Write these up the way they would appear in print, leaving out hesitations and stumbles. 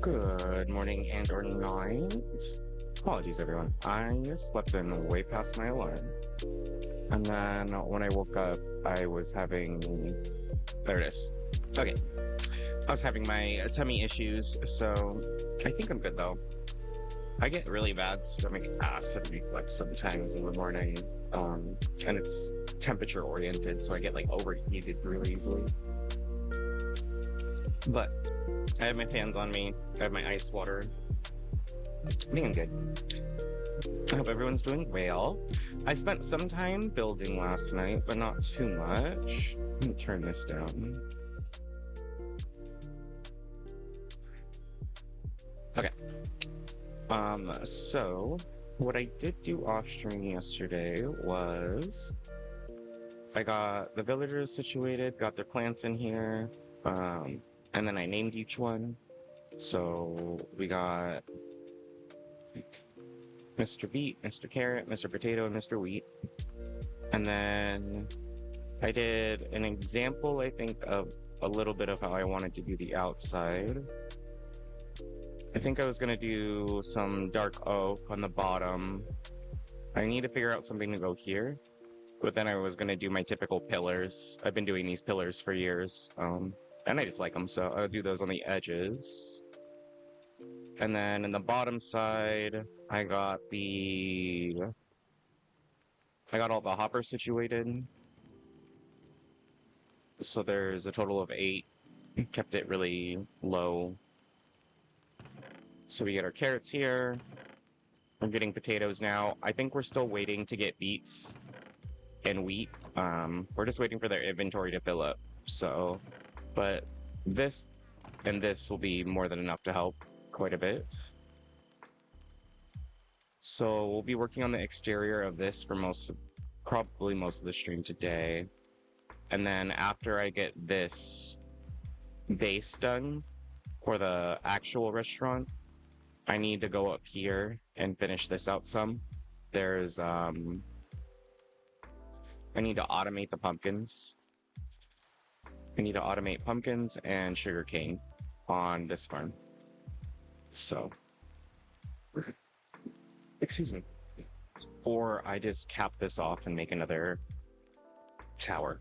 Good morning and or night. Apologies, everyone. I slept in way past my alarm. And then when I woke up, I was having. There it is. Okay. I was having my tummy issues, so I think I'm good though. I get really bad stomach acid reflux sometimes in the morning, and it's temperature oriented, so I get like overheated really easily. But I have my fans on me, I have my ice water. I think I'm good. I hope everyone's doing well. I spent some time building last night, but not too much. Let me turn this down. Okay. So what I did do off stream yesterday was I got the villagers situated, got their plants in here, and then I named each one. So we got Mr. Beet, Mr. Carrot, Mr. Potato, and Mr. Wheat. And then I did an example, I think, of a little bit of how I wanted to do the outside. I think I was going to do some dark oak on the bottom. I need to figure out something to go here. But then I was going to do my typical pillars. I've been doing these pillars for years. And I just like them, so I'll do those on the edges. And then in the bottom side, I got all the hoppers situated. So there's a total of 8. Kept it really low. So we get our carrots here. I'm getting potatoes now. I think we're still waiting to get beets and wheat. We're just waiting for their inventory to fill up. So, but this and this will be more than enough to help quite a bit. So we'll be working on the exterior of this for probably most of the stream today. And then after I get this base done for the actual restaurant, I need to go up here and finish this out some. There's, I need to automate the pumpkins. I need to automate pumpkins and sugarcane on this farm. So, excuse me. Or I just cap this off and make another tower.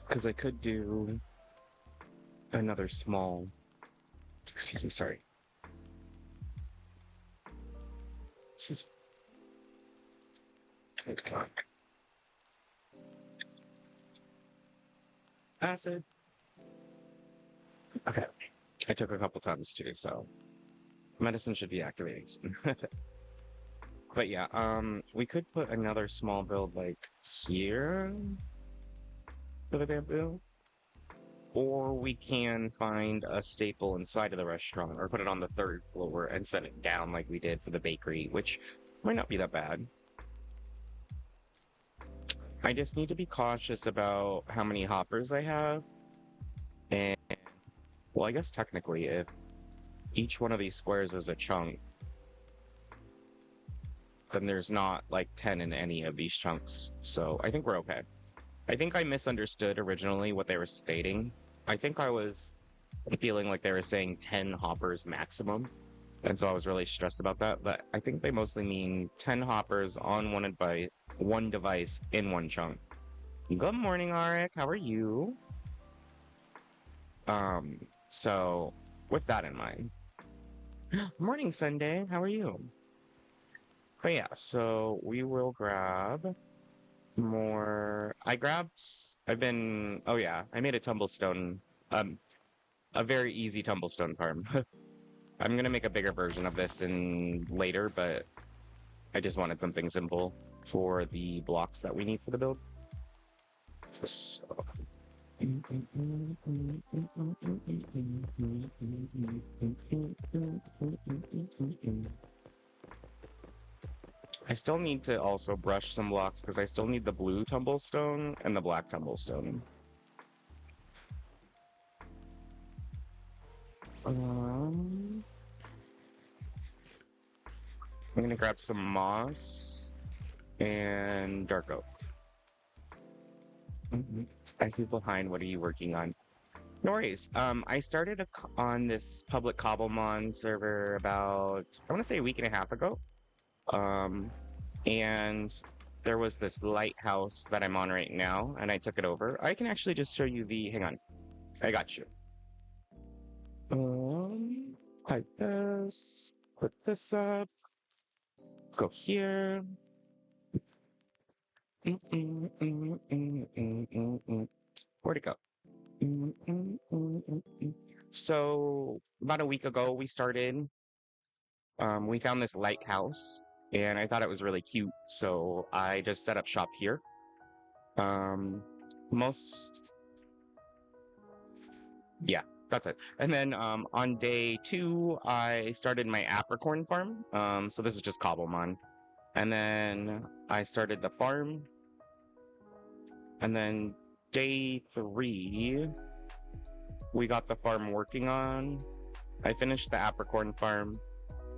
Because I could do another small, excuse me, sorry. This is acid. Okay. I took a couple times too, so medicine should be activating soon. But yeah, we could put another small build like here for the bamboo. Or we can find a staple inside of the restaurant or put it on the 3rd floor and set it down like we did for the bakery, which might not be that bad. I just need to be cautious about how many hoppers I have. And, well, I guess technically if each one of these squares is a chunk, then there's not like 10 in any of these chunks. So I think we're okay. I think I misunderstood originally what they were stating. I think I was feeling like they were saying 10 hoppers maximum. And so I was really stressed about that. But I think they mostly mean 10 hoppers on one device in one chunk. Good morning, Arik. How are you? So with that in mind. Morning, Sunday. How are you? But yeah, so we will grab more. Oh yeah, I made a tumblestone, a very easy tumblestone farm. I'm gonna make a bigger version of this later, but I just wanted something simple for the blocks that we need for the build. So. I still need to also brush some blocks because I still need the blue tumblestone and the black tumblestone. I'm gonna grab some moss and dark oak. I feel behind. What are you working on? No worries. I started on this public Cobblemon server about, I want to say a week and a half ago. Um, and there was this lighthouse that I'm on right now, and I took it over. I can actually just show you the, hang on, I got you. Like this, put this up, go here. Where'd it go? So about a week ago, we started. We found this lighthouse, and I thought it was really cute, so I just set up shop here. Um, most, yeah, that's it. And then on day 2, I started my apricorn farm. So this is just Cobblemon. And then I started the farm. And then day 3, we got the farm working on. I finished the apricorn farm,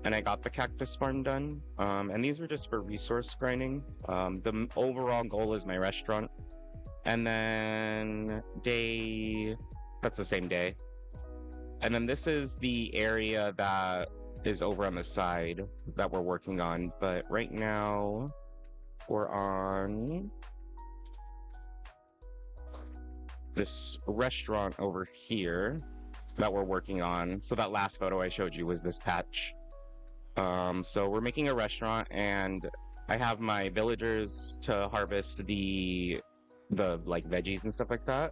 and I got the cactus farm done. And these were just for resource grinding. The overall goal is my restaurant. And then that's the same day. And then this is the area that is over on the side that we're working on. But right now, we're on this restaurant over here that we're working on. So that last photo I showed you was this patch. So we're making a restaurant, and I have my villagers to harvest the like veggies and stuff like that.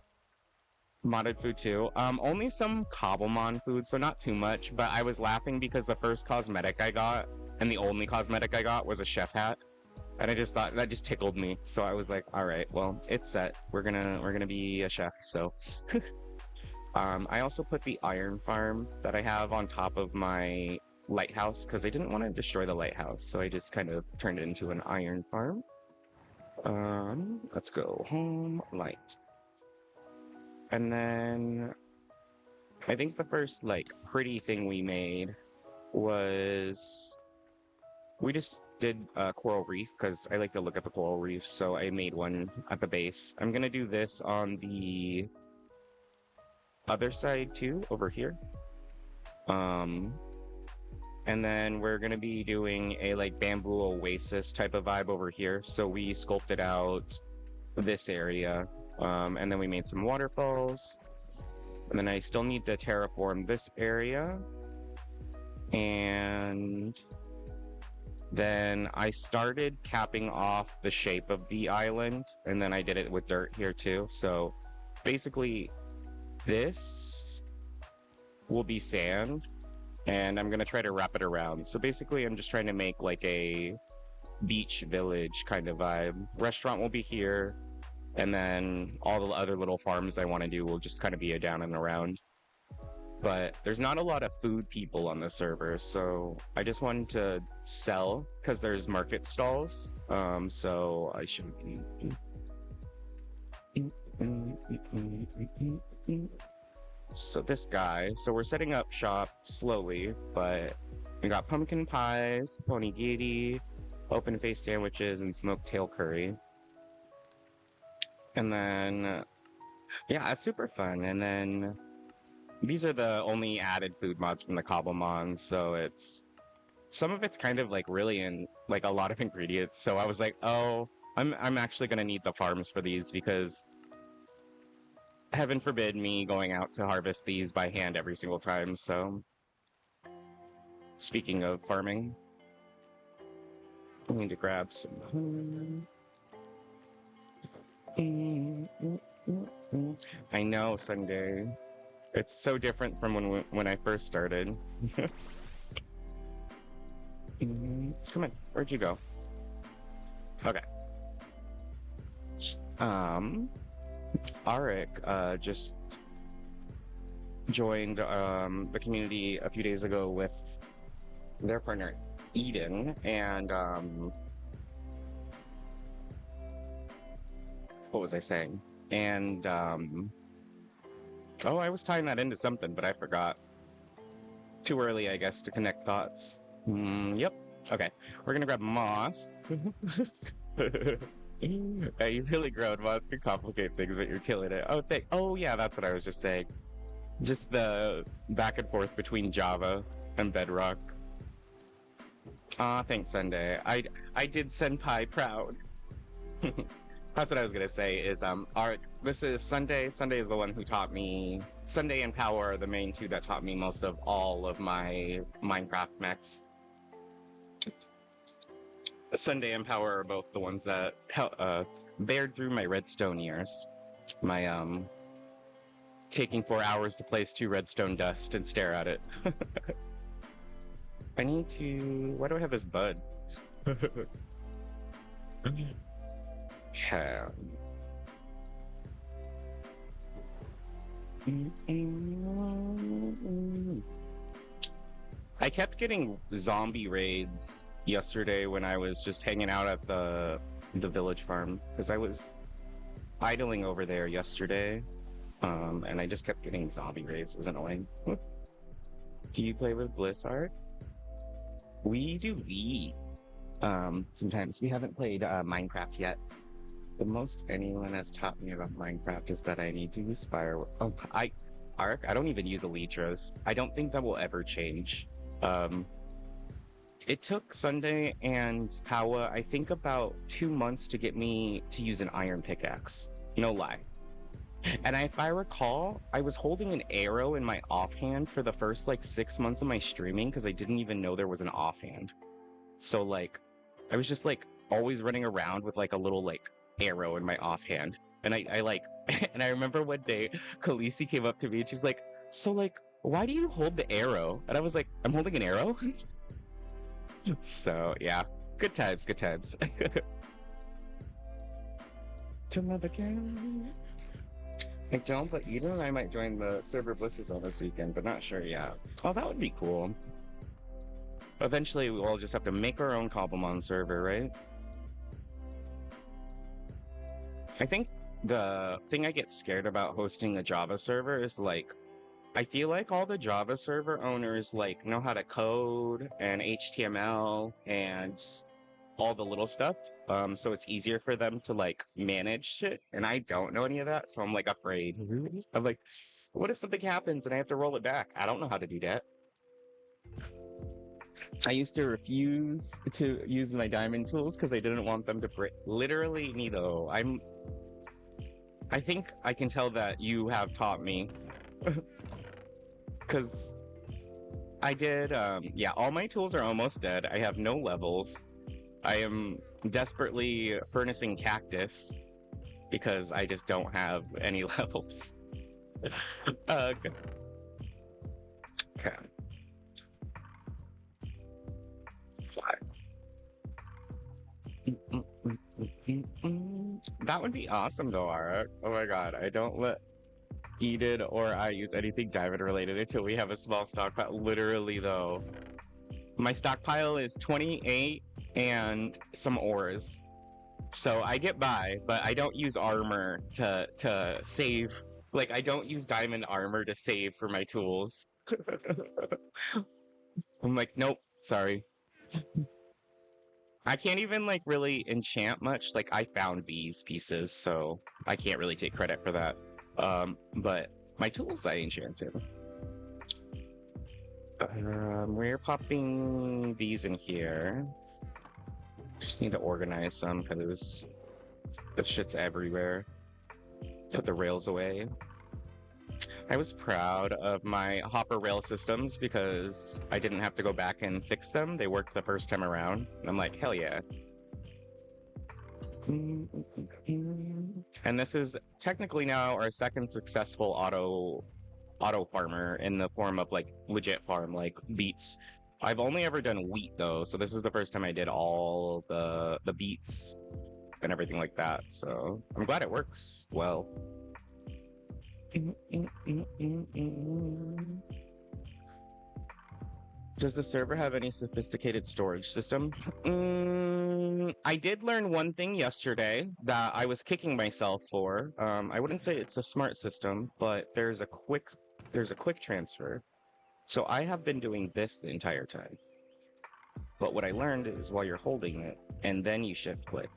Modded food too. Only some Cobblemon food, so not too much, but I was laughing because the first cosmetic I got and the only cosmetic I got was a chef hat. And I just thought that just tickled me. So I was like, all right, well, it's set. We're gonna be a chef, so I also put the iron farm that I have on top of my lighthouse because I didn't want to destroy the lighthouse, so I just kind of turned it into an iron farm. Let's go home light. And then I think the first like pretty thing we made was we just did a coral reef because I like to look at the coral reef, so I made one at the base. I'm gonna do this on the other side too, over here. And then we're gonna be doing a like bamboo oasis type of vibe over here. So we sculpted out this area, and then we made some waterfalls. And then I still need to terraform this area. And then I started capping off the shape of the island, and then I did it with dirt here too. So basically this will be sand, and I'm gonna try to wrap it around. So basically I'm just trying to make like a beach village kind of vibe. Restaurant will be here, and then all the other little farms I want to do will just kind of be a down and around. But there's not a lot of food people on the server, so I just wanted to sell because there's market stalls. So I should So this guy, so we're setting up shop slowly, but we got pumpkin pies, ponigiri, open face sandwiches, and smoked tail curry. And then, yeah, it's super fun. And then these are the only added food mods from the Cobblemon, so some of it's kind of like really in like a lot of ingredients. So I was like, oh, I'm actually gonna need the farms for these because heaven forbid me going out to harvest these by hand every single time. So speaking of farming, I need to grab some. I know, Sunday. It's so different from when I first started. Come on, where'd you go? Okay. Arik just joined the community a few days ago with their partner Eden, and what was I saying? And oh, I was tying that into something, but I forgot. Too early, I guess, to connect thoughts. Yep. Okay, we're gonna grab moss. Yeah, you've really grown. Moss can complicate things, but you're killing it. Oh, yeah, that's what I was just saying. Just the back and forth between Java and Bedrock. Aw, thanks, Sunday. I did Senpai proud. That's what I was gonna say is our this is Sunday. Sunday is the one who taught me. Sunday and Power are the main two that taught me most of all of my Minecraft mechs. Sunday and Power are both the ones that bared through my redstone years. My taking 4 hours to place 2 redstone dust and stare at it. I need to. Why do I have this bud? Okay. I kept getting zombie raids yesterday when I was just hanging out at the village farm because I was idling over there yesterday, and I just kept getting zombie raids. It was annoying. Do you play with Bliss art? We do League. Sometimes we haven't played Minecraft yet. The most anyone has taught me about Minecraft is that I need to use firework. Oh, Ark. I don't even use Elytras. I don't think that will ever change. It took Sunday and Powa, I think, about 2 months to get me to use an iron pickaxe. No lie. And if I recall, I was holding an arrow in my offhand for the first like 6 months of my streaming because I didn't even know there was an offhand. So like, I was just like always running around with like a little like arrow in my offhand. And I like, and I remember one day Khaleesi came up to me and she's like, so like, why do you hold the arrow? And I was like, I'm holding an arrow? So yeah, good times, good times. To love again. I don't, but Eden and I might join the server Blisses on this weekend, but not sure yet. Oh, that would be cool. Eventually, we'll all just have to make our own Cobblemon server, right? I think the thing I get scared about hosting a Java server is like, I feel like all the Java server owners like know how to code and HTML and all the little stuff. So it's easier for them to like manage shit. And I don't know any of that. So I'm like afraid. I'm like, what if something happens and I have to roll it back? I don't know how to do that. I used to refuse to use my diamond tools because I didn't want them to break. Literally, me though. I think I can tell that you have taught me. Because I did, yeah, all my tools are almost dead. I have no levels. I am desperately furnacing cactus because I just don't have any levels. Okay. Okay. That would be awesome though, Ara. Oh my god, I don't let Eden or I use anything diamond related until we have a small stockpile. Literally though. My stockpile is 28 and some ores. So I get by, but I don't use armor to save. Like I don't use diamond armor to save for my tools. I'm like, nope, sorry. I can't even like really enchant much. Like I found these pieces, so I can't really take credit for that. But my tools I enchanted. We're popping these in here. Just need to organize some because the shit's everywhere. Put the rails away. I was proud of my hopper rail systems because I didn't have to go back and fix them. They worked the first time around. And I'm like, hell yeah. And this is technically now our second successful auto farmer in the form of like legit farm, like beets. I've only ever done wheat though, so this is the first time I did all the beets and everything like that. So I'm glad it works well. Does the server have any sophisticated storage system? I did learn one thing yesterday that I was kicking myself for. I wouldn't say it's a smart system, but there's a quick transfer. So I have been doing this the entire time. But what I learned is while you're holding it and then you shift click,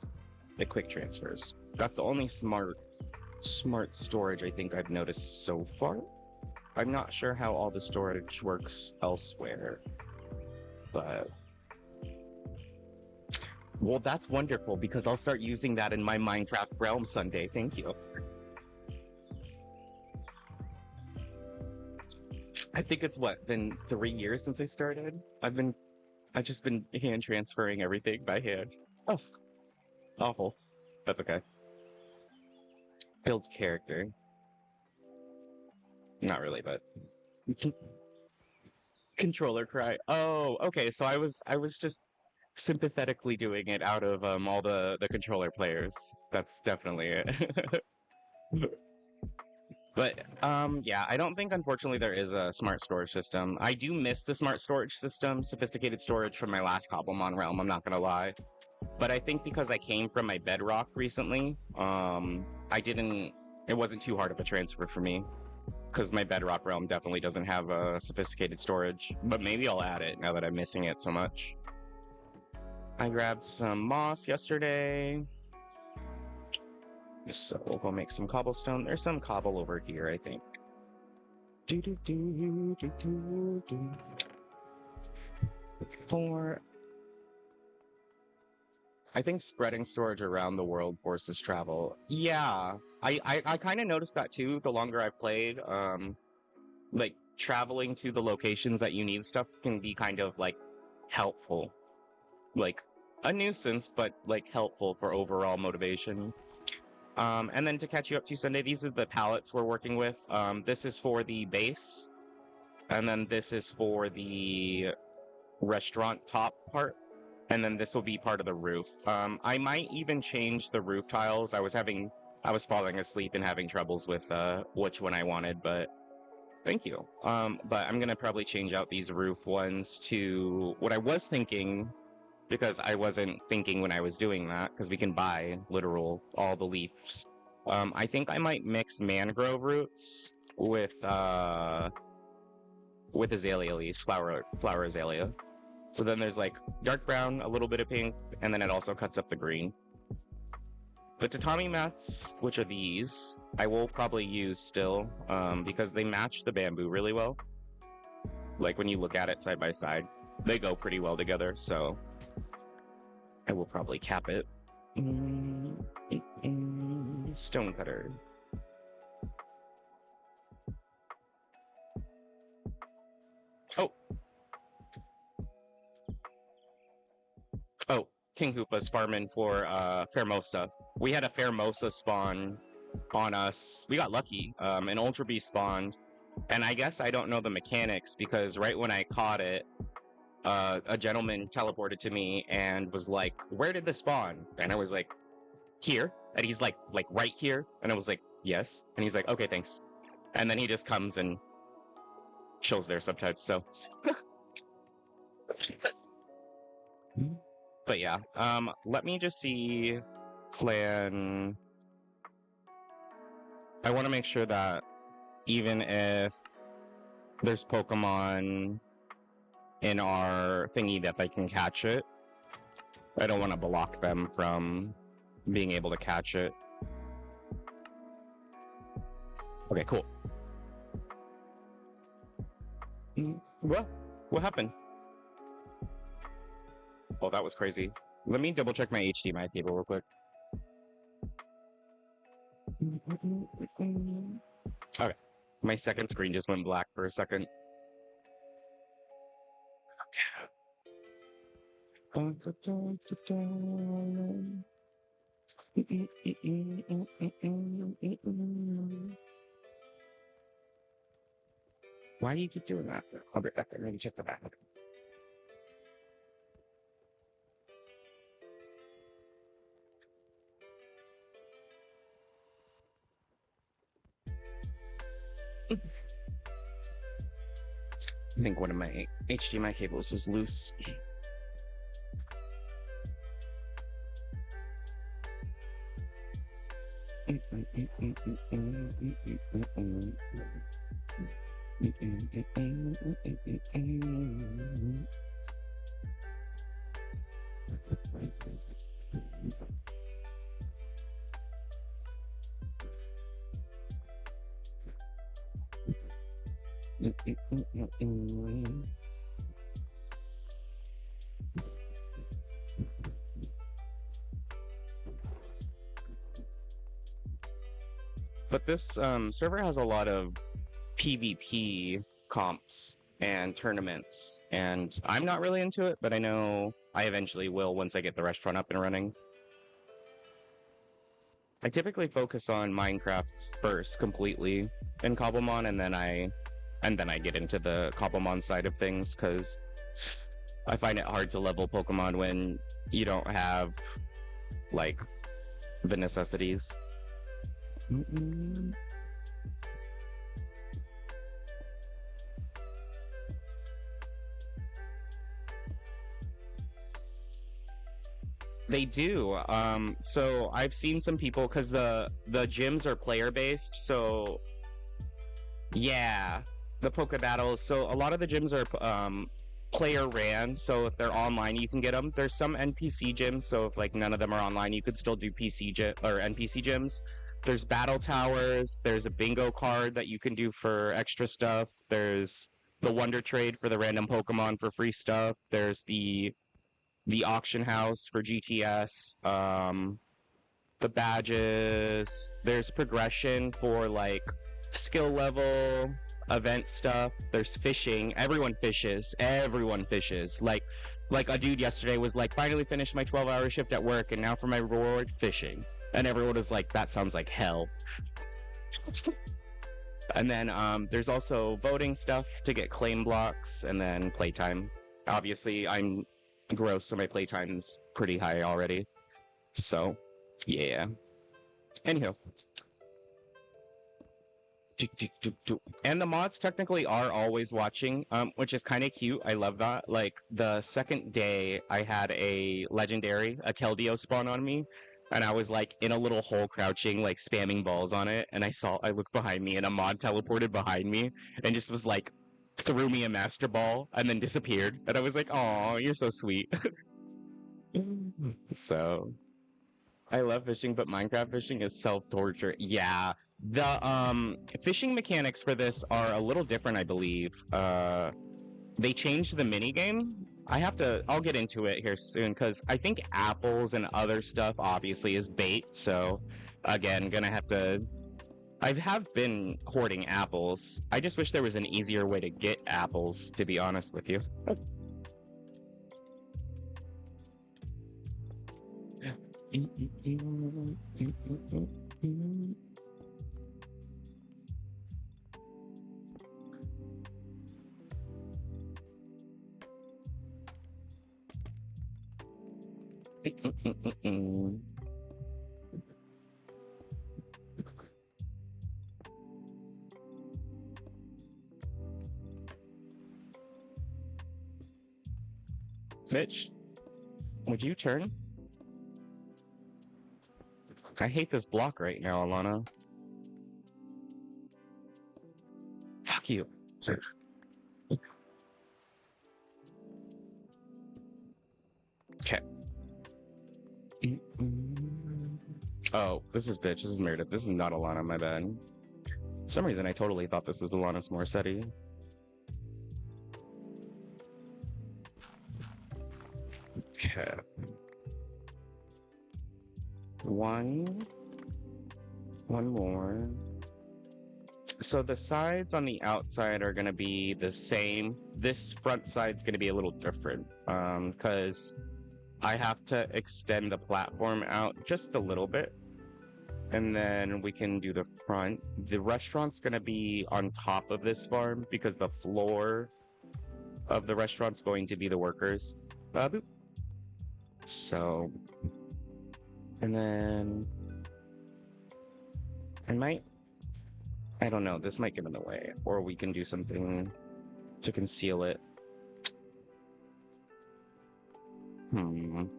it quick transfers. That's the only smart storage I think I've noticed so far. I'm not sure how all the storage works elsewhere, but well, that's wonderful because I'll start using that in my Minecraft realm Sunday. Thank you. I think it's what, been 3 years since I started? I've just been hand transferring everything by hand. Oh, awful. That's okay. Builds character. Not really, but controller cry. Oh, okay. So I was just sympathetically doing it out of all the controller players. That's definitely it. But yeah, I don't think unfortunately there is a smart storage system. I do miss the smart storage system, sophisticated storage from my last Cobblemon realm, I'm not gonna lie. But I think because I came from my bedrock recently, I didn't it wasn't too hard of a transfer for me. Because my bedrock realm definitely doesn't have a sophisticated storage. But maybe I'll add it now that I'm missing it so much. I grabbed some moss yesterday. So we'll go make some cobblestone. There's some cobble over here, I think. For I think spreading storage around the world forces travel. Yeah, I kind of noticed that too. The longer I've played, like traveling to the locations that you need stuff can be kind of like helpful, like a nuisance, but like helpful for overall motivation. And then to catch you up to Sunday, these are the pallets we're working with. This is for the base, and then this is for the restaurant top part, and then this will be part of the roof. I might even change the roof tiles. I was falling asleep and having troubles with which one I wanted, but thank you. But I'm gonna probably change out these roof ones to what I was thinking, because I wasn't thinking when I was doing that, because we can buy literal all the leaves. I think I might mix mangrove roots with azalea leaves, flower azalea. So then there's like dark brown, a little bit of pink, and then it also cuts up the green. The tatami mats, which are these, I will probably use still, because they match the bamboo really well. Like when you look at it side by side, they go pretty well together, so I will probably cap it. Stonecutter. Oh! Oh, King Hoopa's farming for Fairmosa. We had a Fairmosa spawn on us. We got lucky. An Ultra Beast spawned. And I guess I don't know the mechanics because right when I caught it, a gentleman teleported to me and was like, "Where did this spawn?" And I was like, "Here." And he's like right here. And I was like, "Yes." And he's like, "Okay, thanks." And then he just comes and chills there sometimes. So, but yeah, let me just see Flan. I want to make sure that even if there's Pokemon in our thingy that they can catch it, I don't want to block them from being able to catch it. Okay, cool. What happened? Oh, that was crazy. Let me double check my HDMI cable real quick. Okay. My second screen just went black for a second. Why do you keep doing that? I'll be back there. Maybe check the back. I think one of my HDMI cables was loose. But this server has a lot of PvP comps and tournaments, and I'm not really into it, but I know I eventually will once I get the restaurant up and running. I typically focus on Minecraft first completely in Cobblemon, and then I get into the Cobblemon side of things because I find it hard to level Pokemon when you don't have like the necessities. They do. So I've seen some people because the gyms are player based. So yeah, the Poke Battles. So a lot of the gyms are player ran. So if they're online, you can get them. There's some NPC gyms. So if like none of them are online, you could still do PC gym or NPC gyms. There's battle towers. There's a bingo card that you can do for extra stuff. There's the Wonder Trade for the random Pokemon for free stuff. There's the auction house for GTS, the badges. There's progression for like skill level, event stuff. There's fishing. Everyone fishes. Everyone fishes. Like a dude yesterday was like, finally finished my 12-hour shift at work, and now for my reward, fishing. And everyone was like, that sounds like hell. And then there's also voting stuff to get claim blocks, and then playtime. Obviously, I'm gross, so my playtime's pretty high already. So, yeah. Anyhow. And the mods technically are always watching, which is kind of cute. I love that. Like, the second day, I had a legendary, a Keldeo spawn on me, and I was, like, in a little hole crouching, like, spamming balls on it, and I looked behind me, and a mod teleported behind me, and just was, like, threw me a Master Ball, and then disappeared. And I was like, "Aw, you're so sweet." So, I love fishing, but Minecraft fishing is self-torture. Yeah. The fishing mechanics for this are a little different, I believe. They changed the minigame. I'll get into it here soon, because I think apples and other stuff obviously is bait, so again, I have been hoarding apples. I just wish there was an easier way to get apples, to be honest with you. Mitch, would you turn? I hate this block right now, Alana. Fuck you. Okay. Oh, this is bitch. This is Meredith. This is not Alana, my bad. For some reason, I totally thought this was Alanis Morissette. Okay. One more. So the sides on the outside are going to be the same. This front side's going to be a little different because I have to extend the platform out just a little bit, and then we can do the front. The restaurant's going to be on top of this farm because the floor of the restaurant's going to be the workers. So, and then I don't know, this might get in the way, or we can do something to conceal it. I'm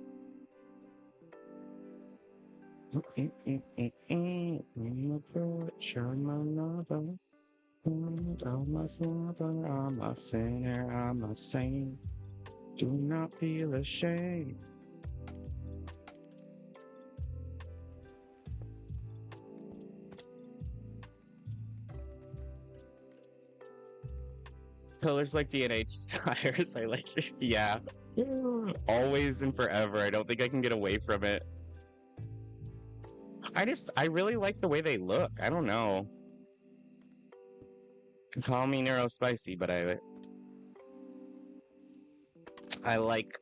a sinner, I'm a sinner, I'm a saint. Do not feel ashamed. Colors like DNH tires. I like it. Yeah. Always and forever. I don't think I can get away from it. I really like the way they look. I don't know. Call me neurospicy, but I like.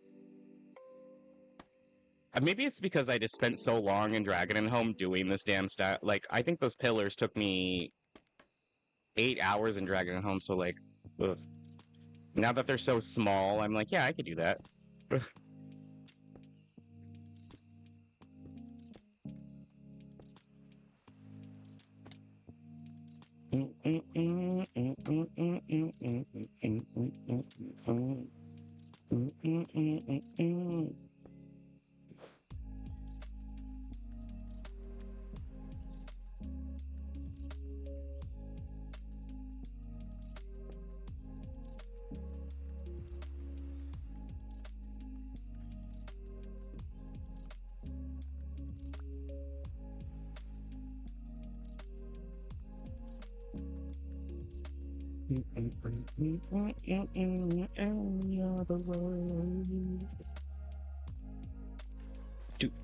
Maybe it's because I just spent so long in Dragon and Home doing this damn stat. Like, I think those pillars took me 8 hours in Dragon and Home. So like, ugh. Now that they're so small, I'm like, yeah, I could do that. Do,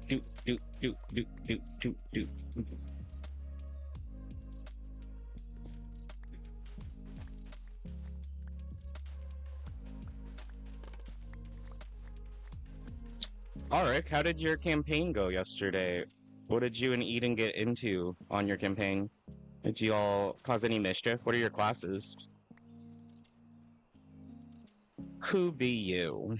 do, do, do, do, do, do, do. Arik, how did your campaign go yesterday? What did you and Eden get into on your campaign? Did you all cause any mischief? What are your classes? Who be you?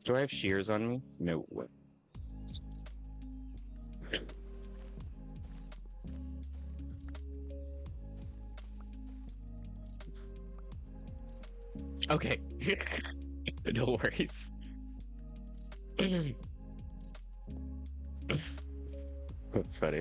Do I have shears on me? No. Okay. No worries. That's funny.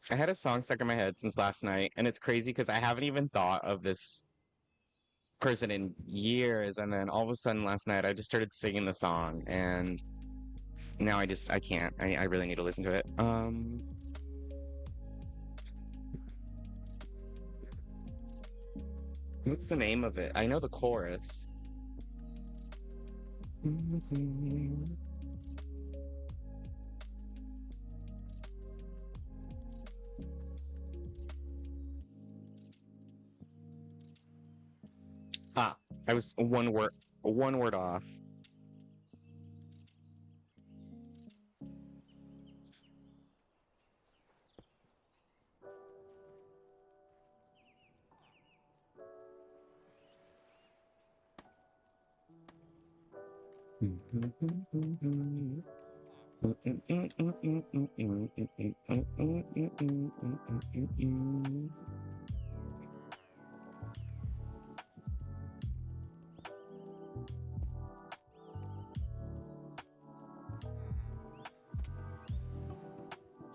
I had a song stuck in my head since last night, and it's crazy because I haven't even thought of this person in years, and then all of a sudden last night I just started singing the song, and now I can't. I really need to listen to it. What's the name of it? I know the chorus. Ah, I was one word off.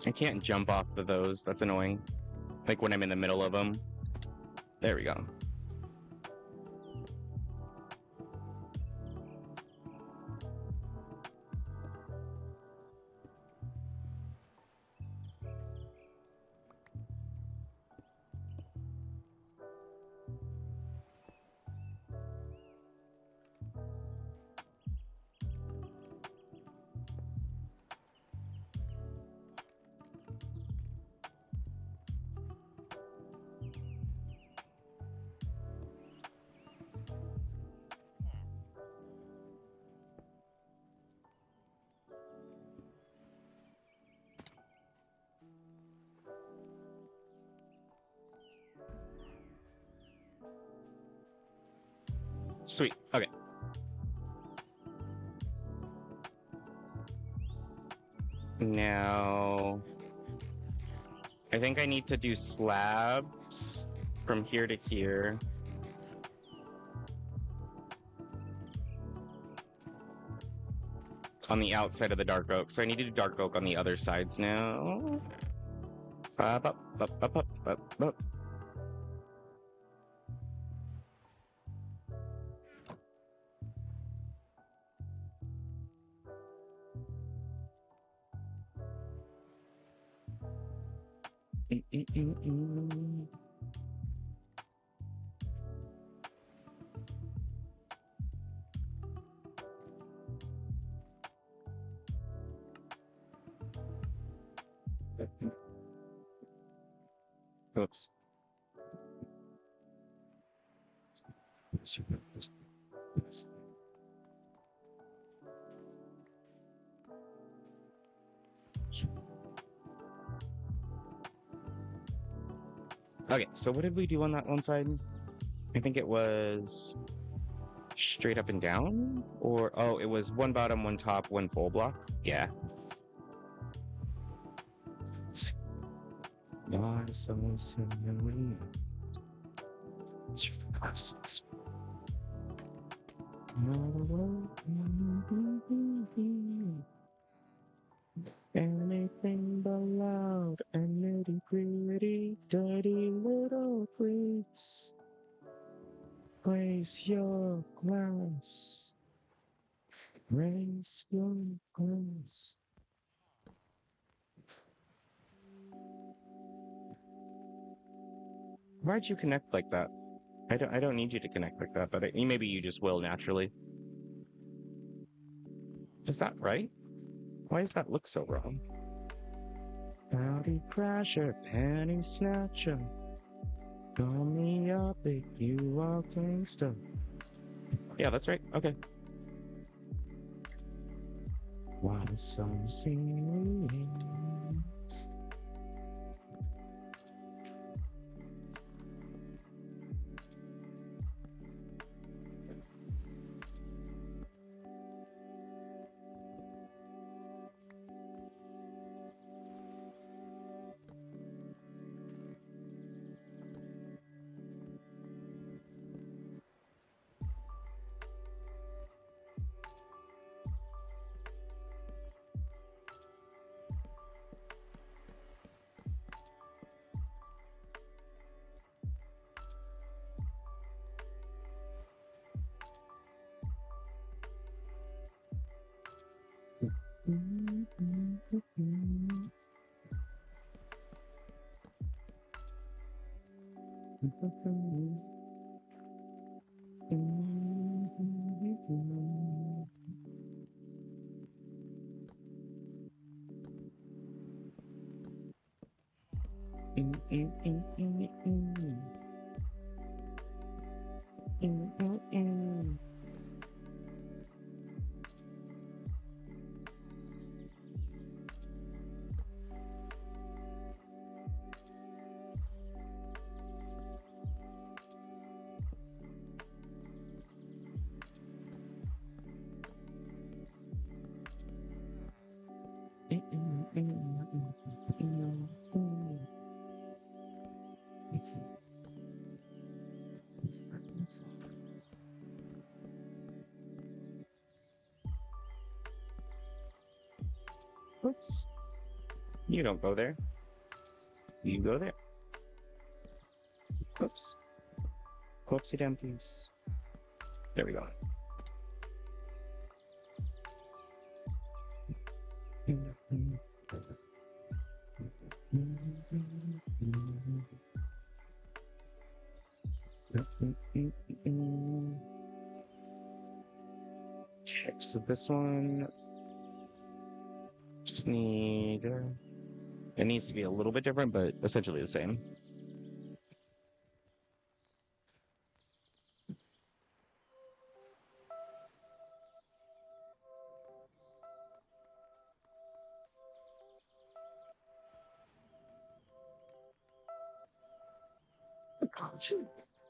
I can't jump off of those. That's annoying. Like when I'm in the middle of them. There we go. Sweet. Okay. Now, I think I need to do slabs from here to here. On the outside of the dark oak. So I need to do dark oak on the other sides now. Up, up, up, up, up, up, up. Oops. Okay, so what did we do on that one side? I think it was straight up and down? Or, oh, it was one bottom, one top, one full block? Yeah. Anything but loud and nitty gritty, dirty little freaks. Raise your glass. Raise your glass. Why'd you connect like that? I don't need you to connect like that, but maybe you just will naturally. Is that right? Why does that look so wrong? Body crasher, penny snatcher. Call me up if you are gangster. Yeah, that's right. Okay. Why the sun sings? Oops. You don't go there. You go there. Oops. Whoopsie dumpies. There we go. Okay, so this one just need it needs to be a little bit different, but essentially the same.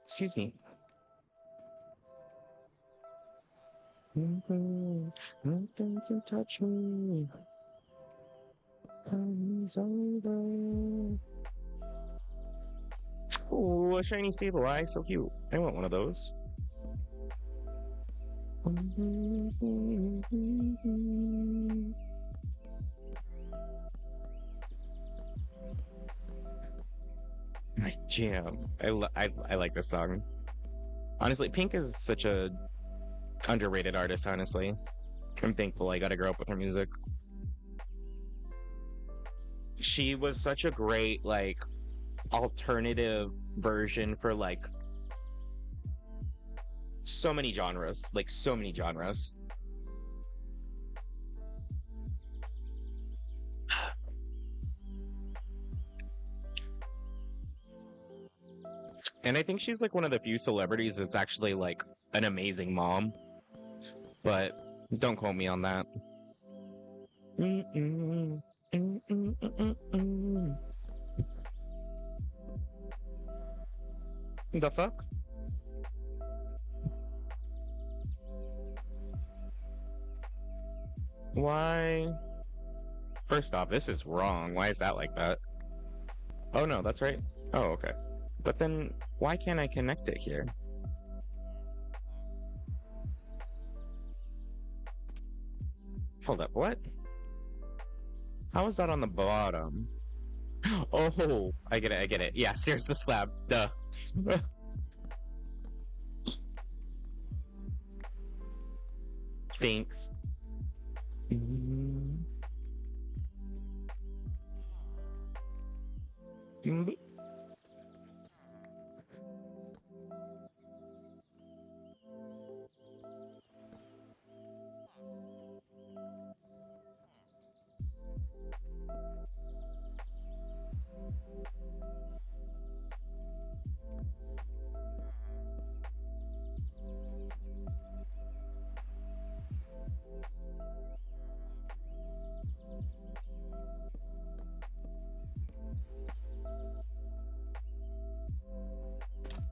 Excuse me. Don't you touch me. Comes over. Oh, a shiny sable eye, so cute. I want one of those. My jam. I like this song. Honestly, Pink is such a underrated artist, honestly. I'm thankful I got to grow up with her music. She was such a great, like, alternative version for, like, so many genres. Like, so many genres. And I think she's, like, one of the few celebrities that's actually, like, an amazing mom. But don't quote me on that. Mm-mm, mm-mm. The fuck? Why? First off, this is wrong. Why is that like that? Oh no, that's right. Oh, okay. But then why can't I connect it here? Hold up, what? How is that on the bottom? Oh, I get it, I get it. Yeah, here's the slab. Duh. Thanks. Mm.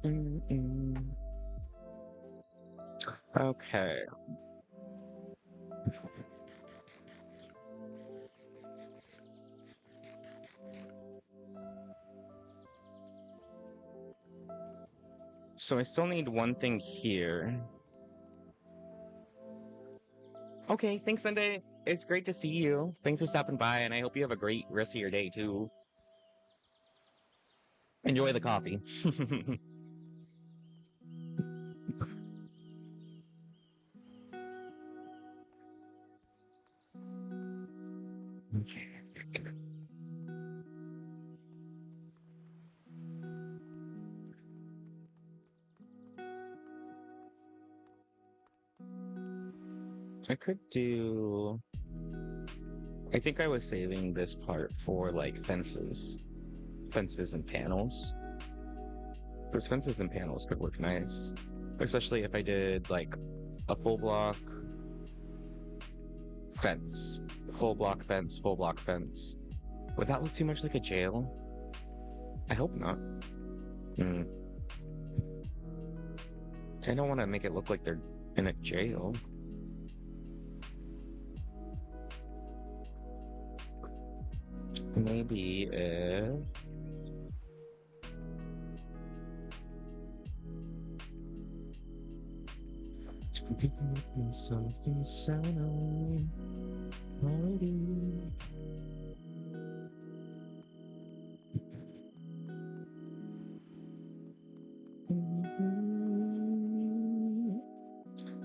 Mm-mm. Okay. So I still need one thing here. Okay, thanks, Sunday. It's great to see you. Thanks for stopping by, and I hope you have a great rest of your day too. Enjoy the coffee. Okay. I could do. I think I was saving this part for like fences and panels. Those fences and panels could work nice, especially if I did like a full block fence, full block fence, full block fence. Would that look too much like a jail? I hope not. Hmm. I don't want to make it look like they're in a jail. Maybe if something sound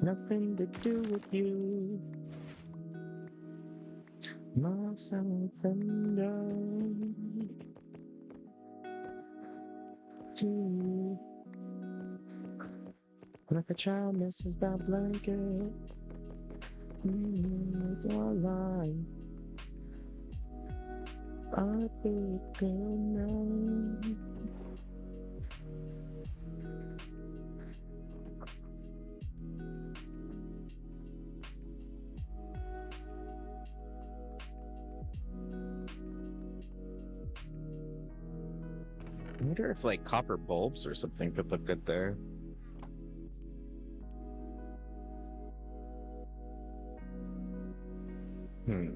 nothing to do with you, myself and I. To like a child misses that blanket. Your line. I think now. I wonder if like copper bulbs or something could look good there. Hmm.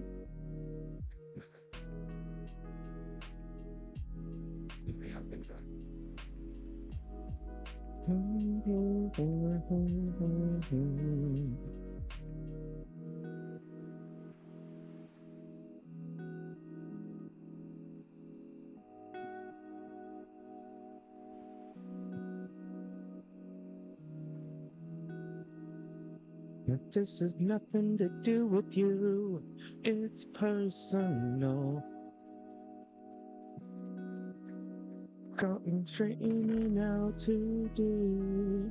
If this has nothing to do with you, it's personal. Concentrating now today.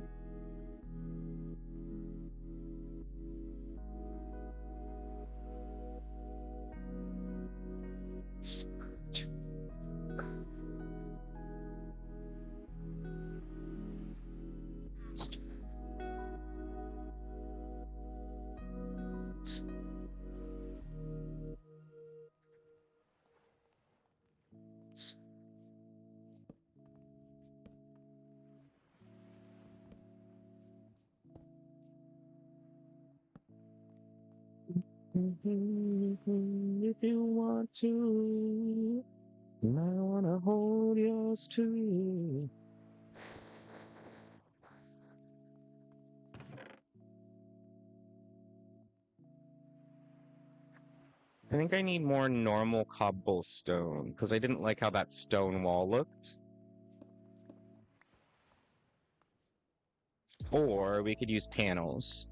If you want to, I wanna hold yours too. I think I need more normal cobblestone because I didn't like how that stone wall looked. Or we could use panels.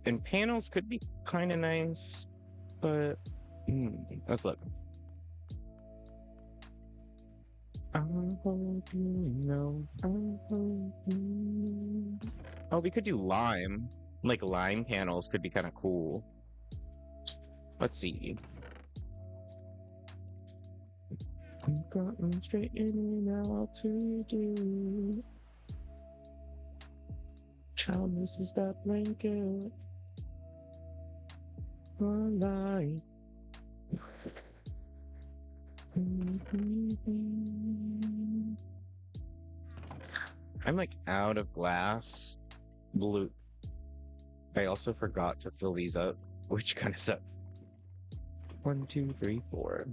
And panels could be kind of nice, but let's look. I hope you know. I hope you know. Oh, we could do lime. Like lime panels could be kind of cool. Let's see. I'm gotten straight in and out to do. Child misses that blanket. Lie. I'm like out of glass. Blue. I also forgot to fill these up, which kind of sucks. 1, 2, 3, 4.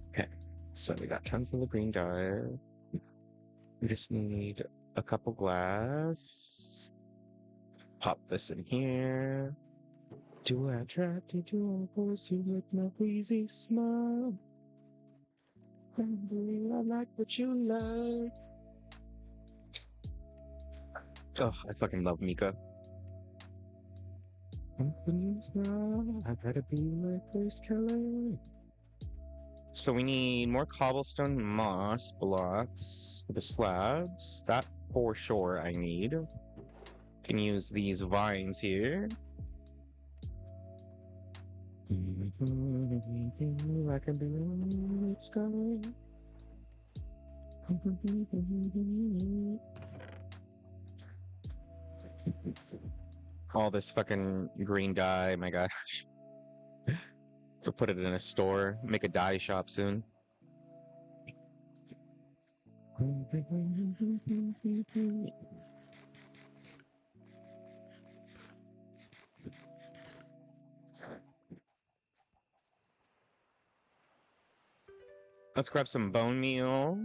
Okay, so we got tons of the green dye. We just need a couple glass. Pop this in here. Do I attract you to a voice you with my queasy smile? I like what you like. Oh, I fucking love Mika. I gotta be like Grace Kelly. So we need more cobblestone moss blocks for the slabs. That for sure I need. Can use these vines here. I can be in the sky. All this fucking green dye, my gosh. To put it in a store, make a dye shop soon. Let's grab some bone meal.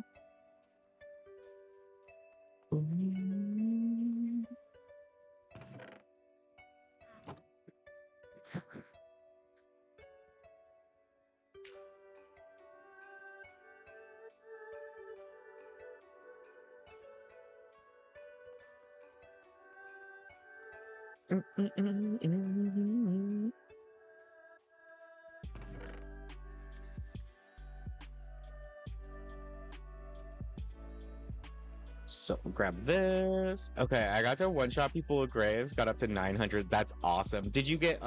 So grab this. Okay, I got to one-shot people with graves, got up to 900. That's awesome. Did you get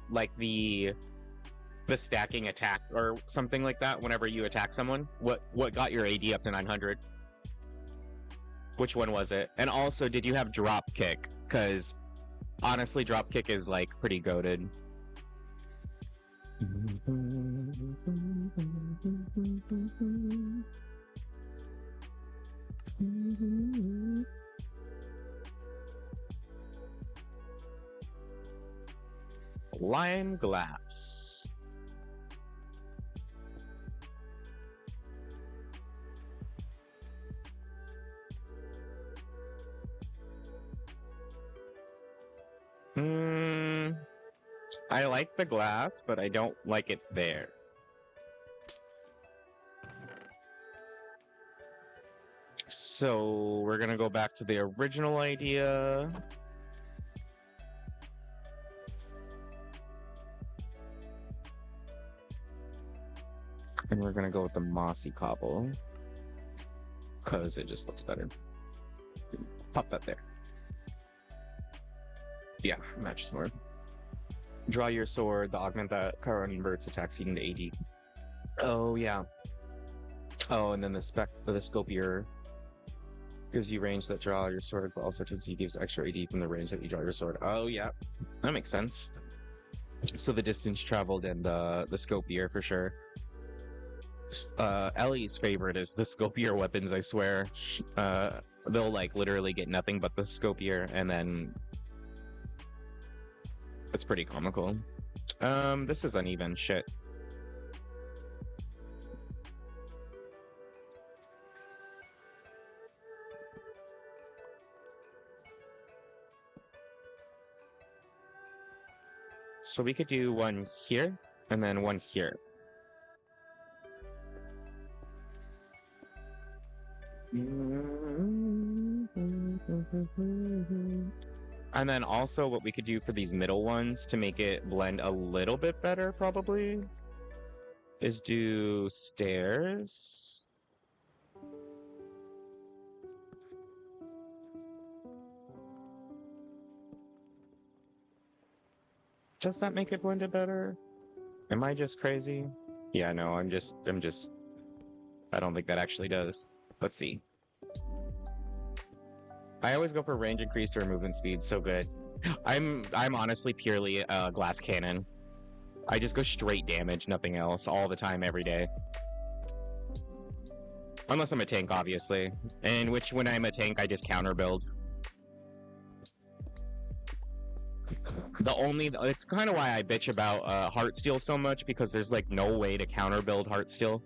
like the stacking attack or something like that whenever you attack someone? What got your AD up to 900? Which one was it? And also, did you have drop kick? Because honestly, drop kick is like pretty goated. Lime glass. I like the glass, but I don't like it there. So we're gonna go back to the original idea. And we're gonna go with the mossy cobble. Because it just looks better. Pop that there. Yeah, matches more. Draw your sword, the augment that converts attacks eating to AD. Oh, yeah. Oh, and then the scopier gives you range that draw your sword, but also gives extra AD from the range that you draw your sword. Oh, yeah. That makes sense. So the distance traveled and the scopier for sure. Ellie's favorite is the scopier weapons, I swear. They'll like literally get nothing but the scopier, and then it's pretty comical. This is uneven shit. So we could do one here and then one here. And then also what we could do for these middle ones to make it blend a little bit better probably is do stairs. Does that make it blend it better? Am I just crazy? Yeah, no, I'm just I don't think that actually does. Let's see. I always go for range increase or movement speed, so good. I'm honestly purely a glass cannon. I just go straight damage, nothing else, all the time, every day. Unless I'm a tank, obviously. And when I'm a tank, I just counter build. It's kind of why I bitch about Heartsteel so much, because there's like no way to counter build Heartsteel.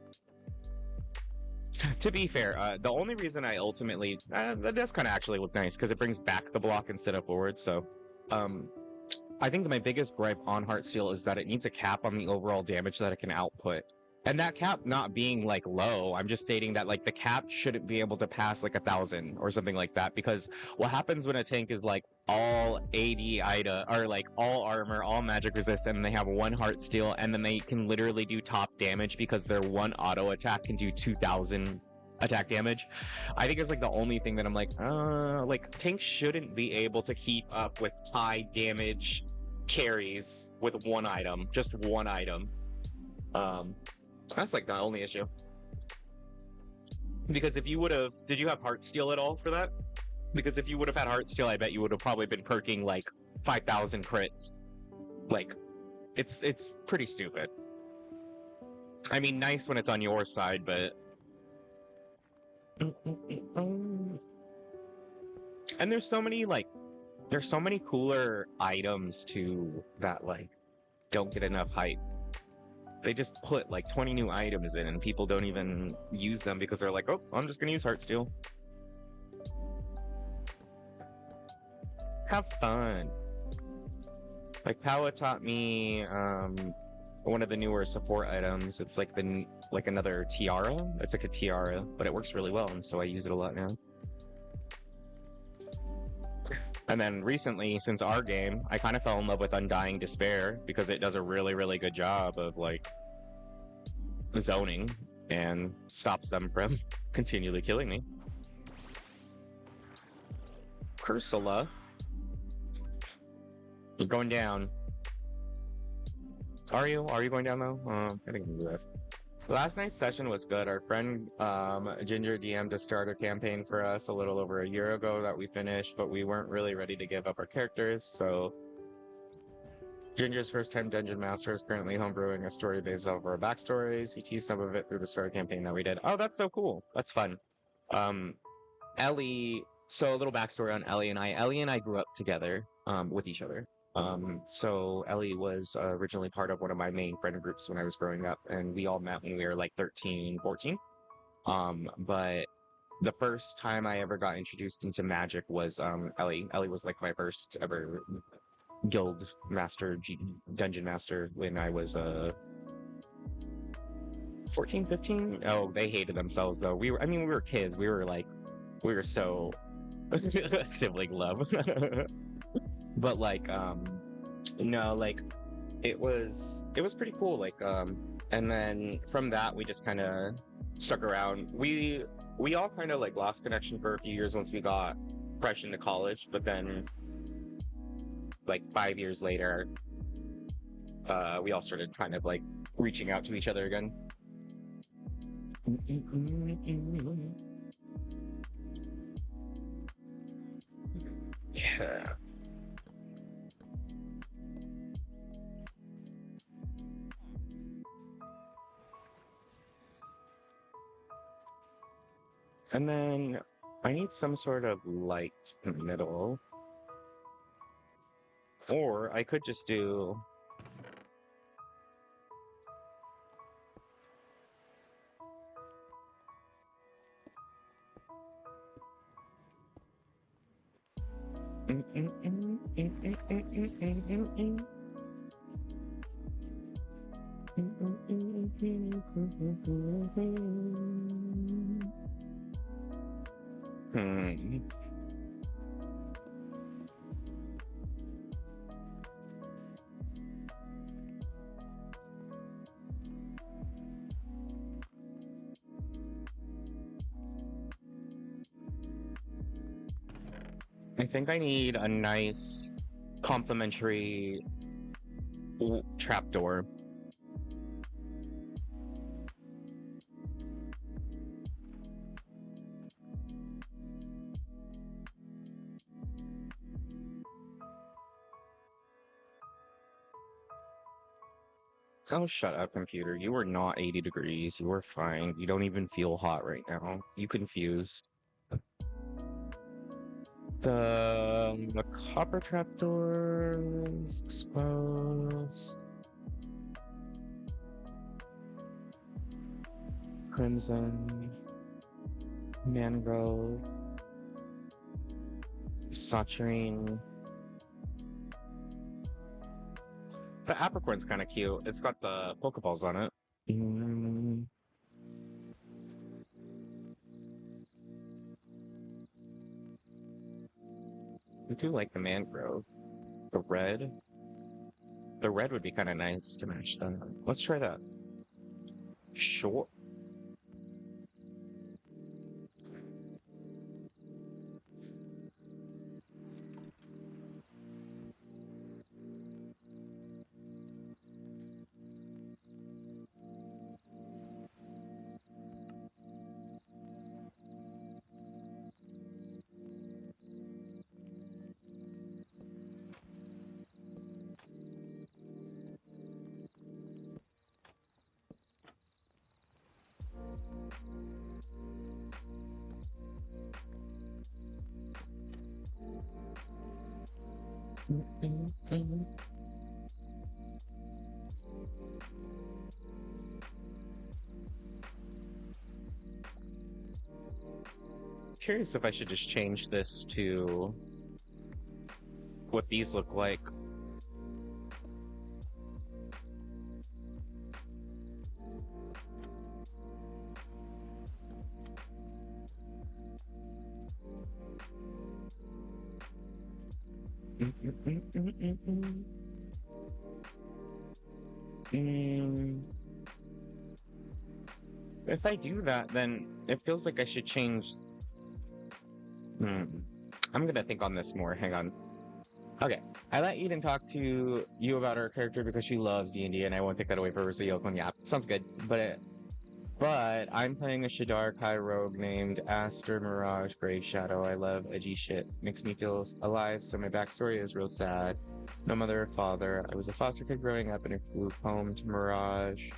To be fair, the only reason I ultimately... that does kind of actually look nice, because it brings back the block instead of forward, so... I think my biggest gripe on Heartsteel is that it needs a cap on the overall damage that it can output. And that cap not being, like, low, I'm just stating that, like, the cap shouldn't be able to pass, like, 1,000 or something like that, because what happens when a tank is, like, all AD IDA, or, like, all armor, all magic resist, and they have one Heartsteel, and then they can literally do top damage because their one auto attack can do 2,000 attack damage. I think it's, like, the only thing that I'm like, tanks shouldn't be able to keep up with high damage carries with one item, just one item. That's like the only issue. Because if you would have... Did you have Heartsteel at all for that? Because if you would have had Heartsteel, I bet you would have probably been perking like 5,000 crits. Like, it's pretty stupid. I mean, nice when it's on your side, but... And there's so many, like... There's so many cooler items, too, that, like, don't get enough hype. They just put like 20 new items in and people don't even use them because they're like, oh, I'm just gonna use Heartsteel. Have fun. Like Paua taught me one of the newer support items. It's like another tiara. It's like a tiara, but it works really well, and so I use it a lot now. And then recently, since our game, I kind of fell in love with Undying Despair because it does a really, really good job of, like, zoning and stops them from continually killing me. Cursula. You're going down. Are you? Are you going down, though? I think I can do this. Last night's session was good. Our friend Ginger DM'd a starter campaign for us a little over a year ago that we finished, but we weren't really ready to give up our characters, so Ginger's first-time Dungeon Master is currently homebrewing a story based off our backstories. He teased some of it through the starter campaign that we did. Oh, that's so cool. That's fun. Ellie, so a little backstory on Ellie and I. Ellie and I grew up together, with each other. So Ellie was originally part of one of my main friend groups when I was growing up, and we all met when we were like 13, 14. But the first time I ever got introduced into magic was Ellie. Ellie was like my first ever guild master, dungeon master when I was 14, 15. Oh, they hated themselves though. I mean, we were kids. We were so sibling love. But like, no, like it was pretty cool. Like, and then from that we just kind of stuck around. We all kind of like lost connection for a few years once we got fresh into college, but then like 5 years later, we all started kind of like reaching out to each other again. Yeah. And then I need some sort of light in the middle. Or I could just do... Hmm. I think I need a nice complementary trapdoor. Oh, shut up, computer. You were not 80 degrees. You were fine. You don't even feel hot right now. You confused. The copper trapdoor is exposed. Crimson. Mangrove. Citrine. The apricorn's kind of cute. It's got the Pokeballs on it. I do like the mangrove. The red. The red would be kind of nice to match that. Let's try that. Sure. Curious if I should just change this to what these look like. If I do that, then it feels like I should change. I'm gonna think on this more. Hang on. Okay. I let Eden talk to you about her character because she loves D&D, and I won't take that away from her, so Yokon, yeah. Sounds good. But I'm playing a Shadar Kai rogue named Aster Mirage Grey Shadow. I love edgy shit. Makes me feel alive, so my backstory is real sad. No mother or father. I was a foster kid growing up and I flew home to Mirage.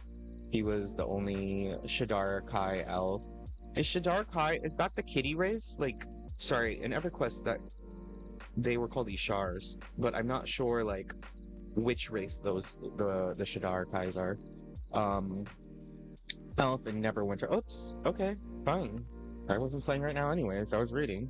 He was the only Shadar Kai elf. Is Shadar Kai, is that the kitty race? Like, sorry, in EverQuest that they were called Ishars, but I'm not sure like which race the Shadar Kais are. Um, Elf and Neverwinter. Oops. Okay, fine. I wasn't playing right now anyways. I was reading.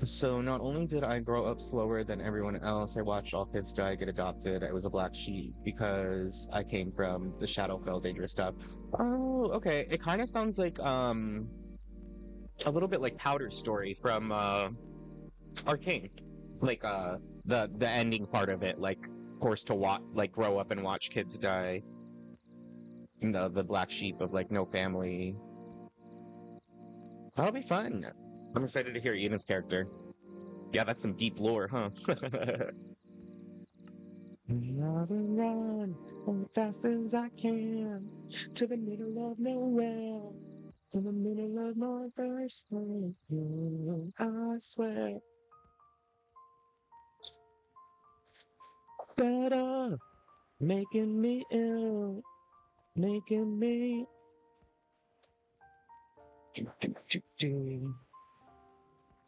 So not only did I grow up slower than everyone else, I watched all kids die, get adopted. I was a black sheep because I came from the Shadowfell dangerous stuff. Oh, okay. It kind of sounds like a little bit like Powder's story from Arcane. Like the ending part of it, like forced to watch, like grow up and watch kids die. The black sheep of like no family. That'll be fun. I'm excited to hear Eden's character. Yeah, that's some deep lore, huh? Run as fast as I can to the middle of nowhere, to the middle of my first name. I swear. Better, making me ill, making me.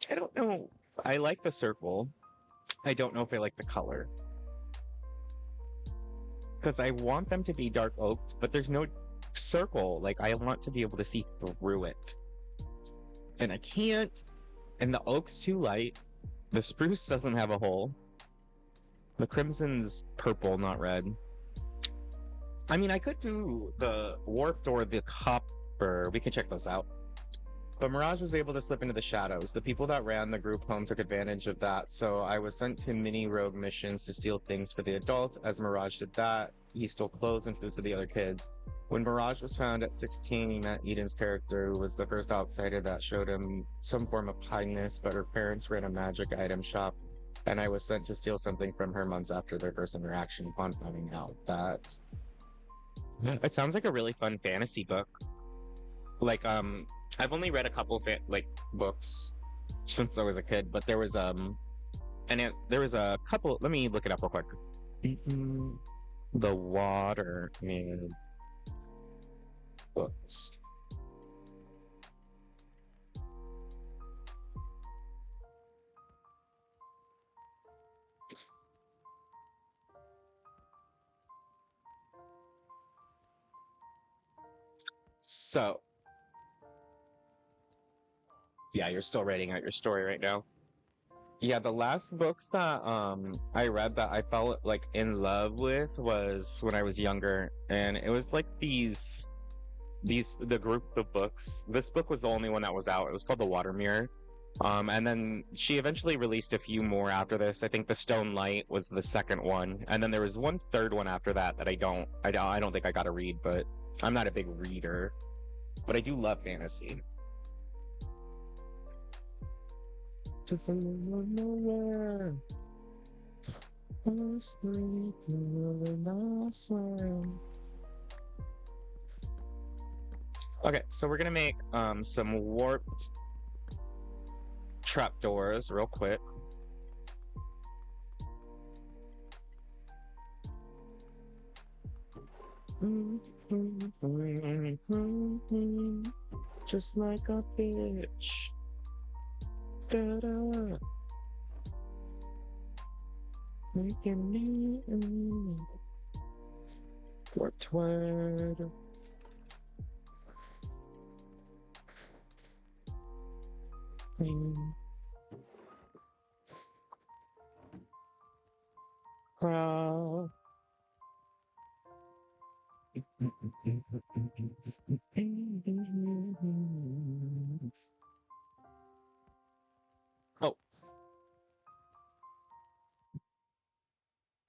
I don't know. I like the circle. I don't know if I like the color. Because I want them to be dark oaked, but there's no circle. Like, I want to be able to see through it. And I can't. And the oak's too light. The spruce doesn't have a hole. The crimson's purple, not red. I mean, I could do the warped or the copper. We can check those out. But Mirage was able to slip into the shadows. The people that ran the group home took advantage of that, so I was sent to mini rogue missions to steal things for the adults. As Mirage did that, he stole clothes and food for the other kids. When Mirage was found at 16, he met Eden's character, who was the first outsider that showed him some form of kindness, but her parents ran a magic item shop, and I was sent to steal something from her months after their first interaction upon finding out that... It sounds like a really fun fantasy book. Like, I've only read a couple of books since I was a kid, but there was there was a couple. Let me look it up real quick. The Waterman books. So. Yeah, you're still writing out your story right now. Yeah, the last books that I read that I felt like in love with was when I was younger, and it was like the group of books. This book was the only one that was out. It was called The Water Mirror. And then she eventually released a few more after this. I think The Stone Light was the second one, and then there was one third one after that that I don't think I got to read, but I'm not a big reader, but I do love fantasy. To the middle of nowhere. Okay, so we're gonna make some warped trapdoors real quick. Just like a bitch. Da-da. Making me for twirl. Crawl. Oh.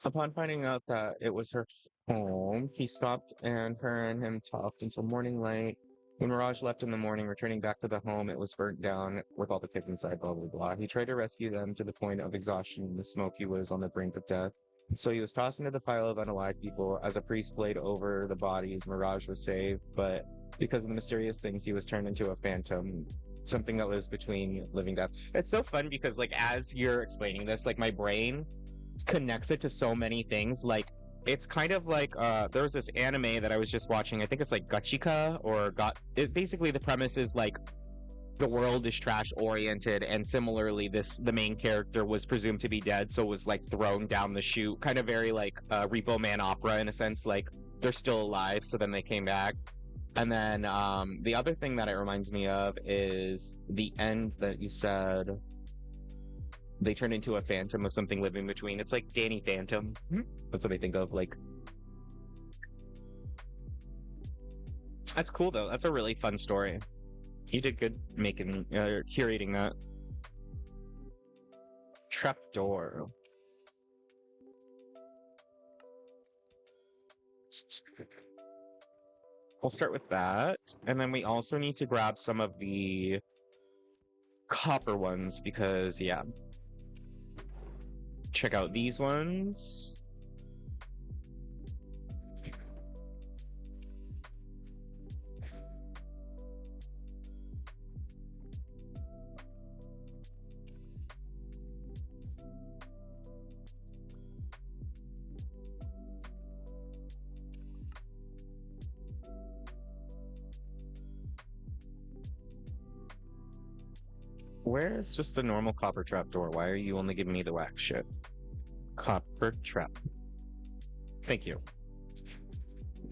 Upon finding out that it was her home, he stopped and her and him talked until morning light. When Mirage left in the morning, returning back to the home, it was burnt down with all the kids inside, blah, blah, blah. He tried to rescue them to the point of exhaustion in the smoke. He was on the brink of death. So he was tossed into the pile of unalive people. As a priest played over the bodies, Mirage was saved, but because of the mysterious things, he was turned into a phantom, something that lives between living death. It's so fun because, like, as you're explaining this, like, my brain connects it to so many things. Like, it's kind of like there was this anime that I was just watching. I think it's like Gachika or basically the premise is like the world is trash oriented, and similarly the main character was presumed to be dead, so was like thrown down the chute, kind of very like Repo Man opera in a sense, like they're still alive, so then they came back. And then the other thing that it reminds me of is the end that you said they turned into a phantom of something living between. It's like Danny Phantom. That's what I think of. Like, that's cool though. That's a really fun story. You did good making curating that. Trapdoor. We'll start with that, and then we also need to grab some of the copper ones because, yeah. Check out these ones. Where is just a normal copper trapdoor? Why are you only giving me the wax shit? Copper trap. Thank you.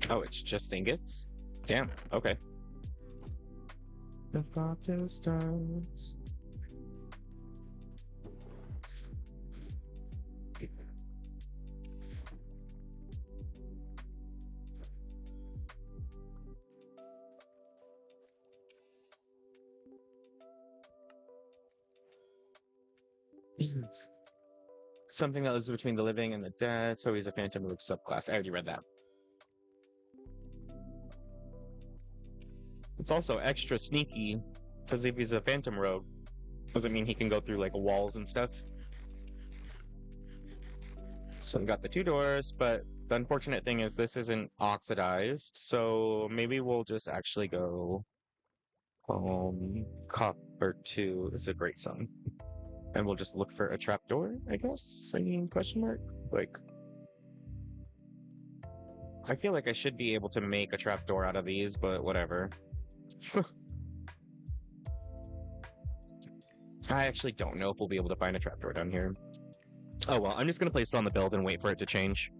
Oh, it's just ingots? Damn, okay. The copper stones. Something that lives between the living and the dead, so he's a phantom rogue subclass. I already read that. It's also extra sneaky, because if he's a phantom rogue, doesn't mean he can go through like walls and stuff. So we got the 2 doors, but the unfortunate thing is this isn't oxidized, so maybe we'll just actually go copper 2 is a great song. And we'll just look for a trapdoor, I guess? I mean, question mark? Like, I feel like I should be able to make a trapdoor out of these, but whatever. I actually don't know if we'll be able to find a trapdoor down here. Oh well, I'm just gonna place it on the build and wait for it to change.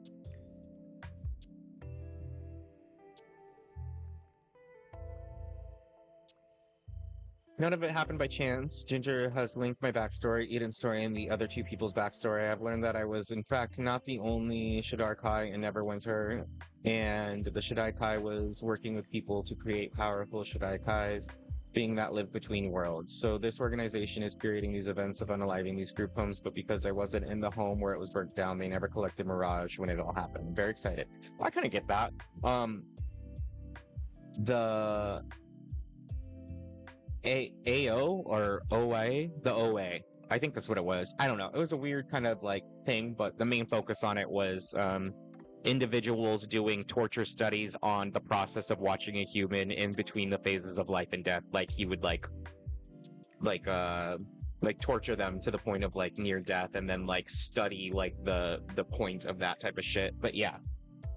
None of it happened by chance. Ginger has linked my backstory, Eden's story, and the other 2 people's backstory. I've learned that I was, in fact, not the only Shadar Kai in Neverwinter, and the Shaddai Kai was working with people to create powerful Shaddai Kais, being that live between worlds. So this organization is creating these events of unaliving these group homes, but because I wasn't in the home where it was burnt down, they never collected Mirage when it all happened. I'm very excited. Well, I kind of get that. The AO or OA? The OA. I think that's what it was. I don't know. It was a weird kind of like thing, but the main focus on it was individuals doing torture studies on the process of watching a human in between the phases of life and death. Like he would like torture them to the point of like near death and then like study like the point of that type of shit. But yeah.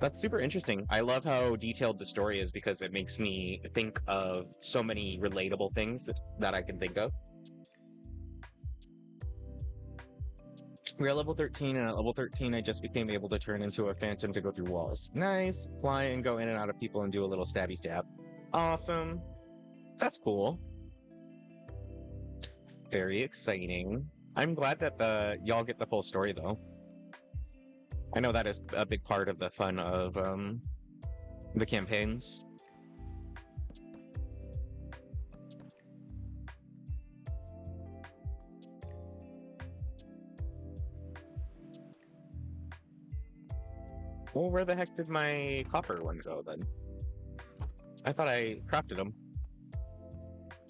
That's super interesting. I love how detailed the story is because it makes me think of so many relatable things that I can think of. We're at level 13, and at level 13, I just became able to turn into a phantom to go through walls. Nice. Fly and go in and out of people and do a little stabby stab. Awesome. That's cool. Very exciting. I'm glad that y'all get the full story, though. I know that is a big part of the fun of the campaigns. Well, where the heck did my copper one go then? I thought I crafted them.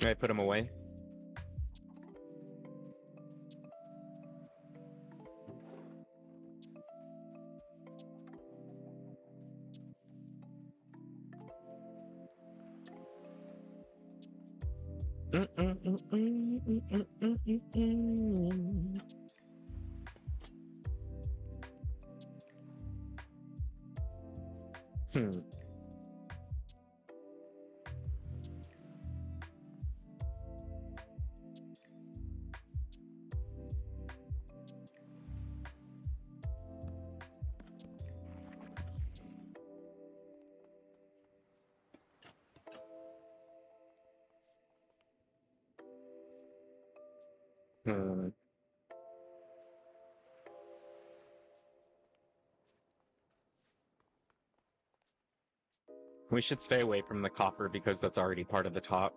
I put them away. Hmm. Hmm. We should stay away from the copper because that's already part of the top.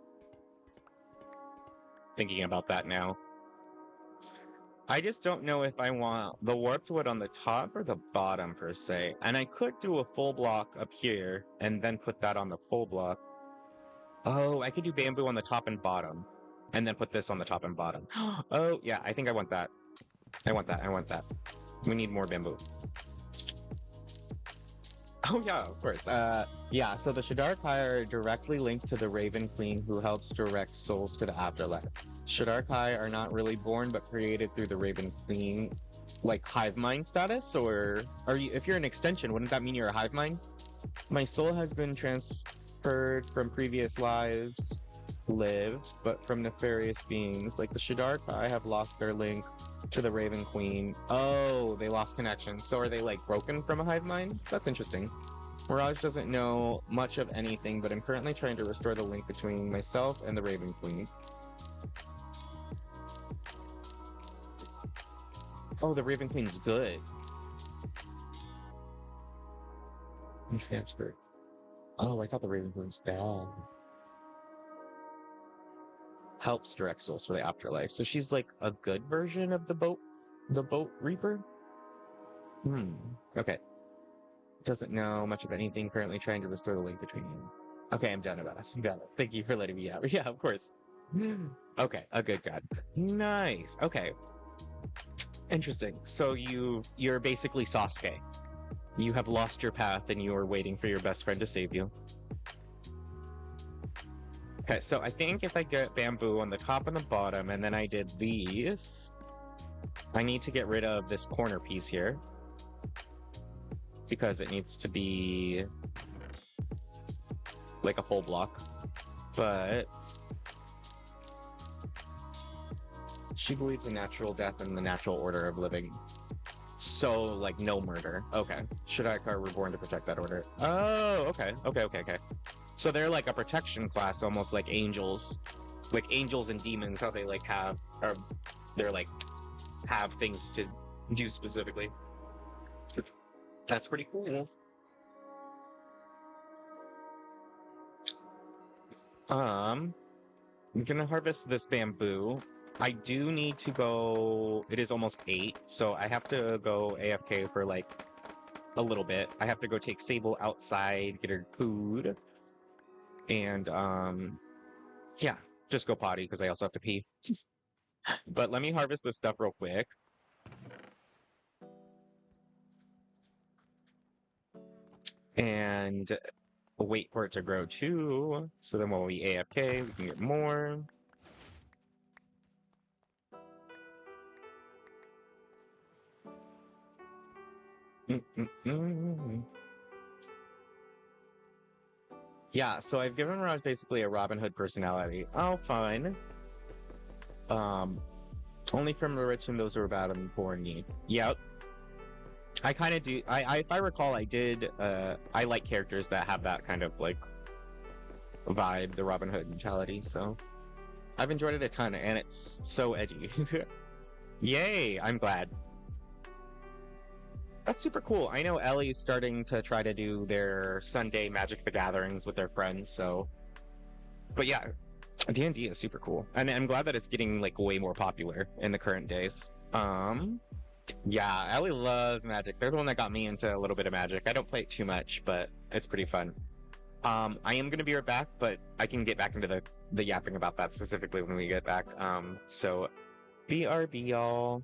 Thinking about that now. I just don't know if I want the warped wood on the top or the bottom per se. And I could do a full block up here and then put that on the full block. Oh, I could do bamboo on the top and bottom and then put this on the top and bottom. Oh, yeah, I think I want that. I want that. I want that. We need more bamboo. Oh, yeah, of course. Yeah, so the Shadar-kai are directly linked to the Raven Queen who helps direct souls to the afterlife. Shadar-kai are not really born, but created through the Raven Queen, like hive mind status, or are you? If you're an extension, wouldn't that mean you're a hive mind? My soul has been transferred from previous lives lived, but from nefarious beings. Like the Shadar-kai have lost their link to the Raven Queen. Oh, they lost connection. So are they like broken from a hive mind? That's interesting. Mirage doesn't know much of anything, but I'm currently trying to restore the link between myself and the Raven Queen. Oh, the Raven Queen's good. Transferred. Oh, I thought the Raven Queen's bad. Helps direct souls for the afterlife. So she's like a good version of the boat reaper? Okay. Doesn't know much of anything, currently trying to restore the link between you. Okay, I'm done about it. You got it. Thank you for letting me out. Yeah, of course. Okay, a good god. Nice. Okay. Interesting. So you're basically Sasuke. You have lost your path and you are waiting for your best friend to save you. Okay, so I think if I get bamboo on the top and the bottom, and then I did these, I need to get rid of this corner piece here because it needs to be like a full block. But she believes in natural death and the natural order of living. So, like, no murder. Okay. Shadar-kai were born to protect that order. Oh, okay. Okay. So they're like a protection class, almost like angels. Like angels and demons, how they like have, or they're like, have things to do specifically. That's pretty cool. I'm gonna harvest this bamboo. I do need to go, it is almost 8, so I have to go AFK for like a little bit. I have to go take Sable outside, get her food, and yeah, just go potty because I also have to pee. But let me harvest this stuff real quick. And wait for it to grow too. So then when we AFK, we can get more. Yeah, so I've given Mirage basically a Robin Hood personality. Oh, fine. Only from the rich and those who are bad and poor in need. Yep. I kind of do. If I recall, I did. I like characters that have that kind of like vibe, the Robin Hood mentality. So I've enjoyed it a ton, and it's so edgy. Yay! I'm glad. That's super cool. I know Ellie's starting to try to do their Sunday Magic the Gatherings with their friends. So, but yeah, D&D is super cool, and I'm glad that it's getting like way more popular in the current days. Yeah, Ellie loves Magic. They're the one that got me into a little bit of Magic. I don't play it too much, but it's pretty fun. I am gonna be right back, but I can get back into the yapping about that specifically when we get back. So BRB, y'all.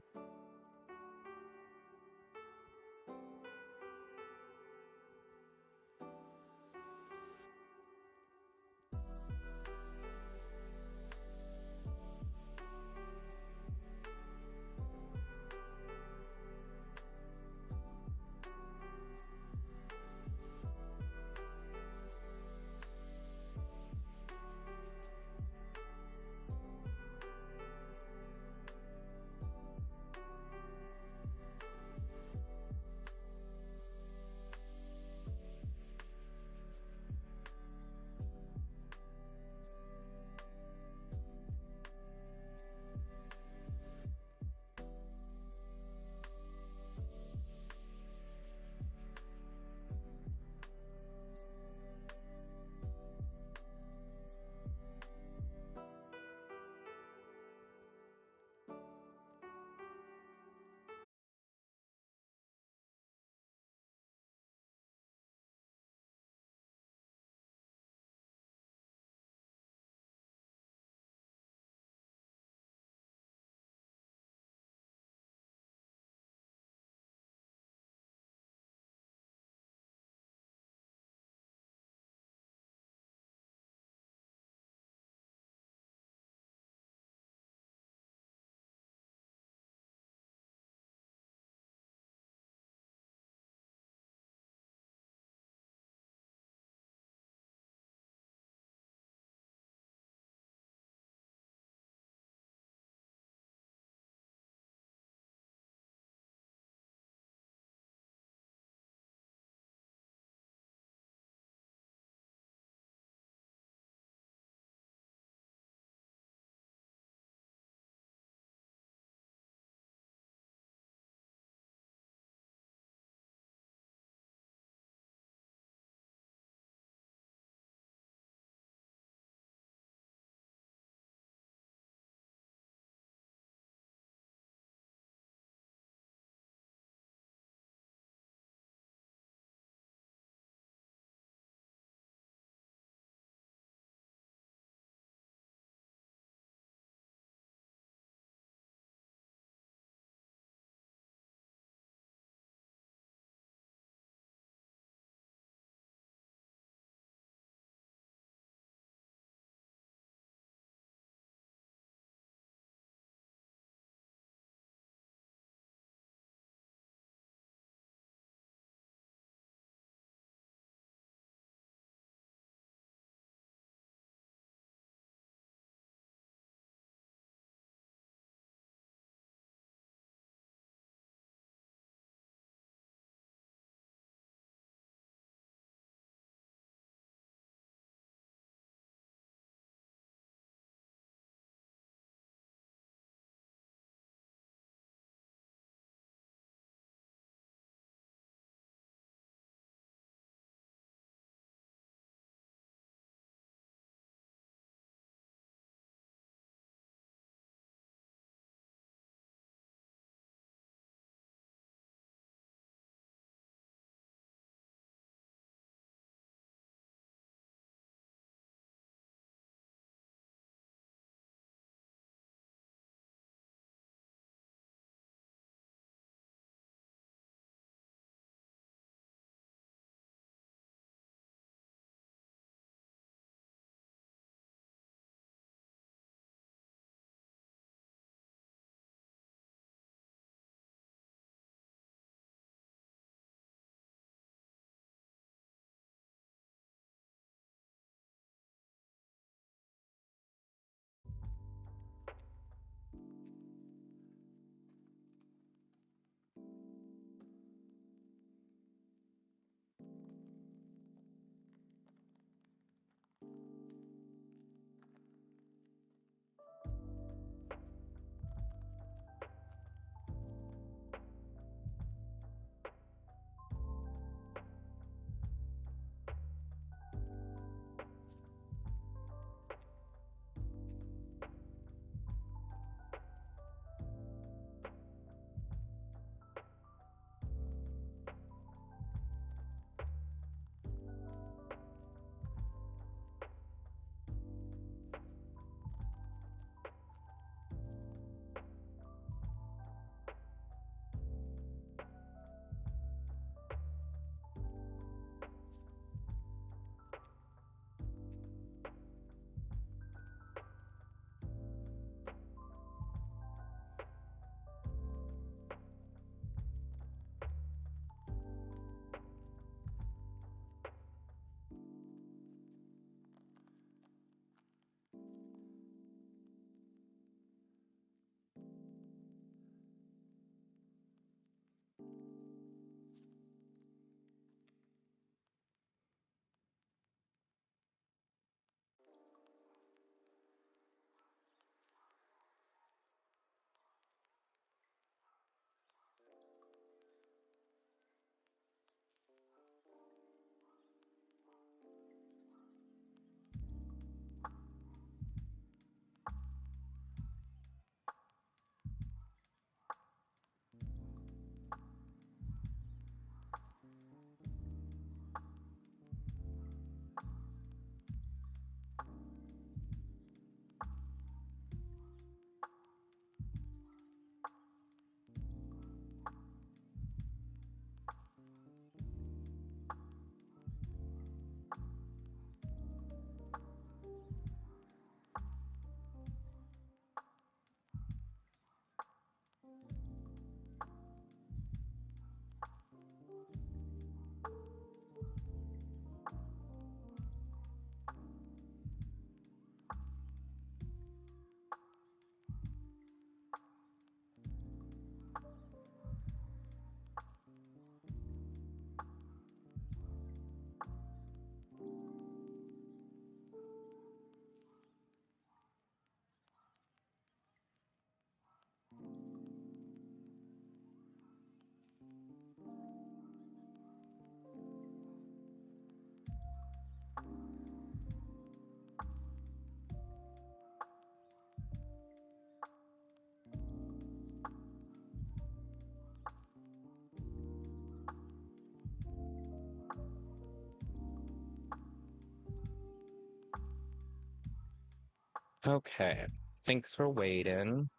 Okay. Thanks for waiting.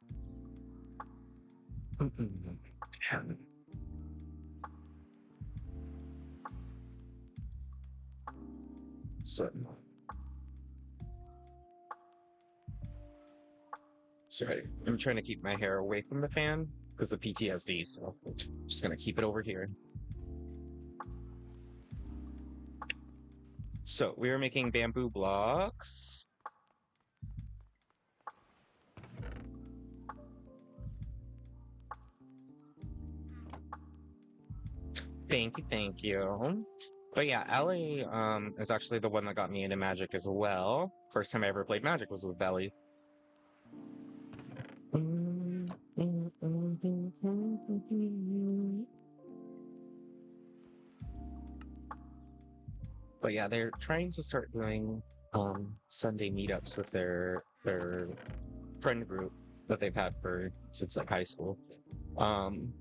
So, sorry, I'm trying to keep my hair away from the fan because of PTSD, so I'm just gonna keep it over here. So we are making bamboo blocks. Thank you, thank you. But yeah, Ellie is actually the one that got me into Magic as well. First time I ever played Magic was with Ellie. But yeah, they're trying to start doing Sunday meetups with their friend group that they've had for since like high school. Um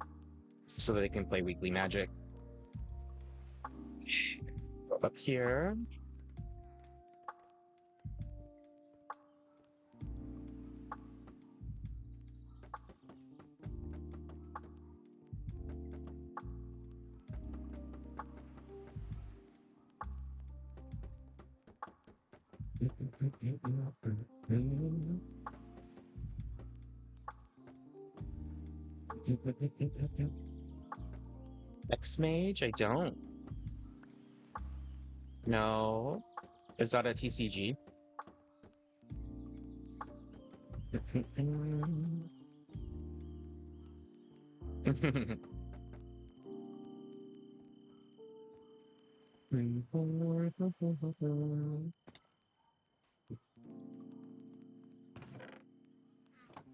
so that they can play weekly Magic. Up here. X Mage? I don't. No. Is that a TCG?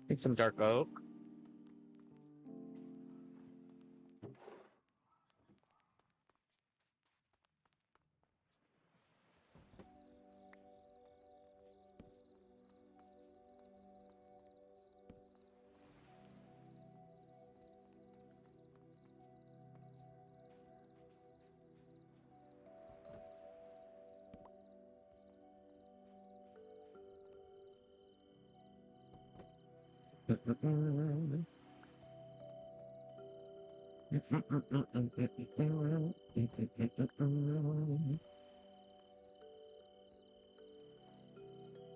Need some dark oak.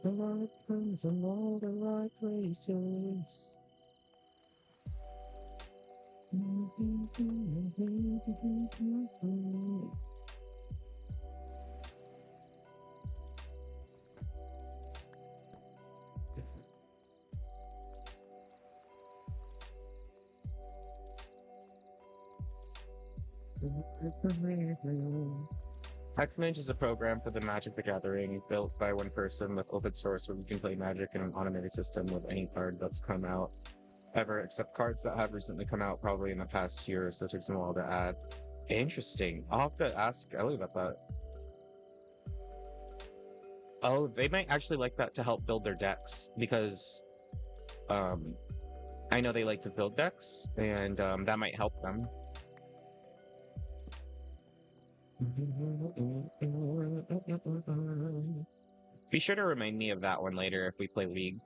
The light comes in all the right places. Hexmage is a program for the Magic the Gathering built by one person with open source where you can play Magic in an automated system with any card that's come out ever, except cards that have recently come out probably in the past year, so it takes them a while to add. Interesting. I'll have to ask Ellie about that. Oh, they might actually like that to help build their decks because um, I know they like to build decks, and that might help them. Be sure to remind me of that one later if we play League.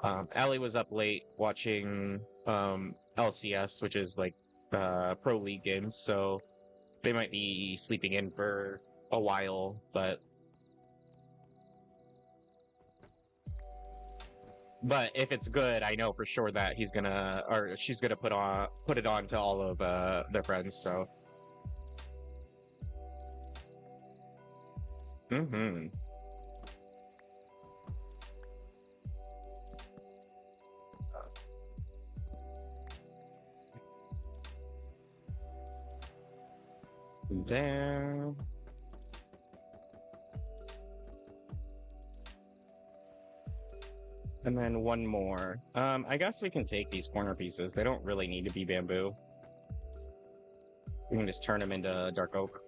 Allie was up late watching LCS, which is like pro league games, so they might be sleeping in for a while, but if it's good, I know for sure that he's gonna or she's gonna put it on to all of their friends. So, mm-hmm. There. And then one more. I guess we can take these corner pieces. They don't really need to be bamboo. We can just turn them into dark oak.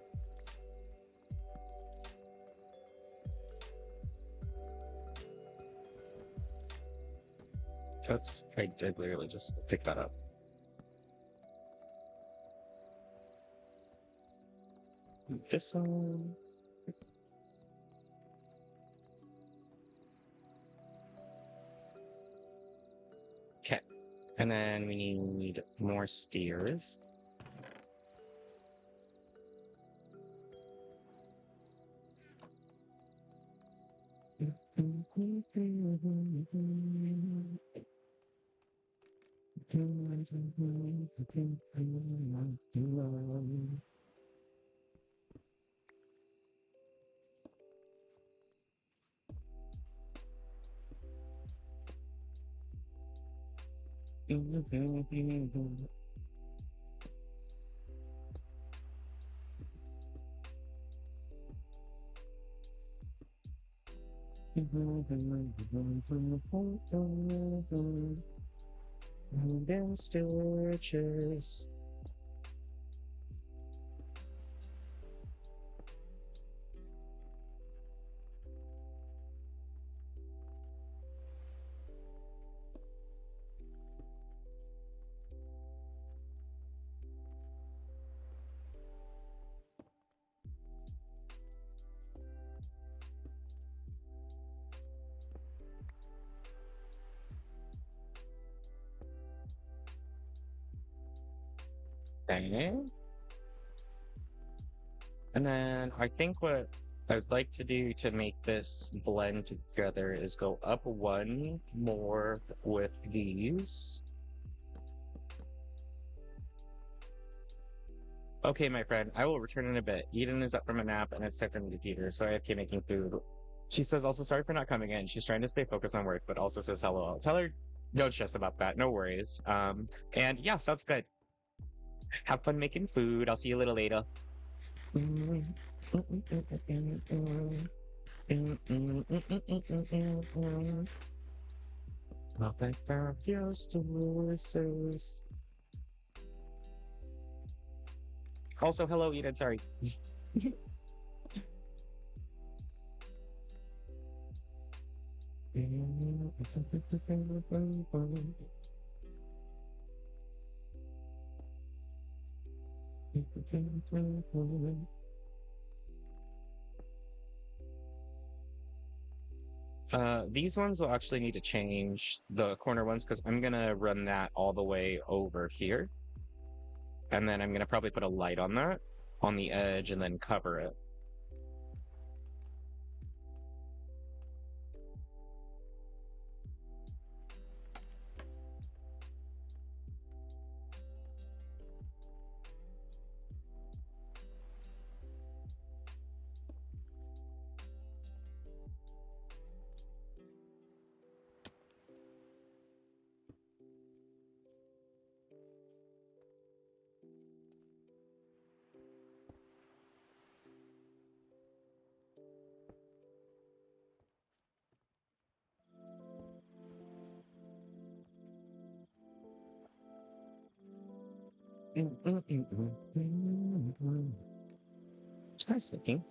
Oops, I did literally just pick that up. This one. And then we need more steers. Then storages. Okay. And then I think what I'd like to do to make this blend together is go up one more with these. Okay, my friend, I will return in a bit. Eden is up from a nap and it's time for me to feed her, so I have to keep making food. She says also sorry for not coming in. She's trying to stay focused on work, but also says hello. I'll tell her don't stress about that. No worries. And yeah, sounds good. Have fun making food. I'll see you a little later. Also, hello, Eden. Sorry. These ones will actually need to change the corner ones because I'm gonna run that all the way over here. And then I'm gonna probably put a light on that on the edge and then cover it. I was thinking.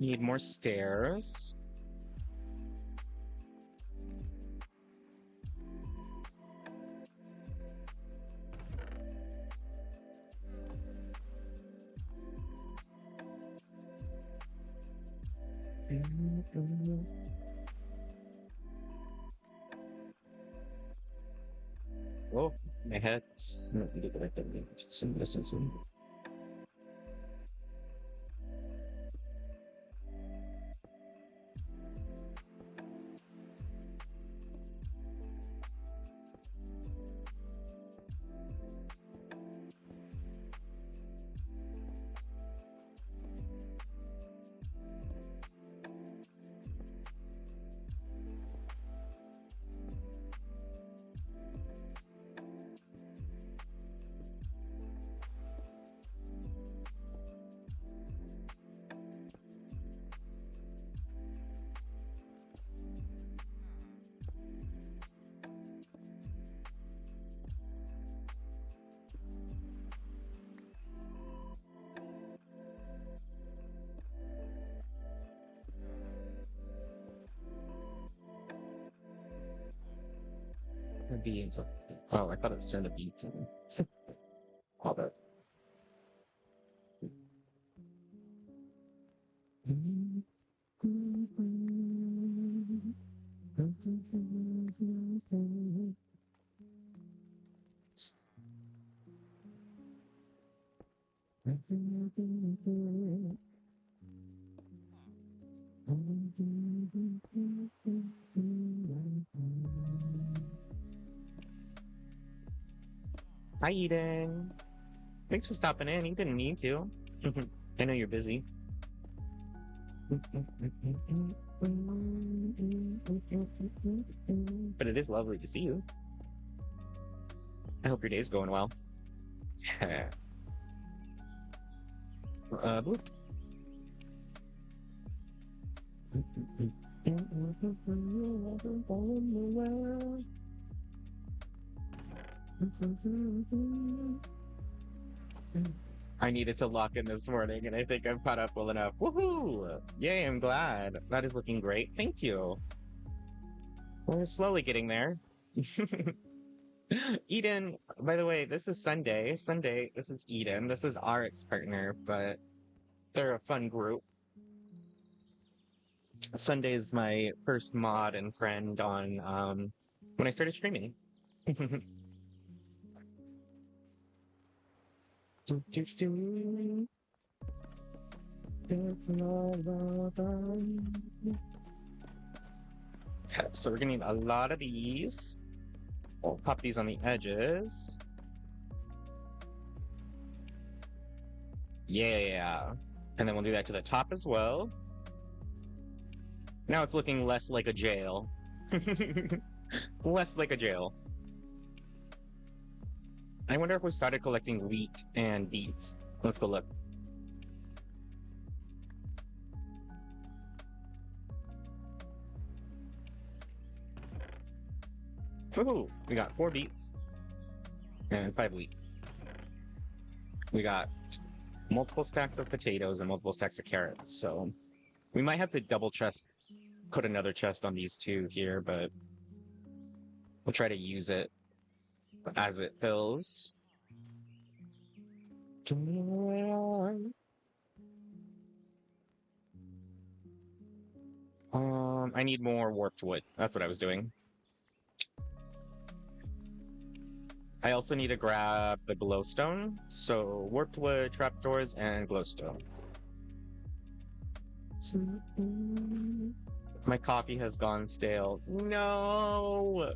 Need more stairs. Oh, my head's not really good at that. Listen. The beans. Oh, I thought it was turned to beans. All that. Hi, Eden. Thanks for stopping in. You didn't need to. I know you're busy. But it is lovely to see you. I hope your day's going well. Blue. I needed to lock in this morning, and I think I've caught up well enough. Woohoo! Yay, I'm glad. That is looking great. Thank you. We're slowly getting there. Eden, by the way, this is Sunday. This is Eden. This is our ex-partner, but they're a fun group. Sunday is my first mod and friend on when I started streaming. Okay, so we're gonna need a lot of these. We'll pop these on the edges. Yeah. And then we'll do that to the top as well. Now it's looking less like a jail. Less like a jail. I wonder if we started collecting wheat and beets. Let's go look. Ooh, we got 4 beets and 5 wheat. We got multiple stacks of potatoes and multiple stacks of carrots, so we might have to double chest, put another chest on these 2 here, but we'll try to use it as it fills. I need more warped wood. That's what I was doing. I also need to grab the glowstone. So warped wood, trapdoors, and glowstone. My coffee has gone stale. No!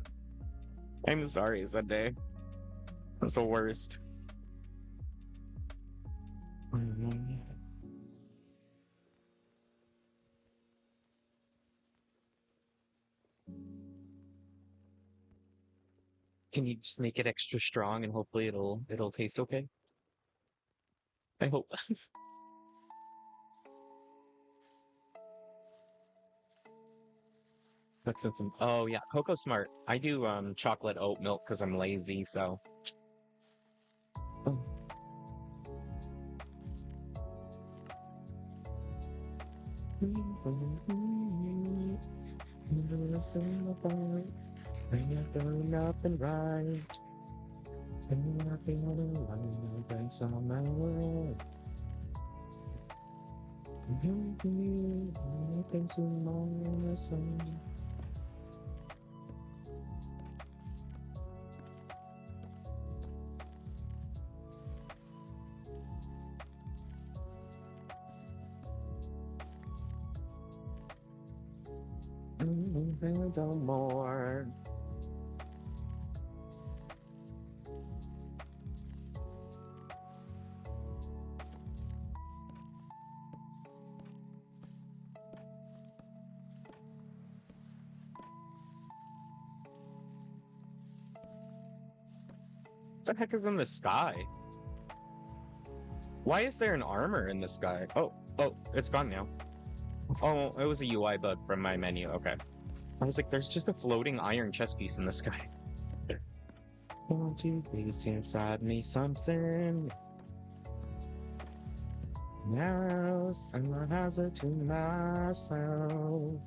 I'm sorry, Sunday. That's the worst. Can you just make it extra strong and hopefully it'll taste okay? I hope. That's some. Oh yeah, Cocoa Smart. I do chocolate oat milk because I'm lazy. So. Listen about when you're going up and right. And you're feeling alone against all my world. You feel anything too long in the sun. No more. What the heck is in the sky? Why is there an armor in the sky? Oh, it's gone now. Oh, it was a UI bug from my menu. Okay. I was like, there's just a floating iron chess piece in the sky. Won't you please inside me something? Now, someone has it to myself.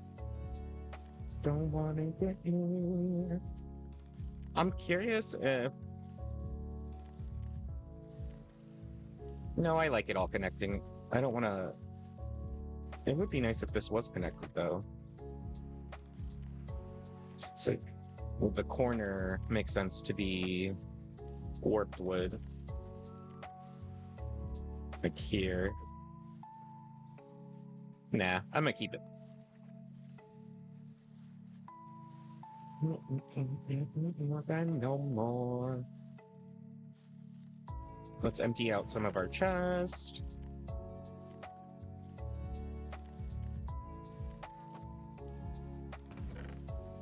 Don't want to get here. I'm curious if... No, I like it all connecting. I don't want to... It would be nice if this was connected, though. So, well, the corner makes sense to be warped wood. Like here. Nah, I'm gonna keep it. No more. Let's empty out some of our chest.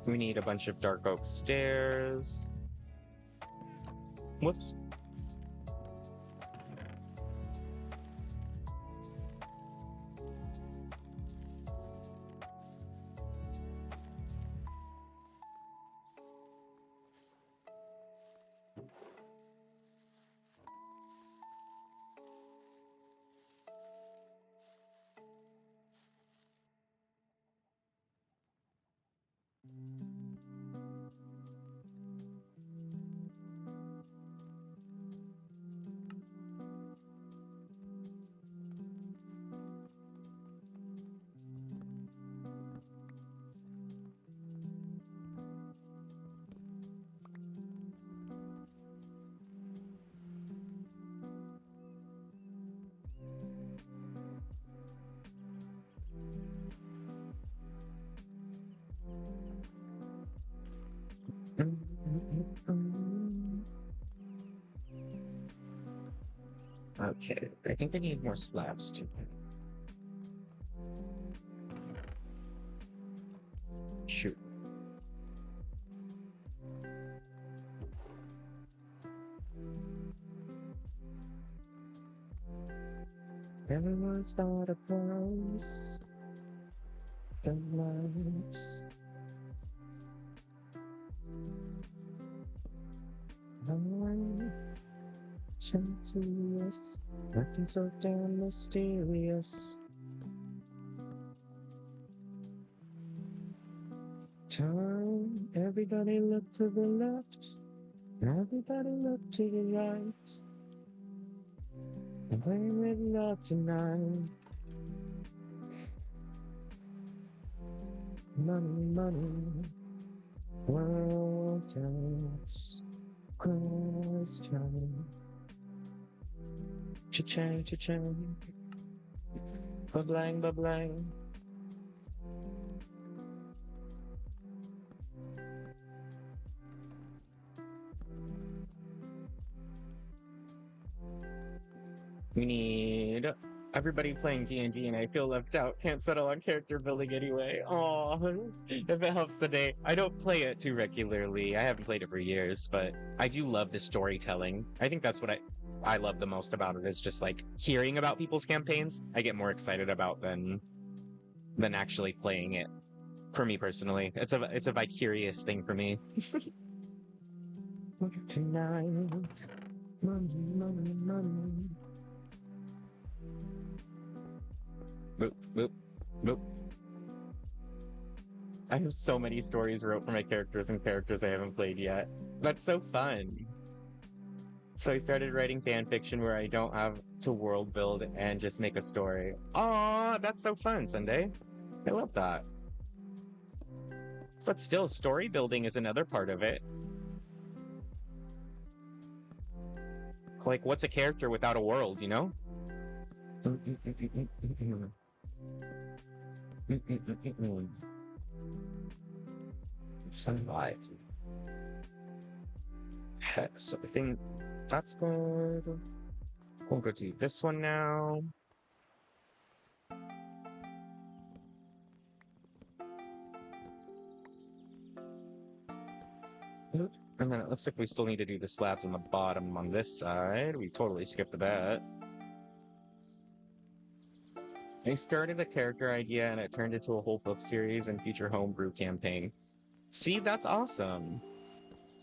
We need a bunch of dark oak stairs. Whoops. Okay, I think I need more slabs too. Shoot. Everyone's got a price. The lights. Gentleness, nothing so damn mysterious. Time, everybody look to the left, everybody look to the right. I'm playing with love tonight. Money, money, world dance, cross time. Cha-chang, cha-chang, ba-blang, ba-blang. We need everybody playing D&D, and I feel left out. Can't settle on character building anyway. Aw, if it helps today. I don't play it too regularly. I haven't played it for years, but I do love the storytelling. I think that's what I love the most about it, is just like hearing about people's campaigns. I get more excited about than actually playing it. For me personally, it's a vicarious thing for me. Tonight, money, money, money. Boop, boop, boop. I have so many stories wrote for my characters and characters I haven't played yet. That's so fun. So I started writing fan fiction where I don't have to world build and just make a story. Aw, that's so fun, Sunday. I love that. But still, story building is another part of it. Like, what's a character without a world, you know? Sunlight. So I think that's good. We'll go to this one now. And then it looks like we still need to do the slabs on the bottom on this side. We totally skipped that. I started a character idea and it turned into a whole book series and future homebrew campaign. See, that's awesome.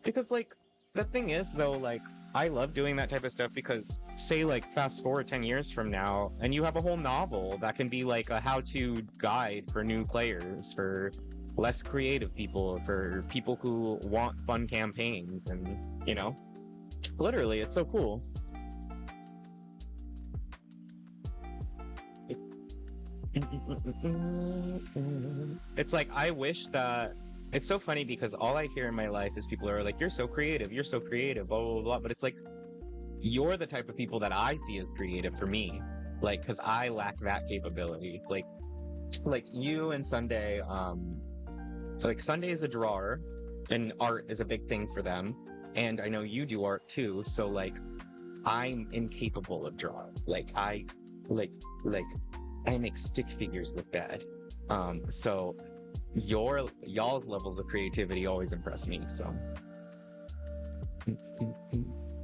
Because, like, the thing is, though, like, I love doing that type of stuff because, say, like, fast forward 10 years from now, and you have a whole novel that can be, like, a how-to guide for new players, for less creative people, for people who want fun campaigns, and, you know? Literally, it's so cool. It's like, I wish that... It's so funny because all I hear in my life is people are like, you're so creative, blah, blah, blah. But it's like, you're the type of people that I see as creative for me. Like, because I lack that capability. Like you and Sunday, like Sunday is a drawer and art is a big thing for them. And I know you do art too. So like, I'm incapable of drawing. Like I make stick figures look bad. So y'all's levels of creativity always impress me, so.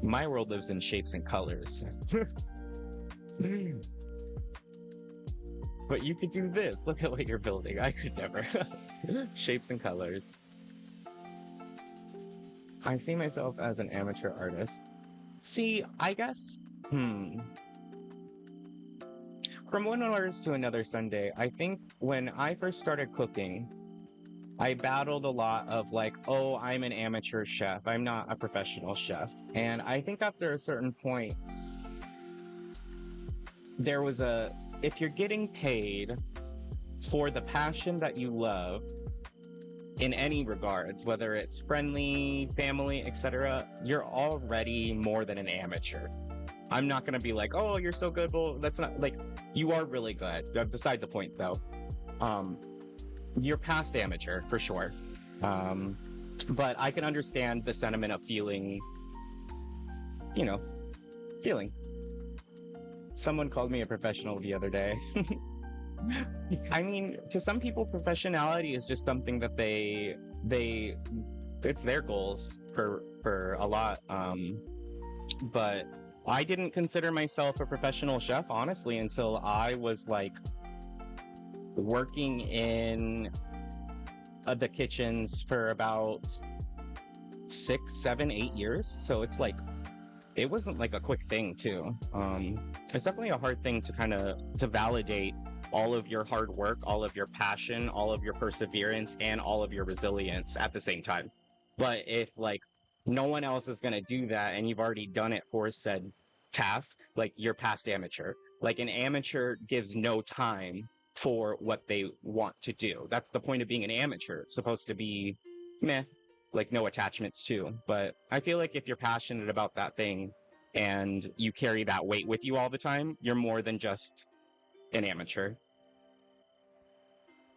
My world lives in shapes and colors. But you could do this. Look at what you're building. I could never. Shapes and colors. I see myself as an amateur artist. See, I guess, From one artist to another Sunday, I think when I first started cooking, I battled a lot of like, oh, I'm an amateur chef. I'm not a professional chef. And I think after a certain point, there was if you're getting paid for the passion that you love in any regards, whether it's friendly, family, etc., you're already more than an amateur. I'm not going to be like, oh, you're so good. Well, that's not like, you are really good. Beside the point though. You're past amateur for sure. But I can understand the sentiment of feeling. Someone called me a professional the other day. I mean, to some people, professionality is just something that it's their goals for a lot. But I didn't consider myself a professional chef, honestly, until I was like working in the kitchens for about 6, 7, 8 years. So it's like, it wasn't like a quick thing too. It's definitely a hard thing to validate all of your hard work, all of your passion, all of your perseverance, and all of your resilience at the same time. But if like no one else is going to do that and you've already done it for said task, like you're past amateur. Like an amateur gives no time for what they want to do. That's the point of being an amateur. It's supposed to be meh, like no attachments too. But I feel like if you're passionate about that thing and you carry that weight with you all the time, you're more than just an amateur.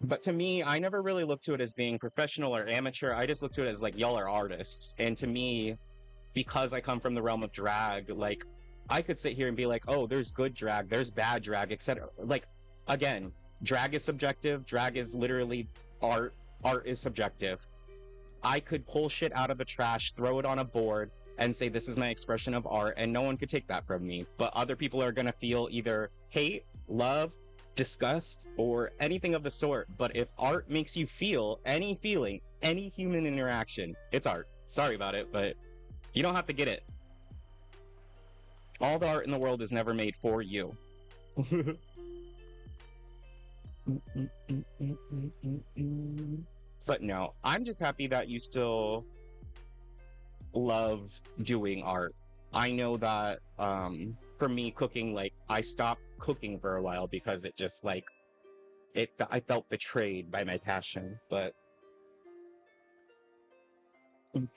But to me, I never really looked to it as being professional or amateur. I just looked to it as like, y'all are artists. And to me, because I come from the realm of drag, like I could sit here and be like, oh, there's good drag, there's bad drag, etc. Like, again, drag is subjective. Drag is literally art. Art is subjective. I could pull shit out of the trash, throw it on a board, and say this is my expression of art, and no one could take that from me. But other people are gonna feel either hate, love, disgust, or anything of the sort. But if art makes you feel any feeling, any human interaction, it's art. Sorry about it, but you don't have to get it. All the art in the world is never made for you. But no, I'm just happy that you still love doing art. I know that for me cooking, like I stopped cooking for a while because it just like I felt betrayed by my passion. But and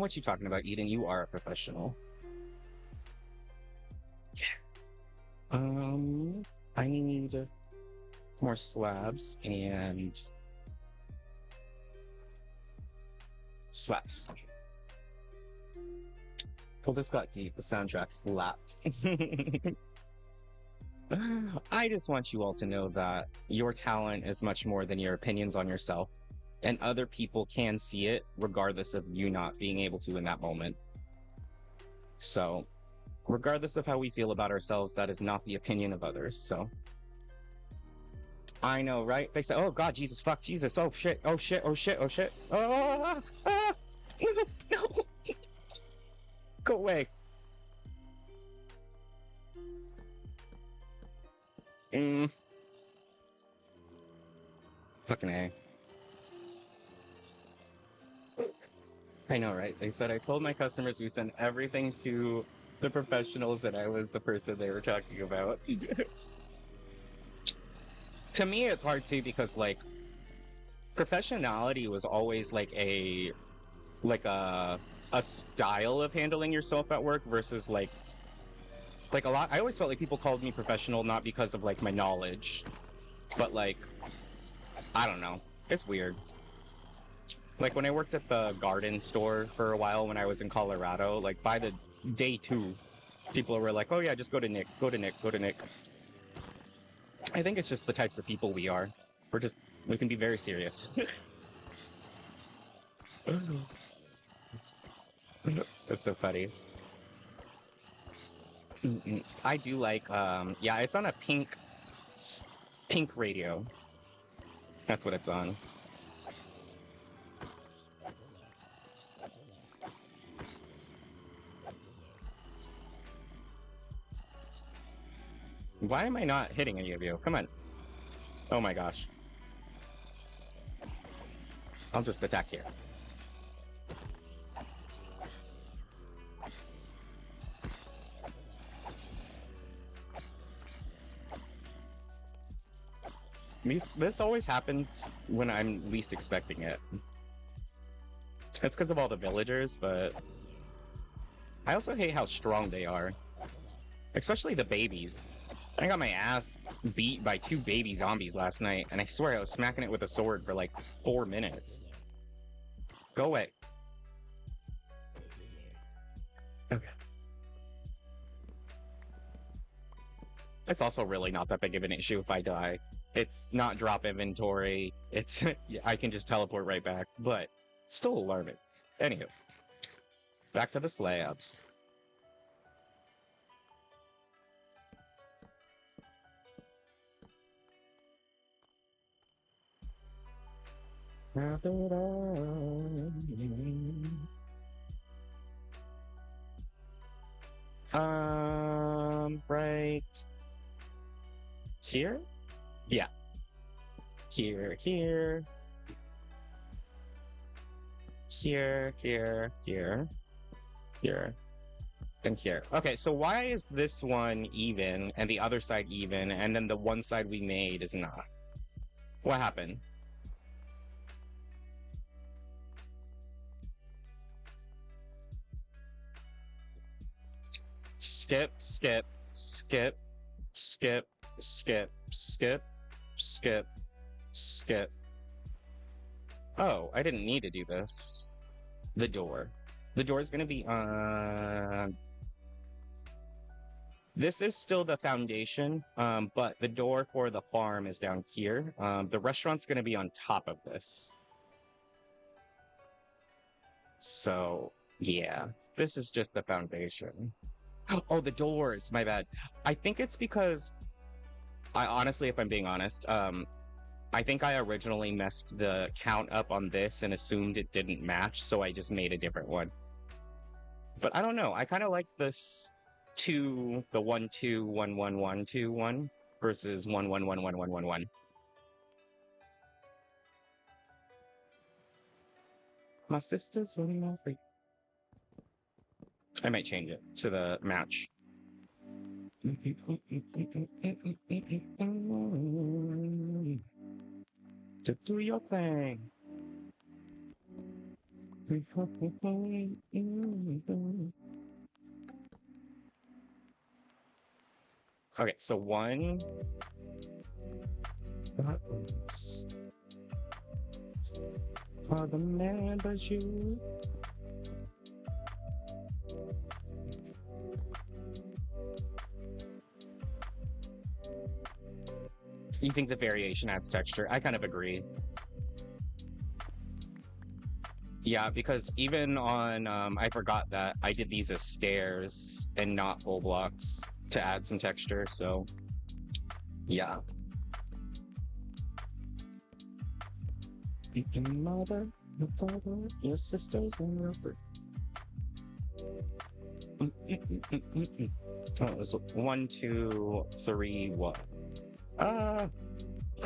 what you talking about, Eden? You are a professional. Um, I need more slabs and slaps. Well, this got deep. The soundtrack slapped. I just want you all to know that your talent is much more than your opinions on yourself, and other people can see it regardless of you not being able to in that moment. So, regardless of how we feel about ourselves, that is not the opinion of others. So, I know, right? They say, "Oh God, Jesus, fuck Jesus, oh shit, oh shit, oh shit, oh shit, oh, no, go away." Mm. Fucking A. I know, right? They said I told my customers we send everything to the professionals and I was the person they were talking about. To me, it's hard too because like professionality was always like a style of handling yourself at work versus like a lot. I always felt like people called me professional not because of like my knowledge, but like I don't know. It's weird. Like when I worked at the garden store for a while when I was in Colorado, like by the day 2, people were like, "Oh yeah, just go to Nick, go to Nick, go to Nick." I think it's just the types of people we are. We can be very serious. That's so funny. I do like, yeah, it's on a pink radio. That's what it's on. Why am I not hitting any of you? Come on. Oh my gosh. I'll just attack here. This always happens when I'm least expecting it. It's because of all the villagers, but I also hate how strong they are. Especially the babies. I got my ass beat by 2 baby zombies last night, and I swear I was smacking it with a sword for like 4 minutes. Go away. Okay. It's also really not that big of an issue if I die. It's not drop inventory. It's I can just teleport right back, but still alarming. Anywho, back to the slabs. Right here? Yeah. Here, here. Here, here, here. Here. And here. Okay, so why is this one even and the other side even and then the one side we made is not? What happened? Skip, skip, skip, skip, skip, skip, skip, skip. Oh, I didn't need to do this. The door. The door is going to be on... This is still the foundation, but the door for the farm is down here. The restaurant's going to be on top of this. So, yeah. This is just the foundation. Oh, the doors. My bad. I think it's because... I honestly, if I'm being honest, I think I originally messed the count up on this and assumed it didn't match, so I just made a different one. But I don't know. I kind of like this to the 1-2-1-1-1-2-1 versus 1-1-1-1-1-1-1. My sister's on my feet. I might change it to the match. To do your thing. Okay, so one. For the man but you. You think the variation adds texture? I kind of agree. Yeah, because even on, I forgot that I did these as stairs and not full blocks to add some texture, so yeah. Your mother, your father, your sisters, and your brother. Oh, it was 1, 2, 3, 1. Go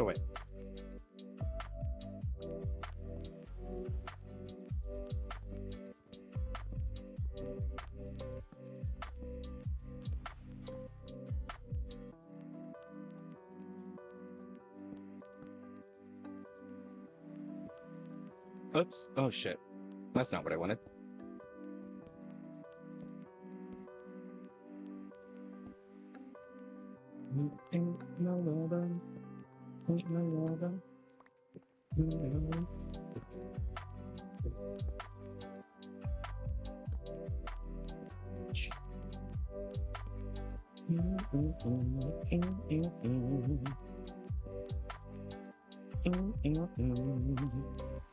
away. Oops. Oh shit. That's not what I wanted.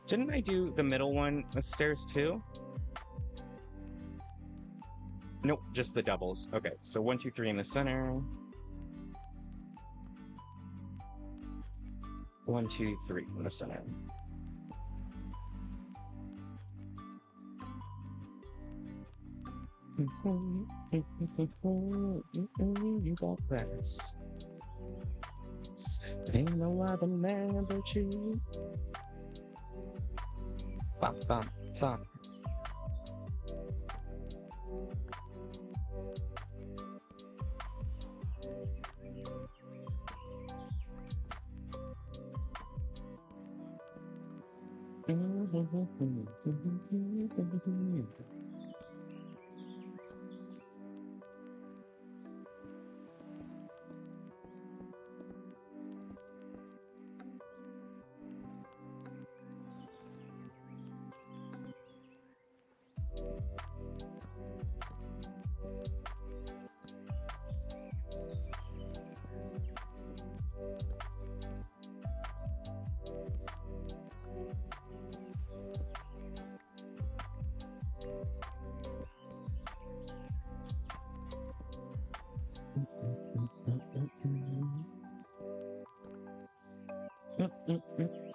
Didn't I do the middle one, the stairs too? Nope, just the doubles. Okay, so 1, 2, 3 in the center. 1, 2, 3 in the center. You got this. Ain't no other man but you. Bop, bop, bop.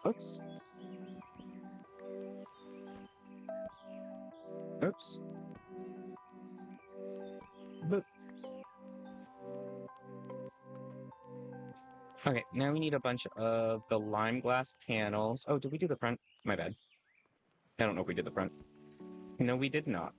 Oops. Oops. Boop. Okay, now we need a bunch of the lime glass panels. Oh, did we do the front? My bad. I don't know if we did the front. No, we did not.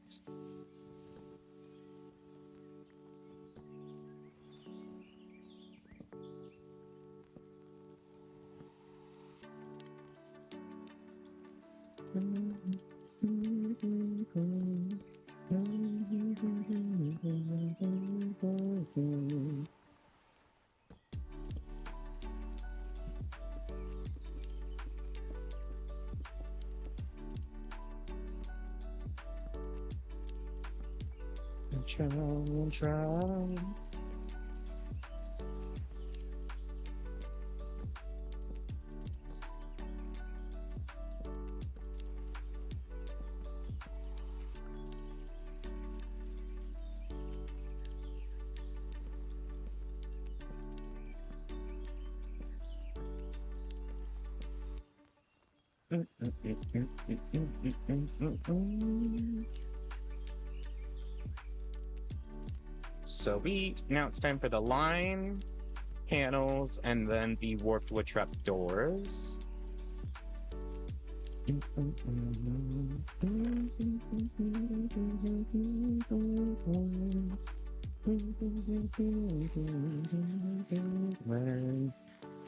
Try. So wheat. Now it's time for the line panels and then the warped wood trap doors.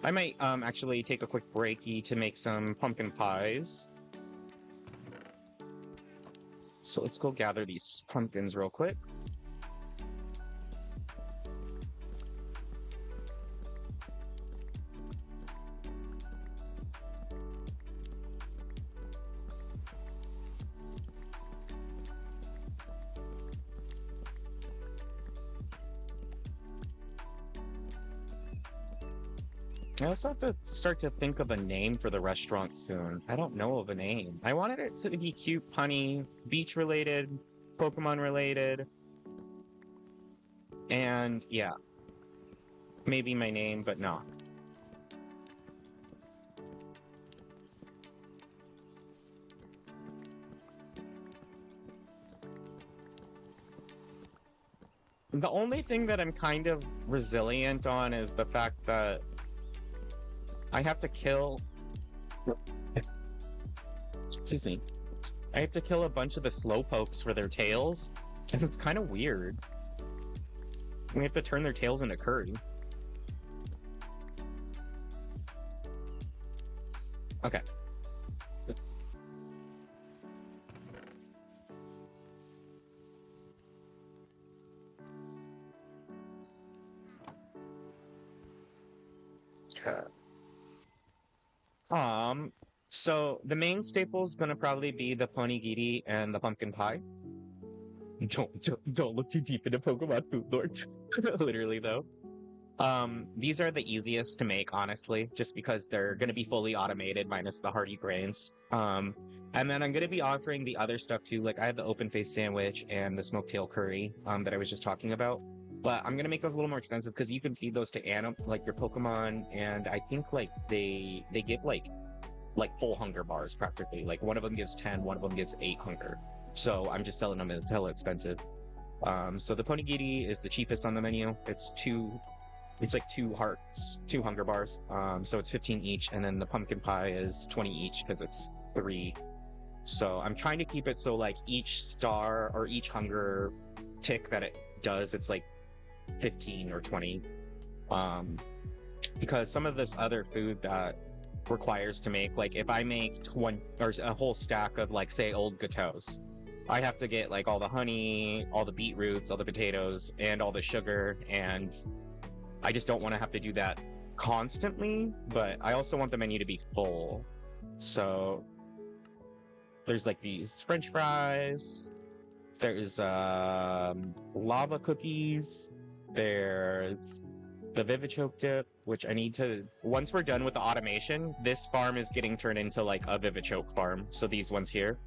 I might actually take a quick breaky to make some pumpkin pies. So let's go gather these pumpkins real quick. I also have to start to think of a name for the restaurant soon. I don't know of a name. I wanted it to be cute, punny, beach related, Pokemon related. And yeah, maybe my name, but no. The only thing that I'm kind of resilient on is the fact that I have to kill... Excuse me. I have to kill a bunch of the slowpokes for their tails, and it's kind of weird. We have to turn their tails into curry. Okay. So the main staple is gonna probably be the ponigiri and the pumpkin pie. Don't look too deep into Pokemon food, Lord. Literally though. These are the easiest to make, honestly, just because they're gonna be fully automated minus the hearty grains. And then I'm gonna be offering the other stuff too, like I have the open face sandwich and the smoked tail curry, that I was just talking about. But I'm gonna make those a little more expensive because you can feed those to like your Pokemon, and I think like they give like full hunger bars practically. Like one of them gives 10, one of them gives 8 hunger. So I'm just selling them as hella expensive. So the ponigiri is the cheapest on the menu. It's like 2 hearts, 2 hunger bars. So it's 15 each, and then the pumpkin pie is 20 each because it's 3. So I'm trying to keep it so like each star or each hunger tick that it does, it's like 15 or 20. Because some of this other food that requires to make, like if I make 20 or a whole stack of like say old gâteaux, I have to get like all the honey, all the beetroots, all the potatoes, and all the sugar, and I just don't want to have to do that constantly, but I also want the menu to be full. So there's like these French fries, there's lava cookies, there's the Vivichoke dip, which I need to, once we're done with the automation, this farm is getting turned into like a Vivichoke farm. So these ones here.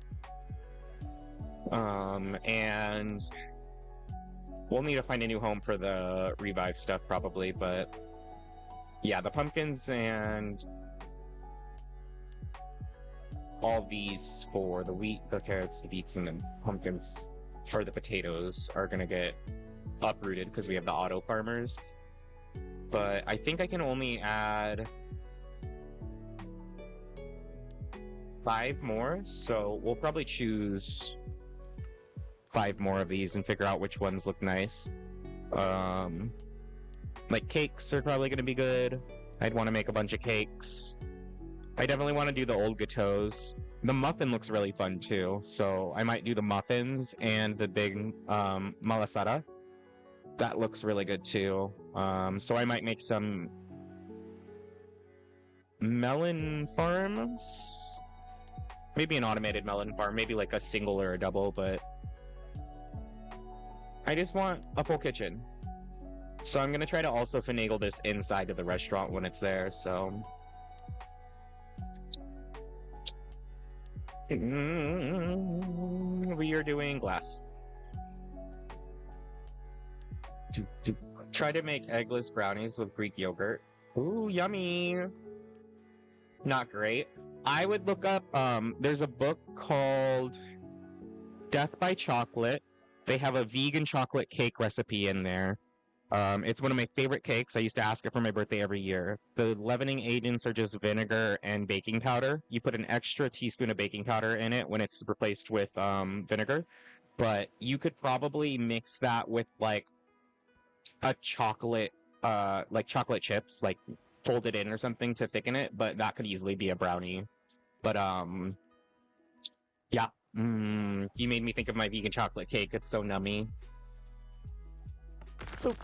And we'll need to find a new home for the revive stuff probably, but yeah, the pumpkins and all these for the wheat, the carrots, the beets, and the pumpkins or the potatoes are gonna get uprooted because we have the auto farmers. But I think I can only add 5 more, so we'll probably choose 5 more of these and figure out which ones look nice. Like cakes are probably going to be good. I'd want to make a bunch of cakes. I definitely want to do the old gâteaux. The muffin looks really fun too, so I might do the muffins and the big malasada. That looks really good too. So I might make some melon farms. Maybe an automated melon farm, maybe like a single or a double, but I just want a full kitchen. So I'm gonna try to also finagle this inside of the restaurant when it's there, so. We are doing glass. Try to make eggless brownies with Greek yogurt. Ooh, yummy. Not great. I would look up, there's a book called Death by Chocolate They have a vegan chocolate cake recipe in there. It's one of my favorite cakes. I used to ask it for my birthday every year. The leavening agents are just vinegar and baking powder. You put an extra teaspoon of baking powder in it when it's replaced with vinegar. But you could probably mix that with like a chocolate, like chocolate chips, like fold it in or something to thicken it. But that could easily be a brownie. But yeah. You made me think of my vegan chocolate cake. It's so nummy. Boop.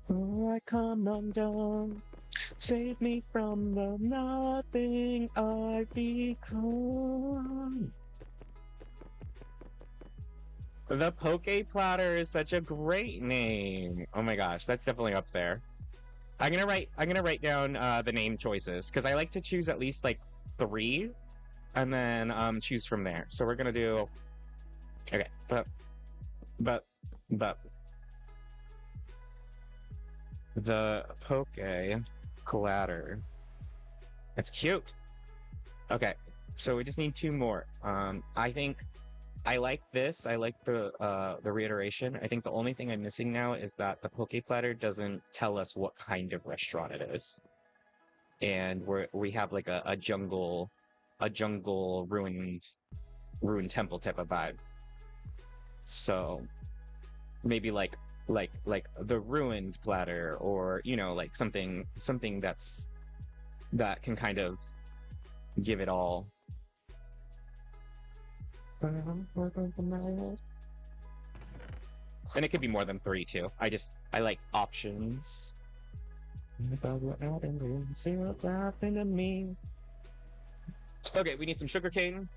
Oh, I come undone. Save me from the nothing I become. The Poke Platter is such a great name. Oh my gosh, that's definitely up there. I'm gonna write down the name choices because I like to choose at least like 3 and then choose from there. So we're gonna do okay, but the Poke Clatter. It's cute. Okay, so we just need 2 more. I think I like this. I like the reiteration. I think the only thing I'm missing now is that the Poke Platter doesn't tell us what kind of restaurant it is, and we have like a jungle ruined temple type of vibe. So maybe like the ruined platter, or you know, like something that can kind of give it all. And it could be more than 3 too. I like options. Okay, we need some sugarcane.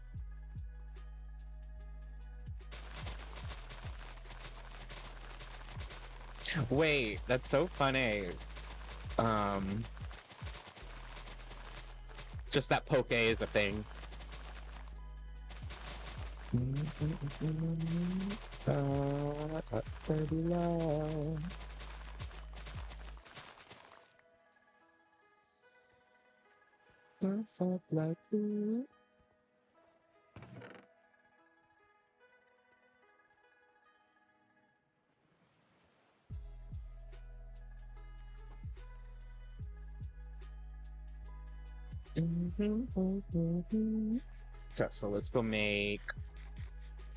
Wait, that's so funny. Just that poke is a thing. Okay, so let's go make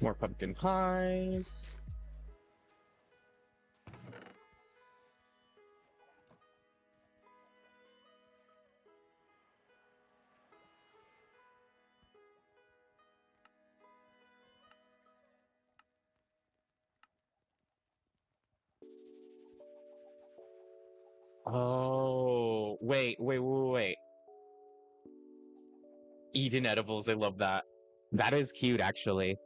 more pumpkin pies. Oh, wait. Eden edibles, I love that. That is cute, actually.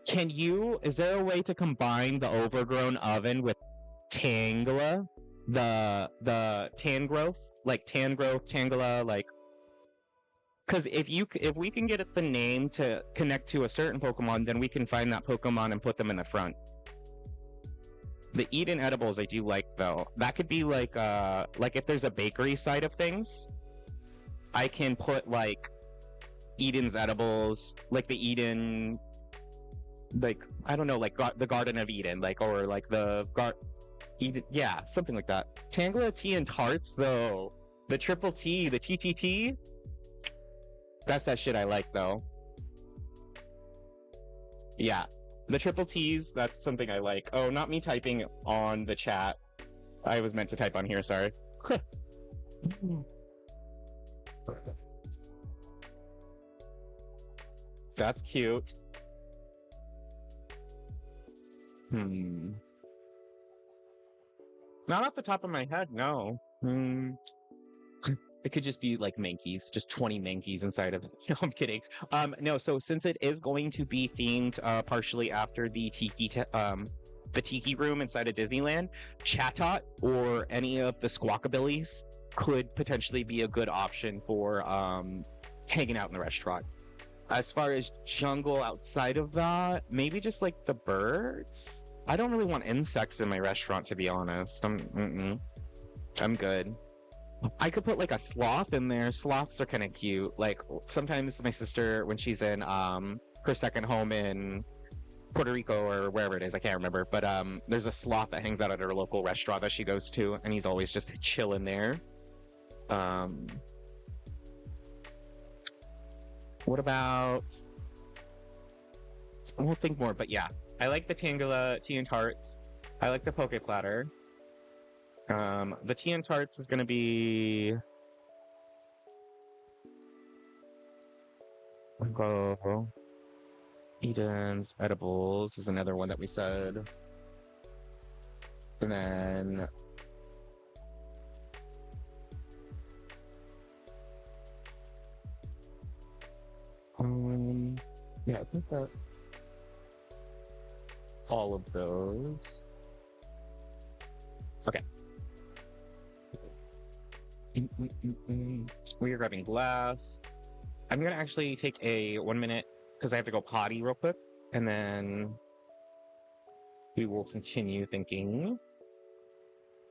Is there a way to combine the overgrown oven with Tangela? The tan growth? Like tan growth, Tangela, like... Because if we can get it the name to connect to a certain Pokemon, then we can find that Pokemon and put them in the front. The Eden edibles I do like, though. That could be like if there's a bakery side of things, I can put like Eden's edibles, like the Eden, like I don't know, like the Garden of Eden, like, or like the Eden, yeah, something like that. Tangela tea and tarts, though. The triple T, the TTT. That's that shit I like, though. Yeah. The triple T's, that's something I like. Oh, not me typing on the chat. I was meant to type on here, sorry. That's cute. Not off the top of my head, no. It could just be like Mankeys, just 20 Mankeys inside of it. No, I'm kidding. No, so since it is going to be themed partially after the Tiki room inside of Disneyland, Chatot or any of the Squawkabillies could potentially be a good option for hanging out in the restaurant. As far as jungle outside of that, maybe just like the birds. I don't really want insects in my restaurant, to be honest. I'm good. I could put like a sloth in there. Sloths are kind of cute. Like sometimes my sister, when she's in her second home in Puerto Rico or wherever it is, I can't remember. But there's a sloth that hangs out at her local restaurant that she goes to, and he's always just chilling there. Um, what about? We'll think more, but yeah, I like the Tangela tea and tarts. I like the poke platter. The tea and tarts is gonna be go. Eden's edibles is another one that we said, and then yeah, I think that all of those. Okay. We are grabbing glass. I'm gonna actually take a 1 minute because I have to go potty real quick, and then we will continue thinking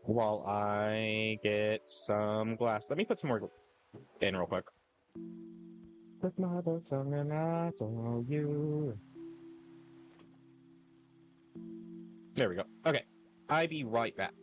while I get some glass. Let me put some more in real quick. Put my boots on and I follow you. There we go. Okay. I'll be right back.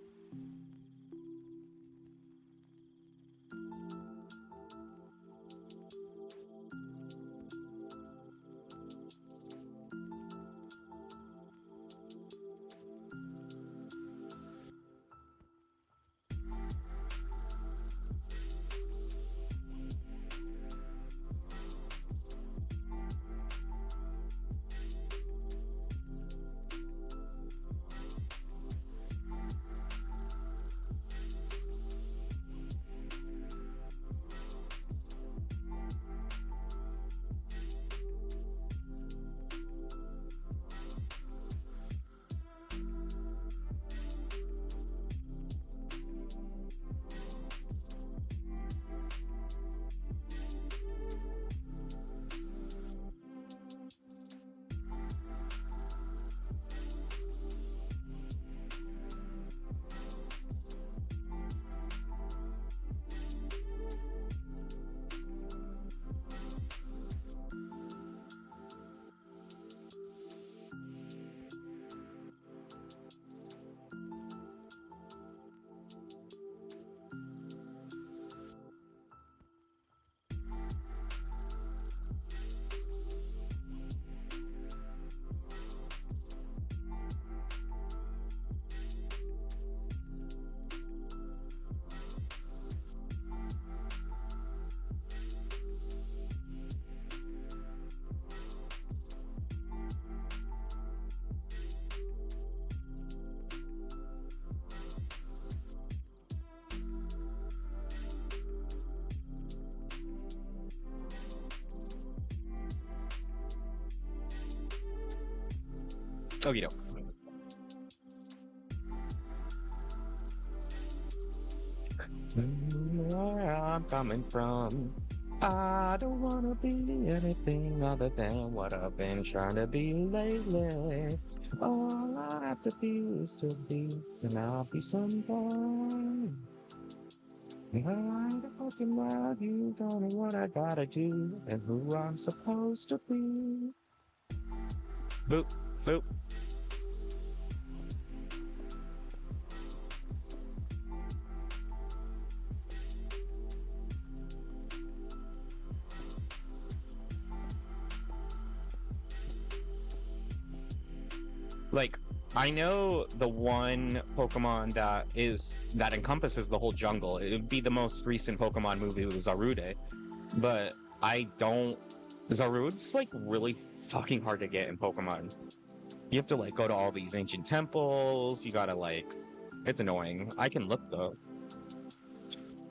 Oh, you know. Where I'm coming from, I don't wanna be anything other than what I've been trying to be lately. All I have to be is to be, and I'll be somebody. I fucking love you, don't know what I gotta do, and who I'm supposed to be. Boop, boop. Like, I know the one Pokemon that encompasses the whole jungle. It would be the most recent Pokemon movie was Zarude, but I don't. Zarude's like really fucking hard to get in Pokemon. You have to like go to all these ancient temples. You gotta like, it's annoying. I can look though.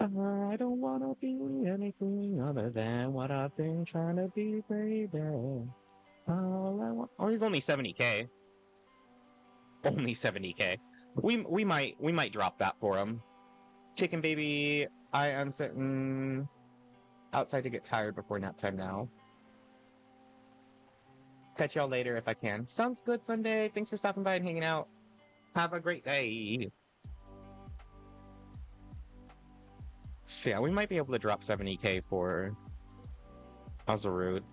I don't wanna be anything other than what I've been trying to be, baby. All I want. Oh, he's only 70K. Only 70K. We might drop that for him. Chicken baby, I am sitting outside to get tired before nap time now. Catch y'all later if I can. Sounds good, Sunday. Thanks for stopping by and hanging out. Have a great day. So yeah, we might be able to drop 70k for Azurud.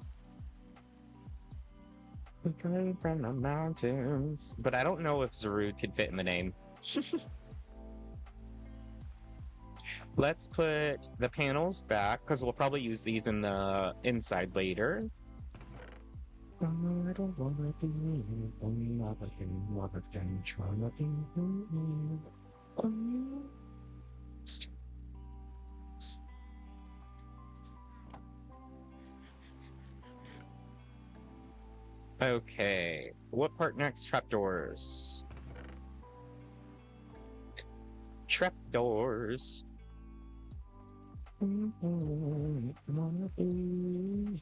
We're coming from the mountains. But I don't know if Zarud could fit in the name. Let's put the panels back, because we'll probably use these in the inside later. I don't wanna be another thing, trying to be Okay, what part next? Trapdoors. Trapdoors. Wanna be.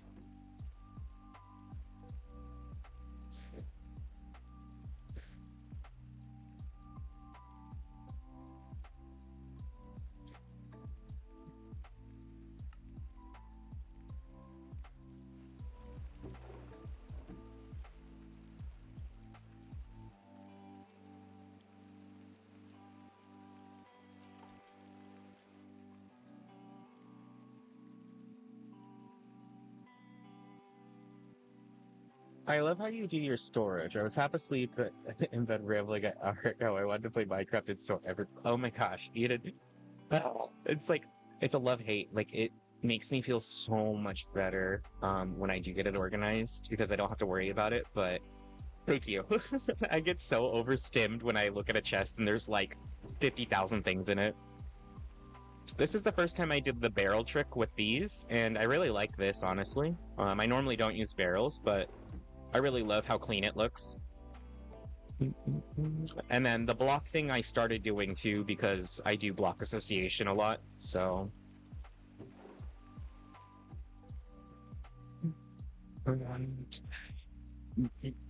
I love how you do your storage. I was half asleep in bed rambling at hour ago. I wanted to play Minecraft and so ever. Oh my gosh, Eden. It's like it's a love-hate. Like it makes me feel so much better when I do get it organized because I don't have to worry about it. But thank you. I get so overstimmed when I look at a chest and there's like 50,000 things in it. This is the first time I did the barrel trick with these, and I really like this, honestly. I normally don't use barrels, but I really love how clean it looks. And then the block thing I started doing too because I do block association a lot, so.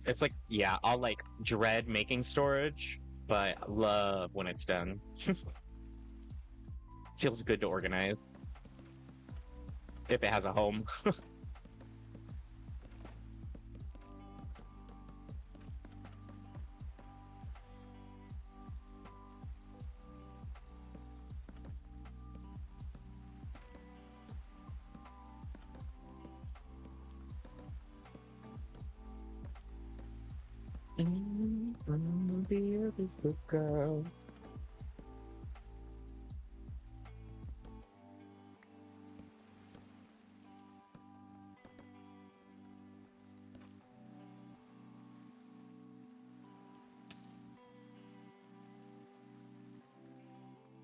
It's like, yeah, I'll like dread making storage, but love when it's done. Feels good to organize. If it has a home. Be a good girl.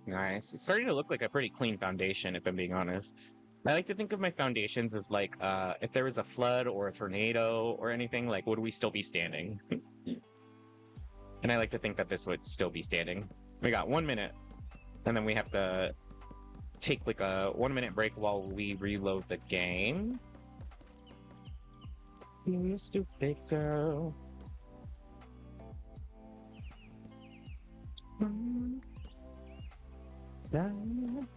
Nice. It's starting to look like a pretty clean foundation, if I'm being honest. I like to think of my foundations as like, if there was a flood or a tornado or anything, like, would we still be standing? And I like to think that this would still be standing. We got 1 minute, and then we have to take like a 1 minute break while we reload the game. You stupid girl. I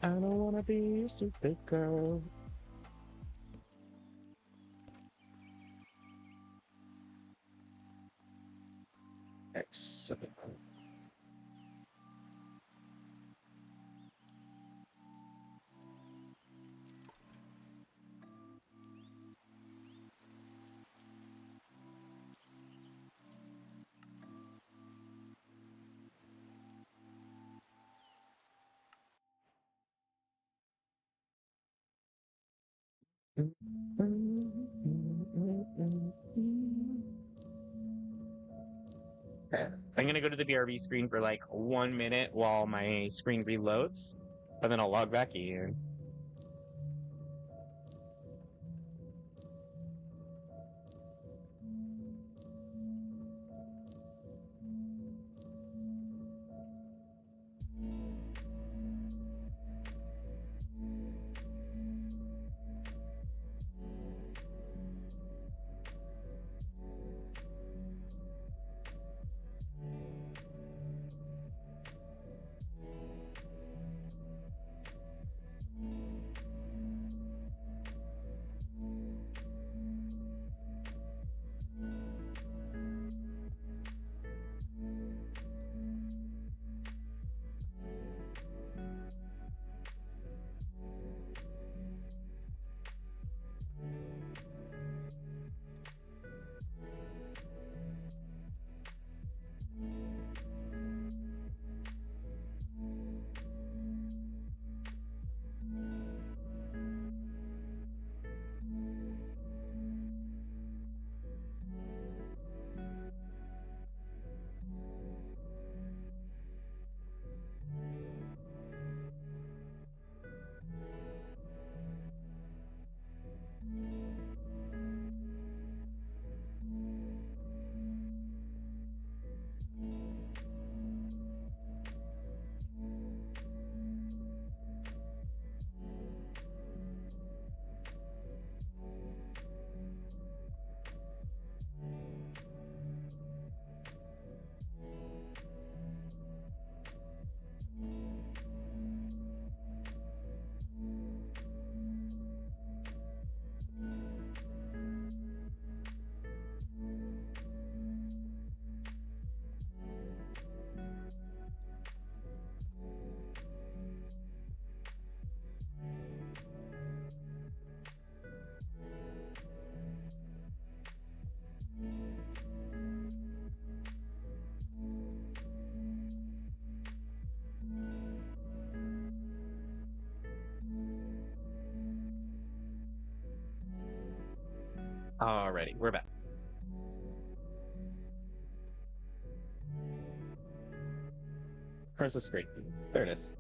don't wanna be a stupid girl. Excellent. I'm gonna go to the BRB screen for like 1 minute while my screen reloads, and then I'll log back in. Alrighty, we're back. Where's the screen? There it is.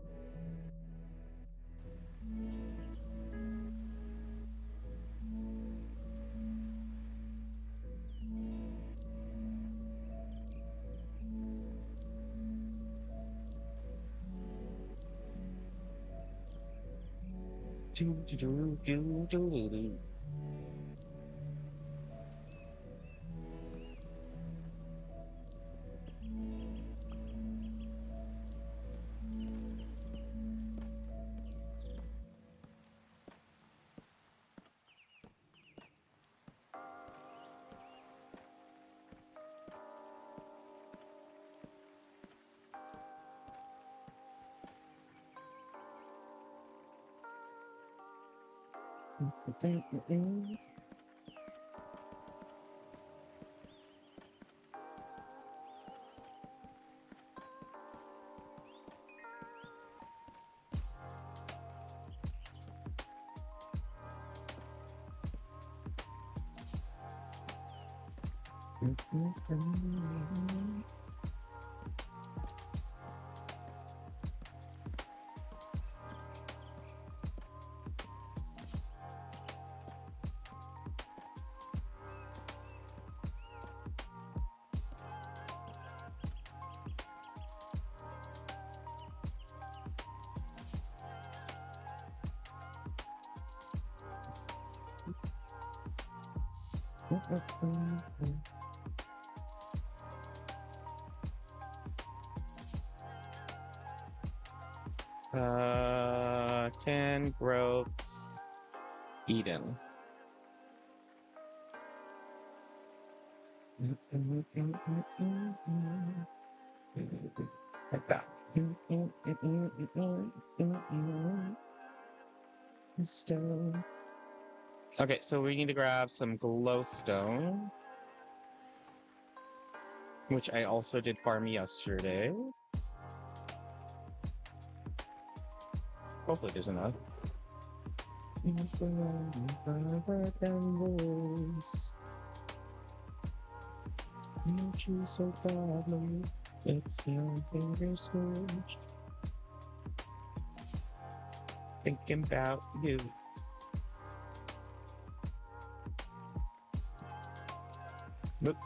Ten growths. Eden. Like that. Stone. Okay, so we need to grab some glowstone, which I also did farm yesterday. Hopefully there's enough. So godly, it's your fingers switched. Thinking about you. Nope.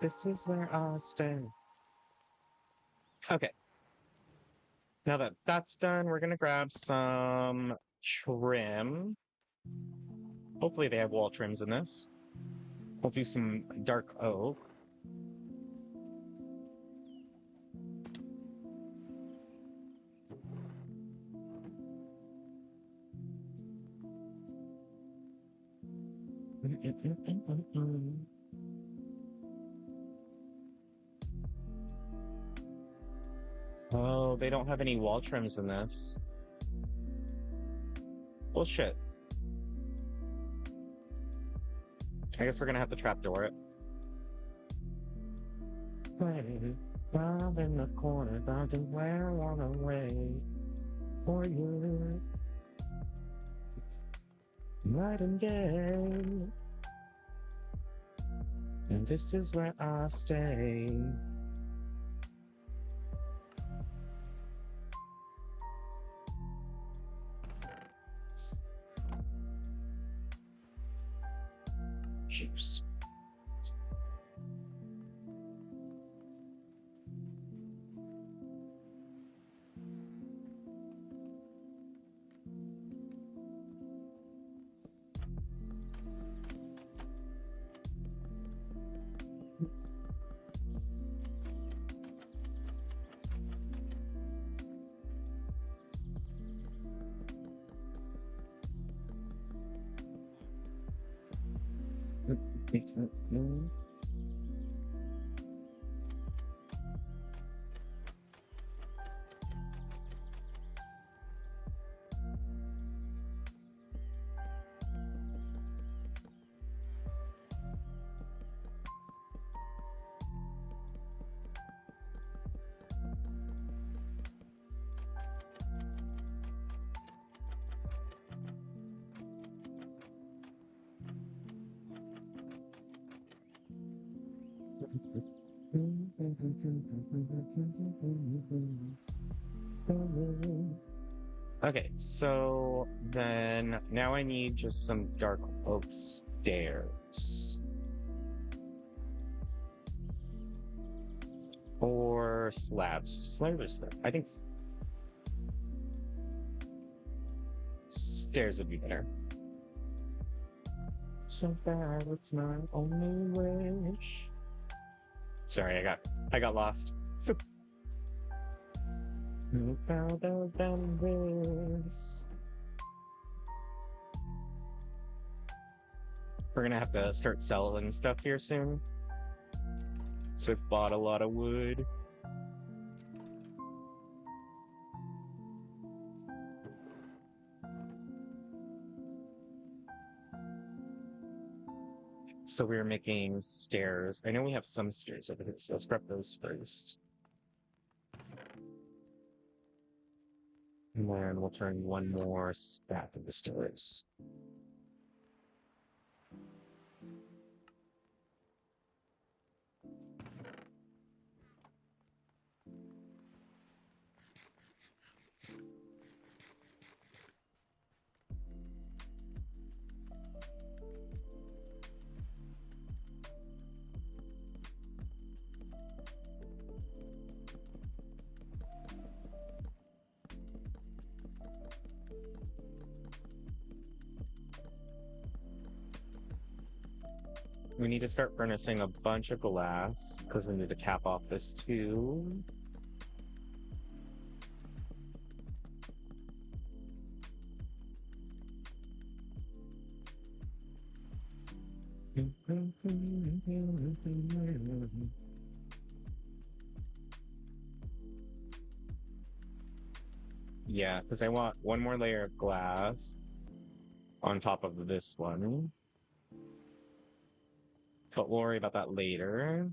This is where I'll stay. Okay. Now that that's done, we're gonna grab some trim. Hopefully they have wall trims in this. We'll do some dark oak. Oh, they don't have any wall trims in this. Well, shit. I guess we're gonna have to trapdoor it. Bob in the corner, about to wear on away for you. Night and day. And this is where I stay. Juice. Okay, so then now I need just some dark oak stairs. Or slabs. Slabs or slabs? I think stairs would be better. So bad, it's my only wish. Sorry, I got lost. Who found out than this? We're gonna have to start selling stuff here soon. So I've bought a lot of wood. So we're making stairs. I know we have some stairs over here, so let's prep those first. And then we'll turn one more stack of the stairs. We need to start furnishing a bunch of glass because we need to cap off this too. Yeah, because I want one more layer of glass on top of this one. But we'll worry about that later.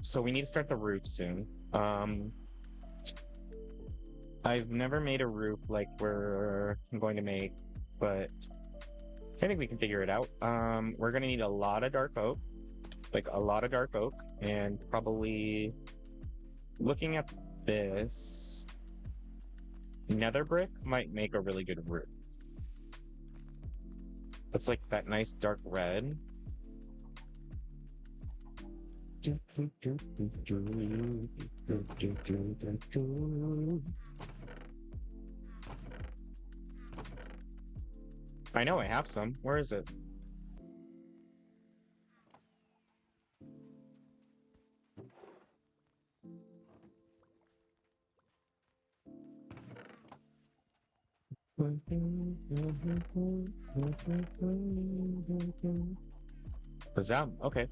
So we need to start the roof soon. I've never made a roof like we're going to make, but I think we can figure it out. We're gonna need a lot of dark oak, like a lot of dark oak, and probably looking at this, nether brick might make a really good roof. It's like that nice dark red. I know I have some. Where is it? Bazam. Okay.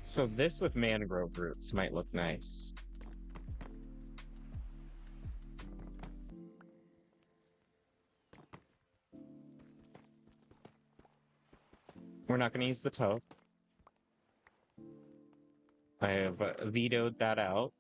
So this with mangrove roots might look nice. We're not going to use the toe. I have vetoed that out.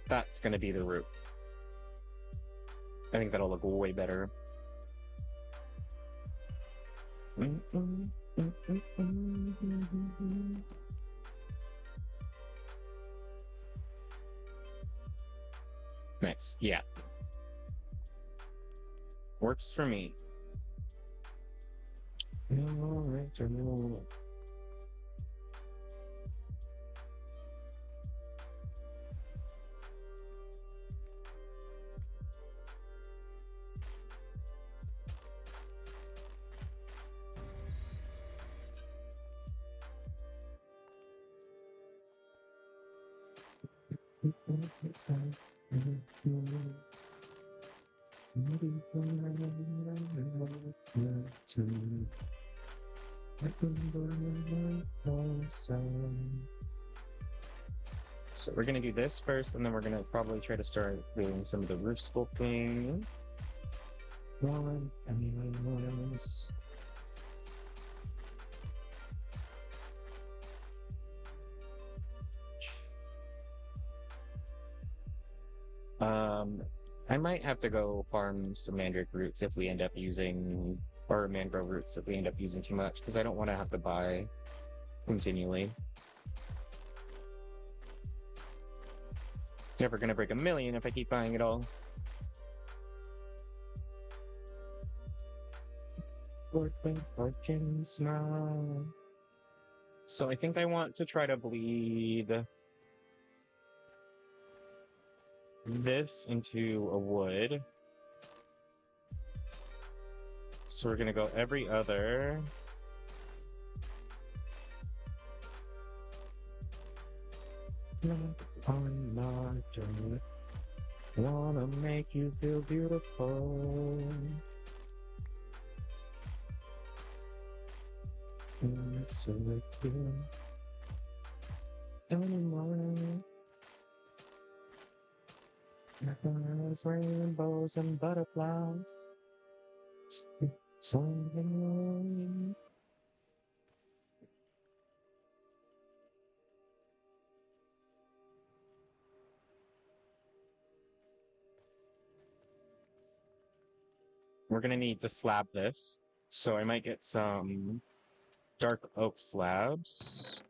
That's gonna be the route. I think that'll look way better. Nice. Yeah. Works for me. So we're gonna do this first, and then we're gonna probably try to start doing some of the roof sculpting. I might have to go farm some mandrake roots if we end up using, or mangrove roots if we end up using too much, because I don't want to have to buy continually. Never gonna break 1,000,000 if I keep buying it all. So I think I want to try to bleed this into a wood. So we're gonna go every other. Wanna make you feel beautiful. It's so cute. There's rainbows and butterflies. Something. We're gonna need to slab this, so I might get some dark oak slabs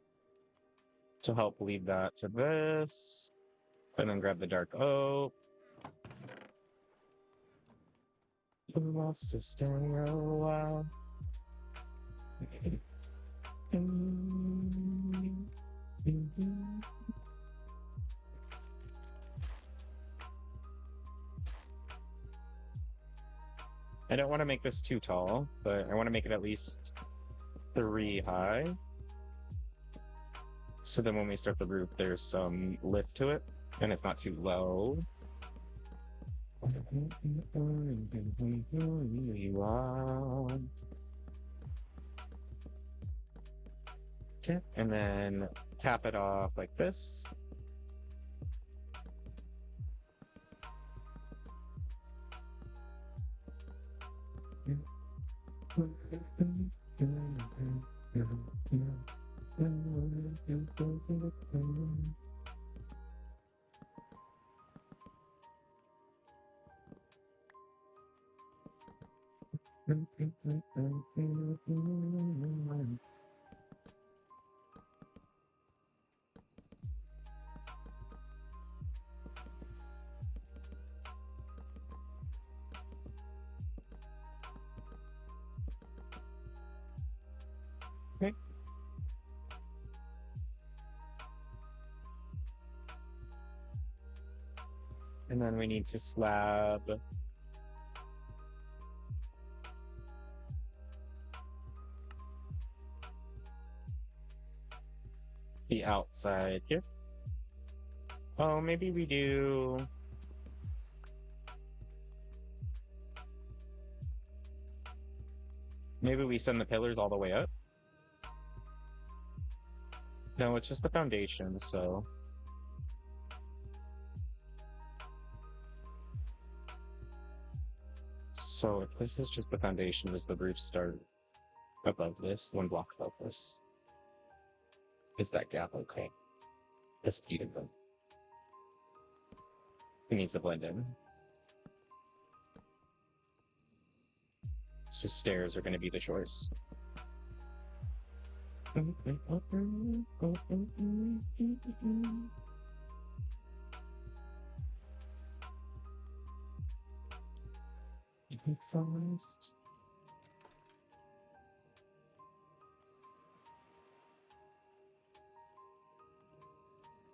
to help lead that to this, and then grab the dark oak. Who wants to stay a while? I don't want to make this too tall, but I want to make it at least 3 high. So then when we start the roof, there's some lift to it, and it's not too low. Okay, and then tap it off like this. Okay. And then we need to slab the outside here. Oh, maybe we do. Maybe we send the pillars all the way up. No, it's just the foundation, so. So if this is just the foundation, does the roof start above this, 1 block above this? Is that gap okay? Let's even them. It needs to blend in. So stairs are going to be the choice. Forest.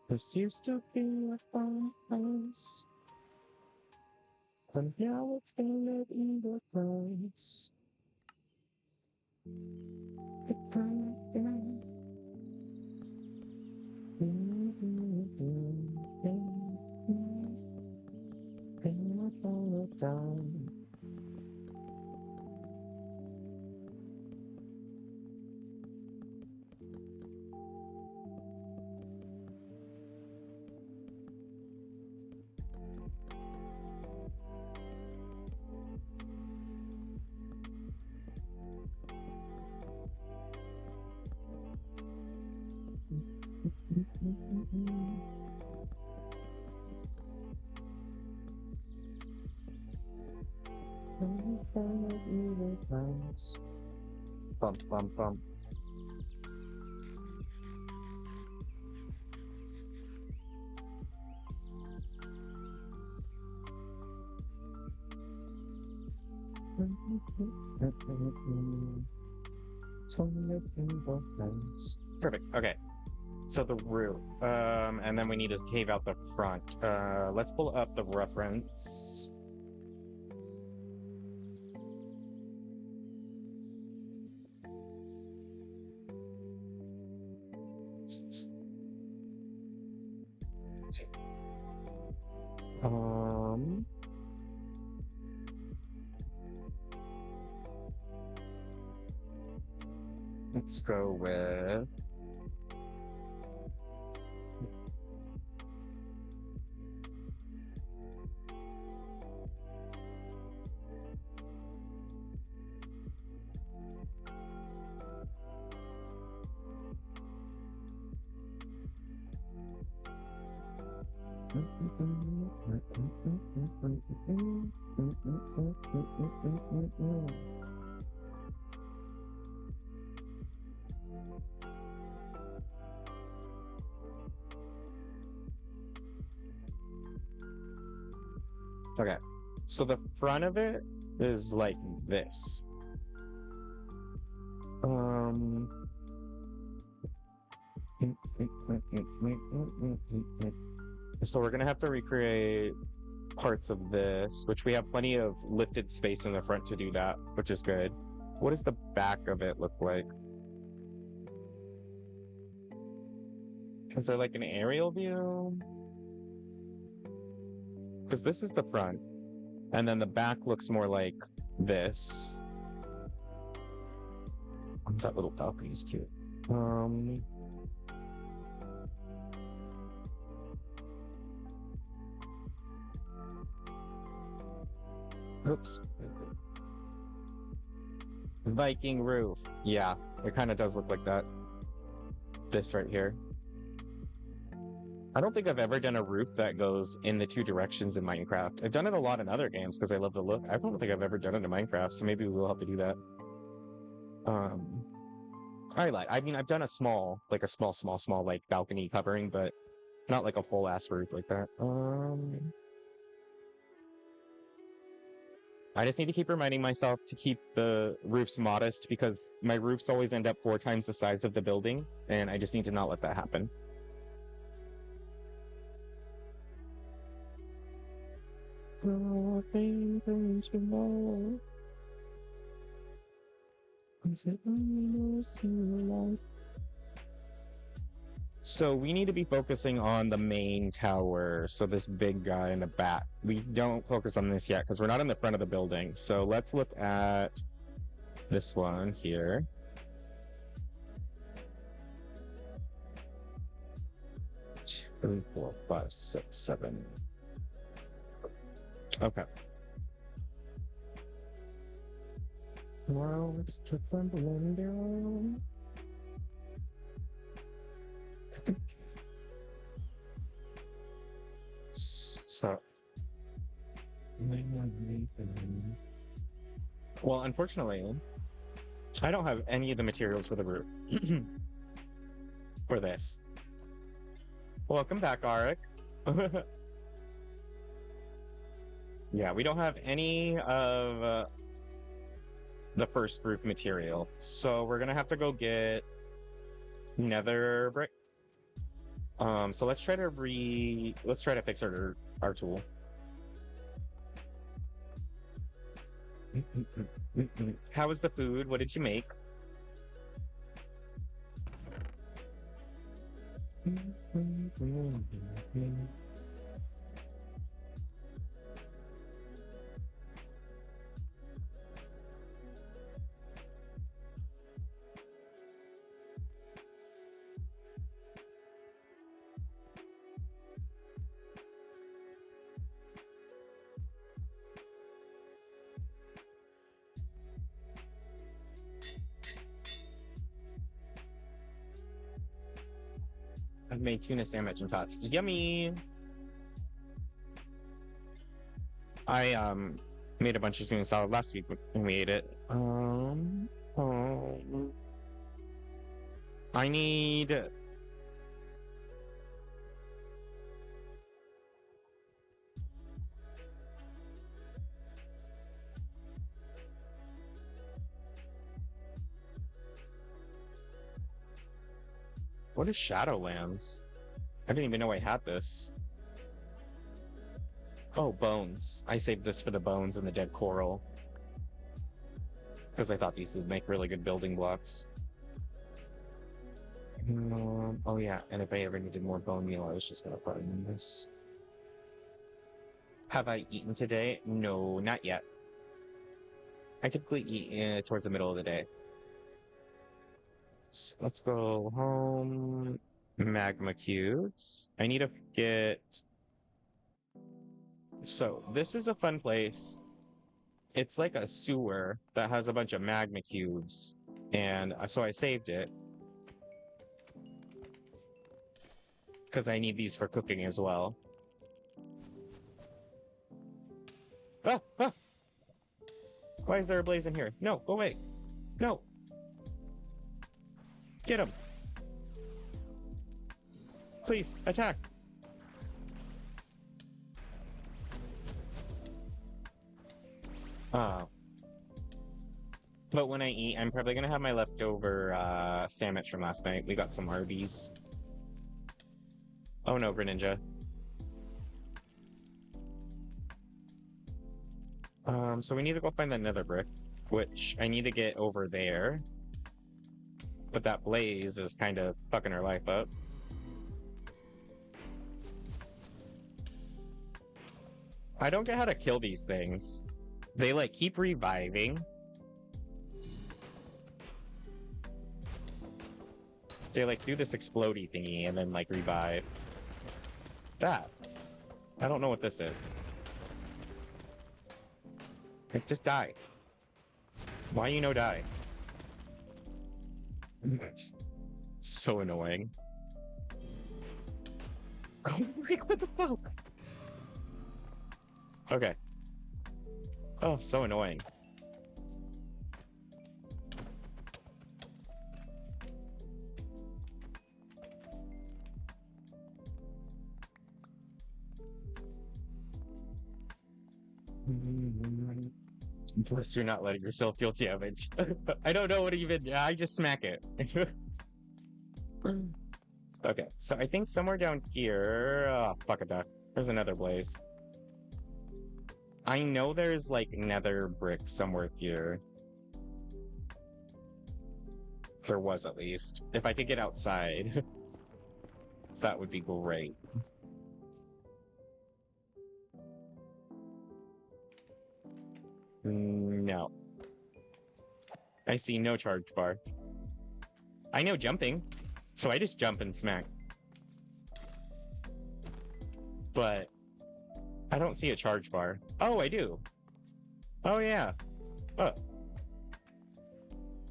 There seems to be a farmhouse, and now it's gonna be the price. Bump, bump, bump. Perfect. Okay. So the roof. And then we need to cave out the front. Let's pull up the reference. Let's go with okay. So the front of it is like this. So we're gonna have to recreate parts of this, which we have plenty of lifted space in the front to do that, which is good. What does the back of it look like? Is there like an aerial view? Because this is the front, and then the back looks more like this. That little balcony is cute. Oops. Viking roof. Yeah, it kind of does look like that. This right here. I don't think I've ever done a roof that goes in the two directions in Minecraft. I've done it a lot in other games because I love the look. I don't think I've ever done it in Minecraft, so maybe we'll have to do that. I mean, I've done a small like balcony covering, but not like a full ass roof like that. I just need to keep reminding myself to keep the roofs modest because my roofs always end up 4 times the size of the building, and I just need to not let that happen. So we need to be focusing on the main tower. So this big guy in the back. We don't focus on this yet because we're not in the front of the building. So let's look at this one here. Three, 4, 5, 6, 7. Okay. Well, let's put them balloon down. So Well, unfortunately, I don't have any of the materials for the roof for this. Welcome back, Arik. Yeah, we don't have any of the first roof material, so we're gonna have to go get nether brick. So let's try to fix our tool. How was the food? What did you make? I've made tuna sandwich and tots. Yummy! I made a bunch of tuna salad last week when we ate it. I need. What is Shadowlands? I didn't even know I had this. Oh, bones. I saved this for the bones and the dead coral. Because I thought these would make really good building blocks. Oh yeah, and if I ever needed more bone meal, I was just gonna put in this. Have I eaten today? No, not yet. I typically eat towards the middle of the day. So let's go home. Magma cubes. I need to get... So, this is a fun place. It's like a sewer that has a bunch of magma cubes. And so I saved it. Because I need these for cooking as well. Ah! Ah! Why is there a blaze in here? No, go away. No. Get him. Please, attack. But when I eat, I'm probably gonna have my leftover sandwich from last night. We got some Arby's. Oh no, Greninja. So we need to go find that nether brick, which I need to get over there. But that blaze is kind of fucking our life up. I don't get how to kill these things. They like keep reviving. They like do this explodey thingy and then like revive. That. I don't know what this is. Like, just die. Why you no die? So annoying. Like, what the fuck? Okay. Oh, so annoying. Bliss, you're not letting yourself deal damage. I don't know what even... I just smack it. Okay, so I think somewhere down here... Oh, fuck a duck. There's another blaze. I know there's, like, nether brick somewhere here. There was, at least. If I could get outside, that would be great. No. I see no charge bar. I know jumping, so I just jump and smack. But I don't see a charge bar. Oh, I do. Oh, yeah. Oh.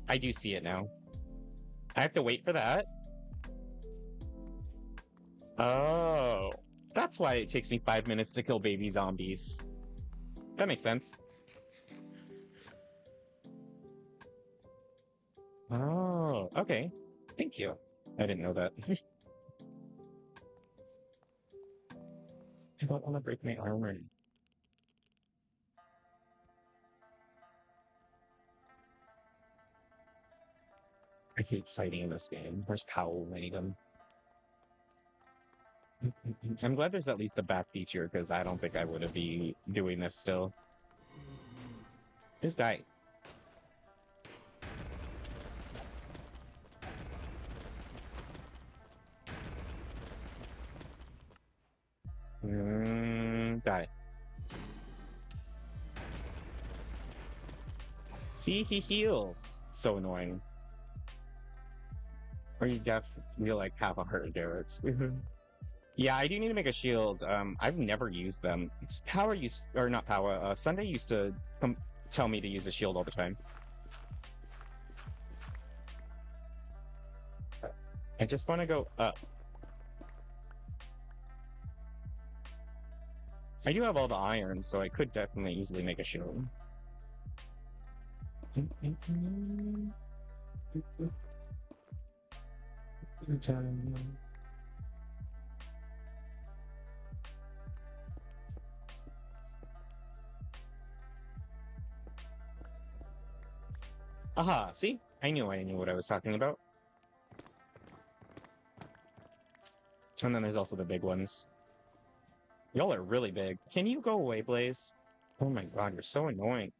I do see it now. I have to wait for that. Oh. That's why it takes me 5 minutes to kill baby zombies. That makes sense. Oh, okay. Thank you. I didn't know that. I don't want to break my armor. I hate fighting in this game. Where's Powell letting them? I'm glad there's at least a back feature, because I don't think I would have be doing this still. Just die. Die. See, he heals. So annoying. Or you you like have a hurt Derek. Yeah, I do need to make a shield. I've never used them. Power used, or not Power. Sunday used to tell me to use a shield all the time. I just want to go up. I do have all the iron, so I could definitely easily make a shield. Aha, see? I knew what I was talking about. And then there's also the big ones. Y'all are really big. Can you go away, Blaze? Oh my god, you're so annoying.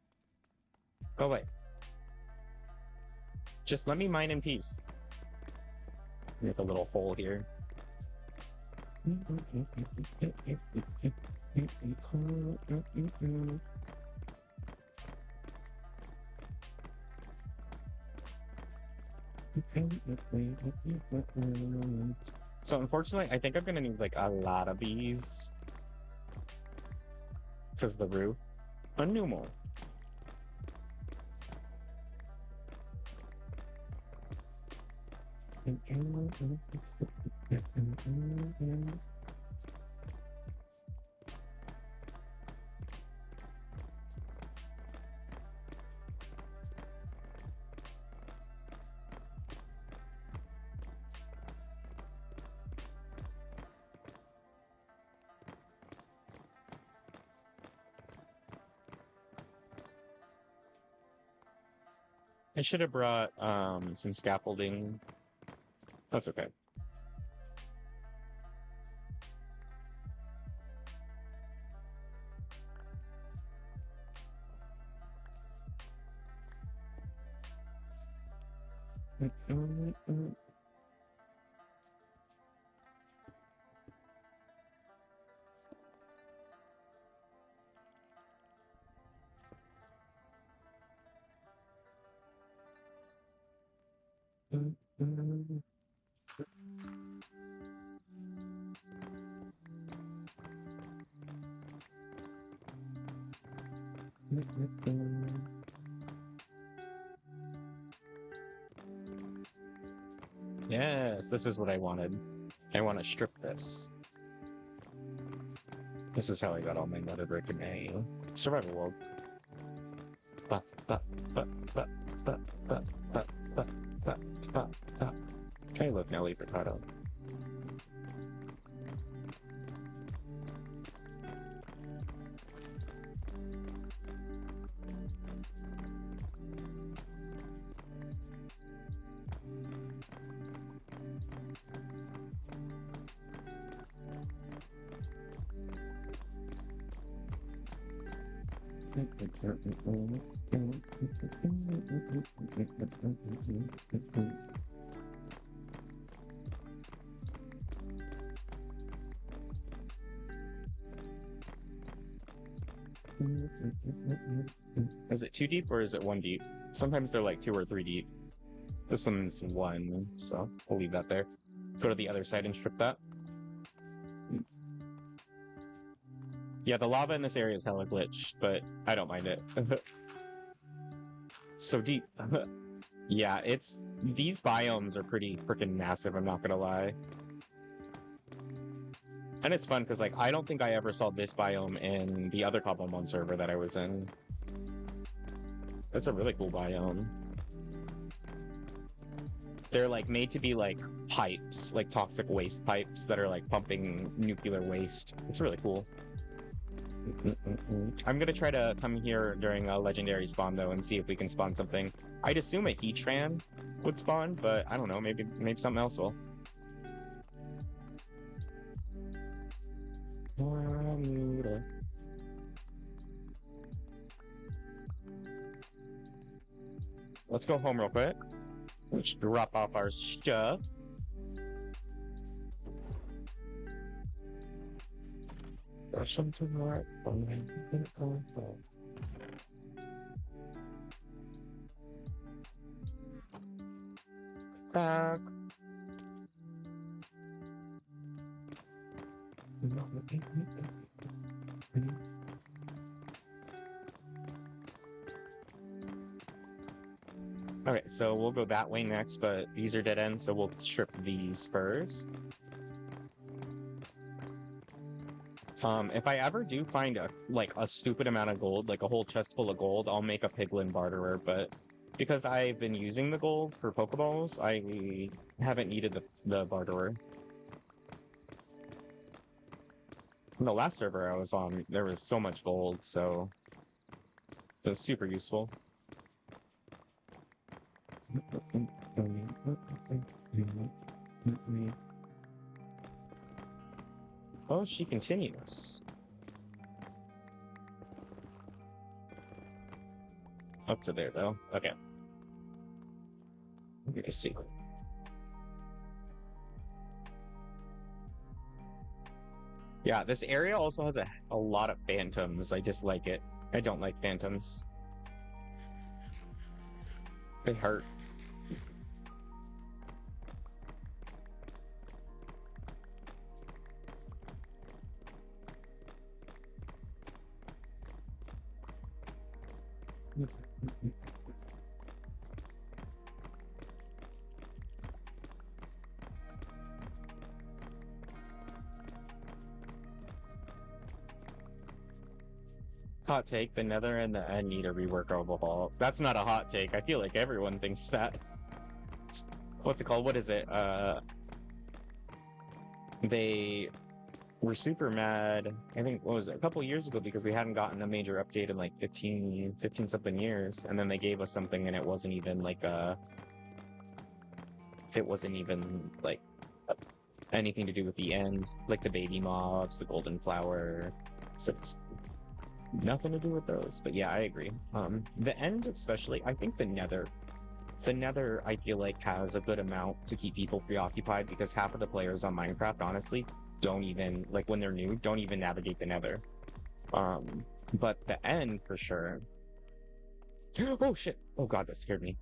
Go away. Just let me mine in peace. Make a little hole here. So unfortunately, I think I'm gonna need like a lot of bees. Because the roof. A pneumo. I should have brought some scaffolding. That's okay. Yes, this is what I wanted. I want to strip this. This is how I got all my nether brick and A. Survival world. Okay, look, now leave Ricardo. Is it 2 deep or is it 1 deep? Sometimes they're like 2 or 3 deep. This one's 1, so we'll leave that there. Go to the other side and strip that. Yeah, the lava in this area is hella glitched, but I don't mind it. So deep. Yeah, these biomes are pretty freaking massive, I'm not gonna lie. And it's fun because like I don't think I ever saw this biome in the other Cobblemon server that I was in. It's a really cool biome. They're like made to be like pipes, like toxic waste pipes that are like pumping nuclear waste. It's really cool. I'm gonna try to come here during a legendary spawn though and see if we can spawn something. I'd assume a Heatran would spawn, but I don't know, maybe something else will. Let's go home real quick. Let's drop off our stuff. There's something right back. Alright, so we'll go that way next, but these are dead ends, so we'll strip these first. If I ever do find a stupid amount of gold, like a whole chest full of gold, I'll make a piglin barterer, but because I've been using the gold for Pokeballs, I haven't needed the barterer. In the last server I was on, there was so much gold, so it was super useful. Oh, she continues. Up to there, though. Okay. Let me see. Yeah, this area also has a lot of phantoms. I dislike it. I don't like phantoms. They hurt. Hot take, the Nether and the End need a rework overhaul. That's not a hot take. I feel like everyone thinks that. What's it called? What is it? They were super mad, I think, what was it, a couple years ago because we hadn't gotten a major update in like 15 something years, and then they gave us something and it wasn't even like anything to do with the end, like the baby mobs, the golden flower, so nothing to do with those. But yeah, I agree. The End especially, I think the Nether, I feel like has a good amount to keep people preoccupied because half of the players on Minecraft, honestly, don't even, like when they're new, don't even navigate the Nether. But the End for sure. Oh shit! Oh god, that scared me.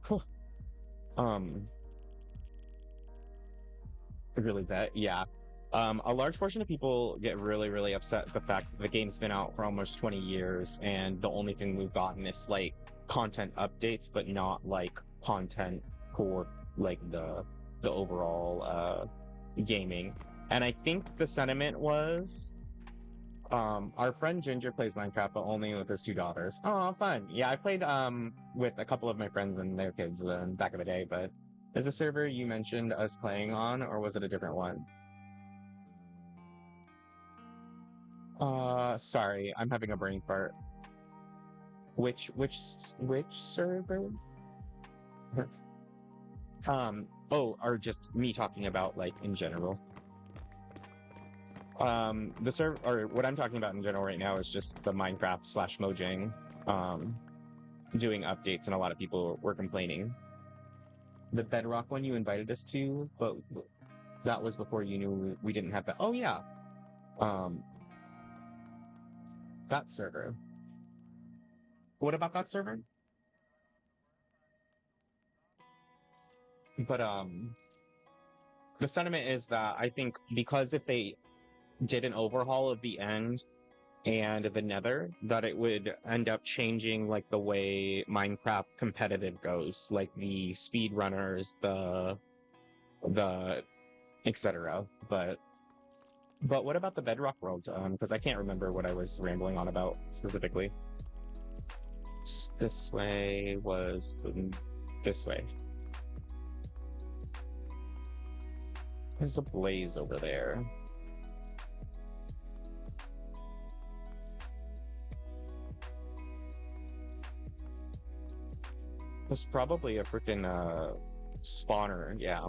Really bad. Yeah. A large portion of people get really upset at the fact that the game's been out for almost 20 years and the only thing we've gotten is like content updates, but not like content for like the overall gaming. And I think the sentiment was our friend Ginger plays Minecraft, but only with his two daughters. Oh, fun. Yeah, I played with a couple of my friends and their kids back in the day, but is the server you mentioned us playing on, or was it a different one? Sorry, I'm having a brain fart. Which server? Oh, or just me talking about like in general. The server, or what I'm talking about in general right now is just the Minecraft / Mojang, doing updates, and a lot of people were complaining. The Bedrock one you invited us to, but that was before you knew we didn't have that. Oh yeah, that server. What about that server? But the sentiment is that I think because if they did an overhaul of the End and the Nether, that it would end up changing like the way Minecraft competitive goes, like the speedrunners, the etc. But But what about the Bedrock world? Because I can't remember what I was rambling on about specifically. This way was this way. There's a blaze over there. There's probably a freaking spawner, yeah.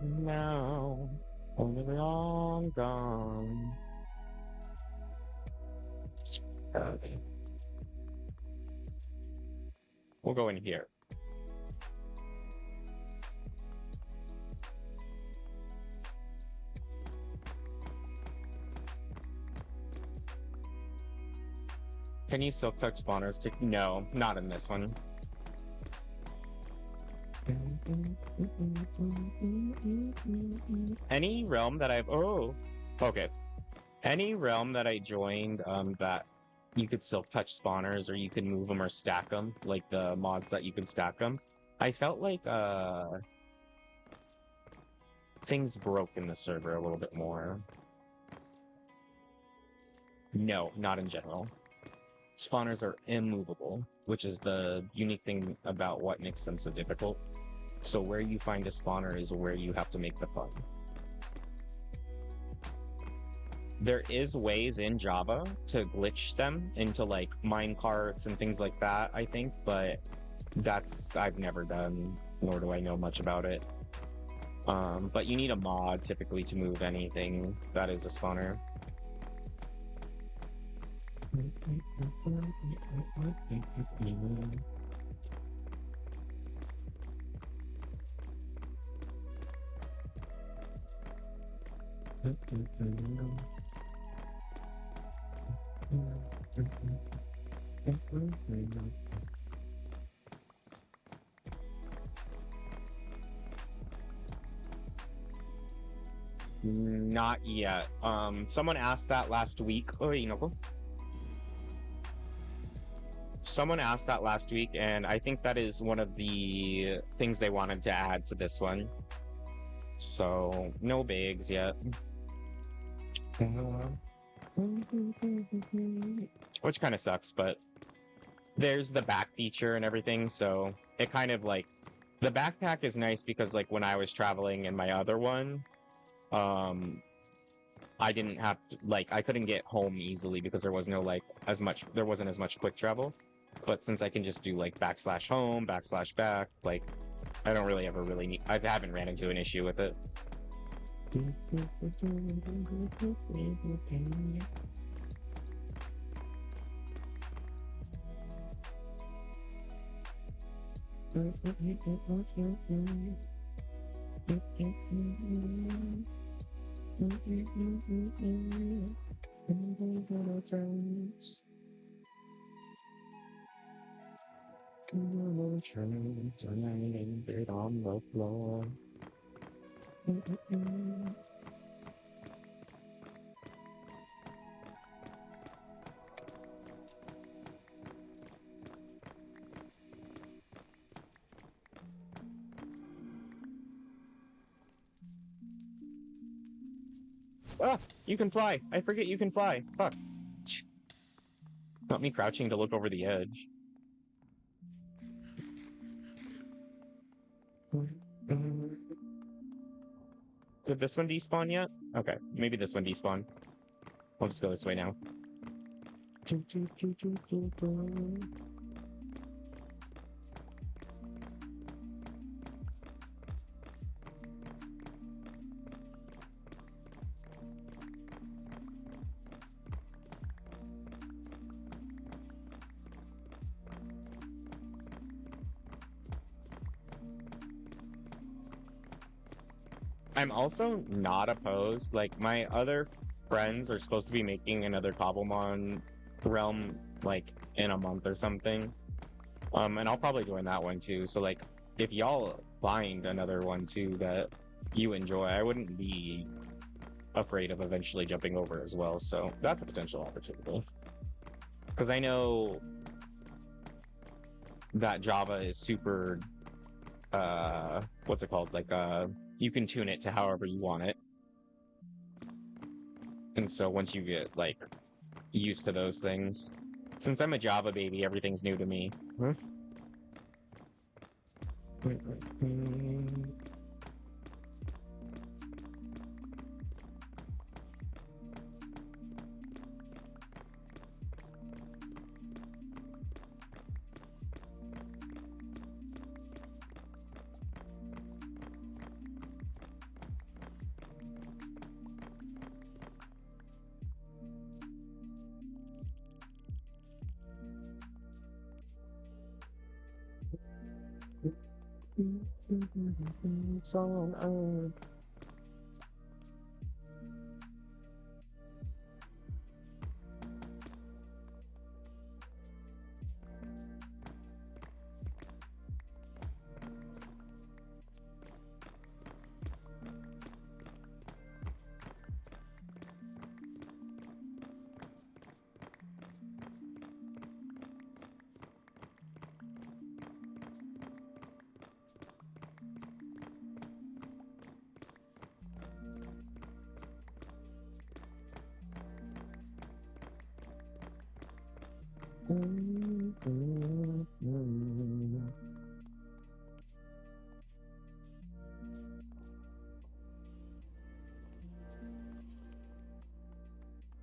Now, only long gone. Okay. We'll go in here. Can you silk touch spawners to... No, not in this one. Any realm that I've... Oh, okay. Any realm that I joined that you could silk touch spawners or you could move them or stack them, like the mods that you can stack them, I felt like things broke in the server a little bit more. No, not in general. Spawners are immovable, which is the unique thing about what makes them so difficult. So where you find a spawner is where you have to make the fun. There is ways in Java to glitch them into like minecarts and things like that, I think, but I've never done, nor do I know much about it. But you need a mod typically to move anything that is a spawner. Not yet. Someone asked that last week. Oh, you know. Someone asked that last week, and I think that is one of the things they wanted to add to this one. So, no bigs yet. Which kind of sucks, but there's the back feature and everything, so it kind of like... The backpack is nice because like when I was traveling in my other one, I didn't have to, like, I couldn't get home easily because there was no like there wasn't as much quick travel. But since I can just do like /home, /back, like I don't really ever really need, I haven't ran into an issue with it. On the floor. Ah, you can fly. I forget you can fly. Fuck. Not me crouching to look over the edge. Did this one despawn yet? Okay, maybe this one despawned. I'll just go this way now. I'm also not opposed. Like, my other friends are supposed to be making another Cobblemon realm, like, in a month or something. And I'll probably join that one too. So, like, if y'all find another one too that you enjoy, I wouldn't be afraid of eventually jumping over as well. So that's a potential opportunity. Because I know that Java is super what's it called? Like you can tune it to however you want it. And so once you get like used to those things, since I'm a Java baby, everything's new to me. Huh?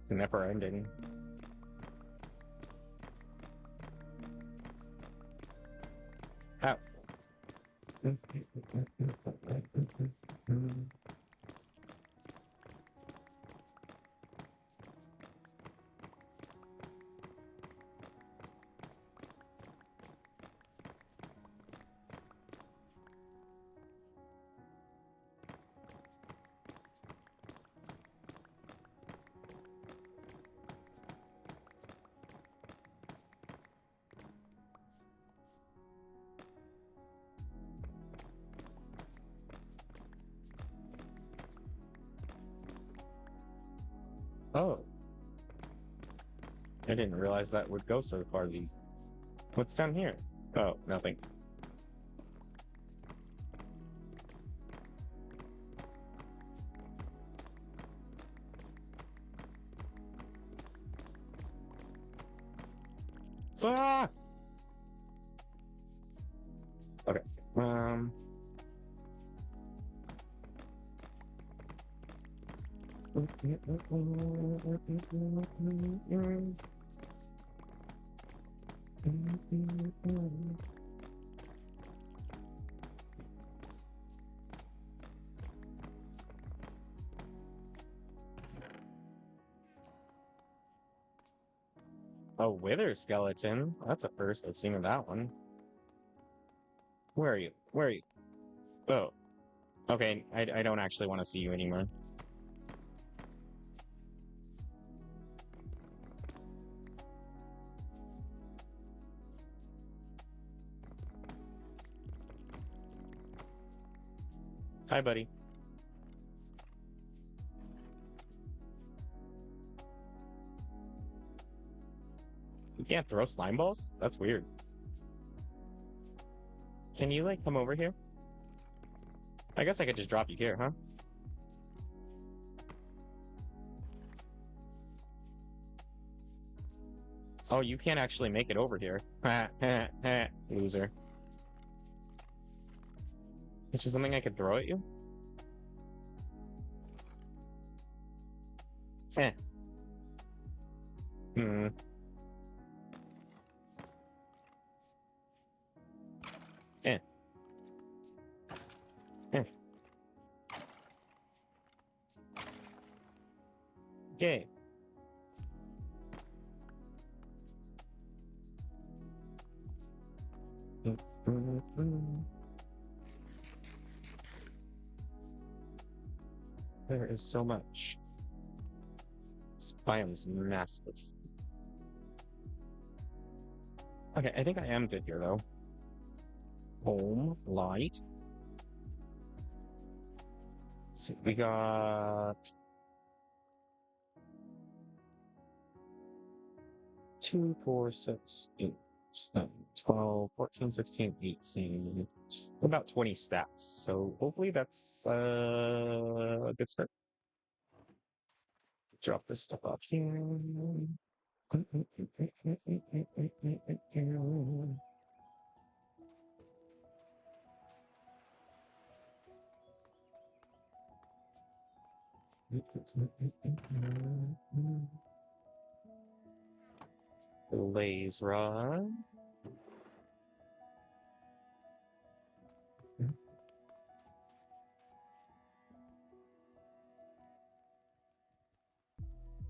It's never ending. Ow. Oh. I didn't realize that would go so far. What's down here? Oh, nothing. Ah! Okay. A wither skeleton? That's a first I've seen of that one. Where are you? Where are you? Oh. Okay, I don't actually want to see you anymore. Hi, buddy. You can't throw slime balls? That's weird. Can you, like, come over here? I guess I could just drop you here, huh? Oh, you can't actually make it over here. Loser. Is there something I could throw at you? Eh. Hmm. Eh. Eh. Okay. There is so much. This biome is massive. Okay, I think I am good here, though. Home, light. So we got 2, 4, 6, 8, 7. 12, 14, 16, 18. About 20 steps. So hopefully that's a good start. Drop this stuff up here. Blaze rod.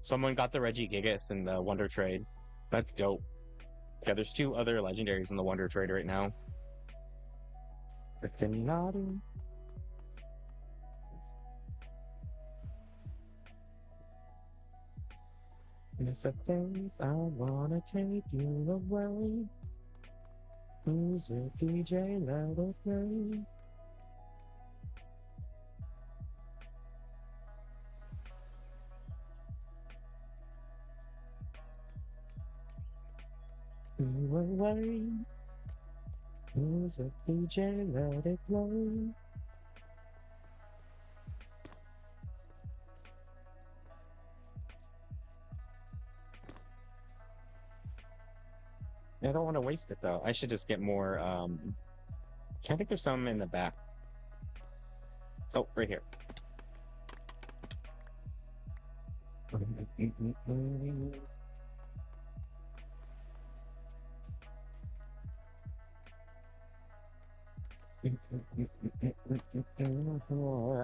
Someone got the Regigigas in the Wonder Trade. That's dope. Yeah, there's 2 other legendaries in the Wonder Trade right now. It's nodding. There's a place I wanna take you away. Who's a DJ? Let it play. You away. Who's a DJ? Let it play. I don't want to waste it though. I should just get more. I think there's some in the back. Oh, right here.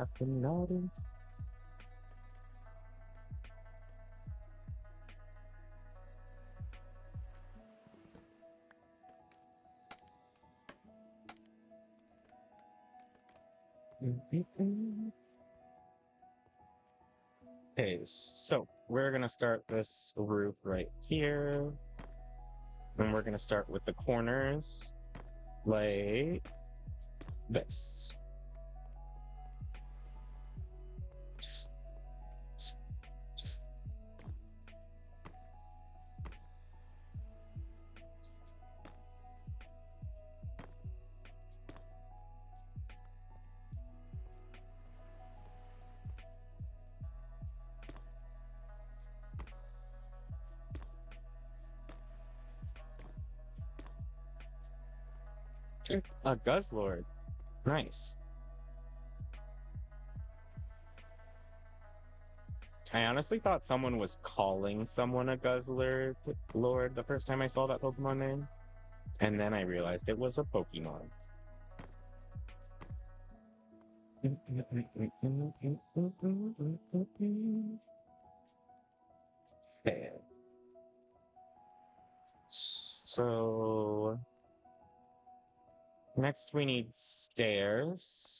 After nodding. Okay, so we're gonna start this roof right here. And we're gonna start with the corners like this. Just, just. A Guzzlord. Nice. I honestly thought someone was calling someone a Guzzler Lord the first time I saw that Pokemon name. And then I realized it was a Pokemon. Okay. So next we need stairs.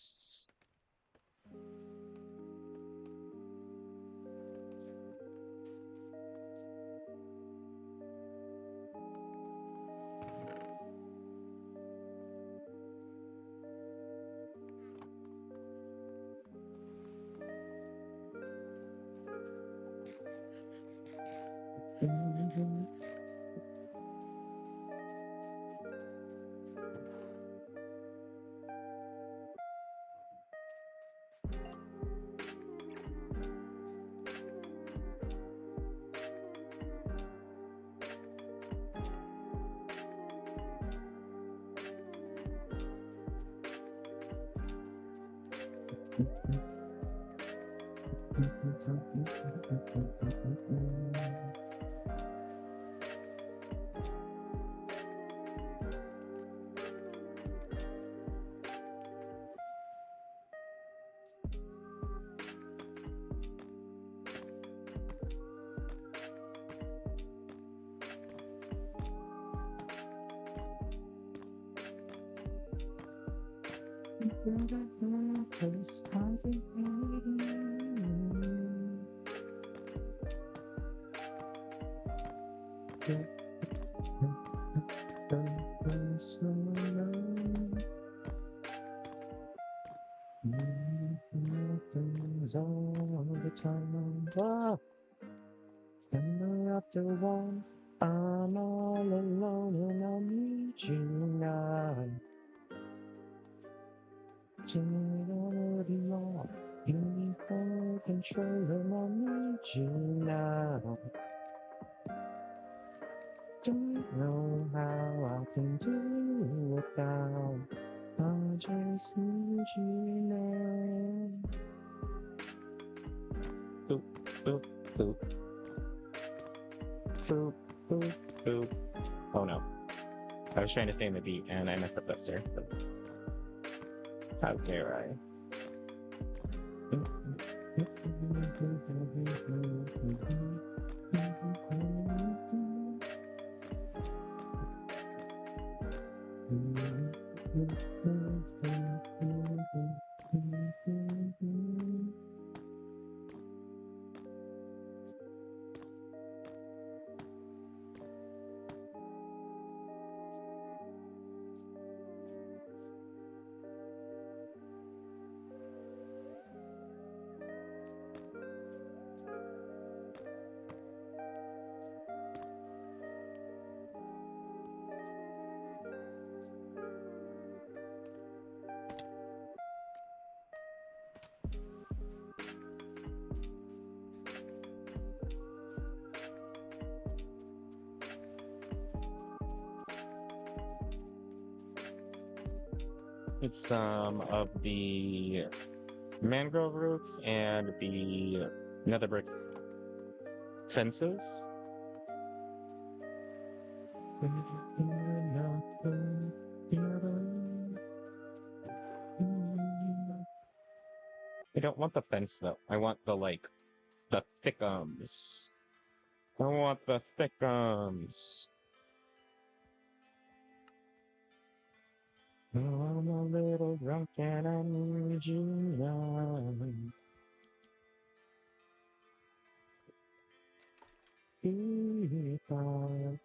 All the time. Ah, and after one. I'm all alone and I need you now. Turn it on. You need full control and I need you now. Don't know how I can do without. I just need you now. Boop, boop, boop. Boop, boop, boop. Oh no. I was trying to stay in the beat and I messed up that stair. How dare I? It's some of the mangrove roots and the nether brick fences. I don't want the fence though. I want the thickums. I want the thickums. Oh, I'm a little drunk and I need you now. If I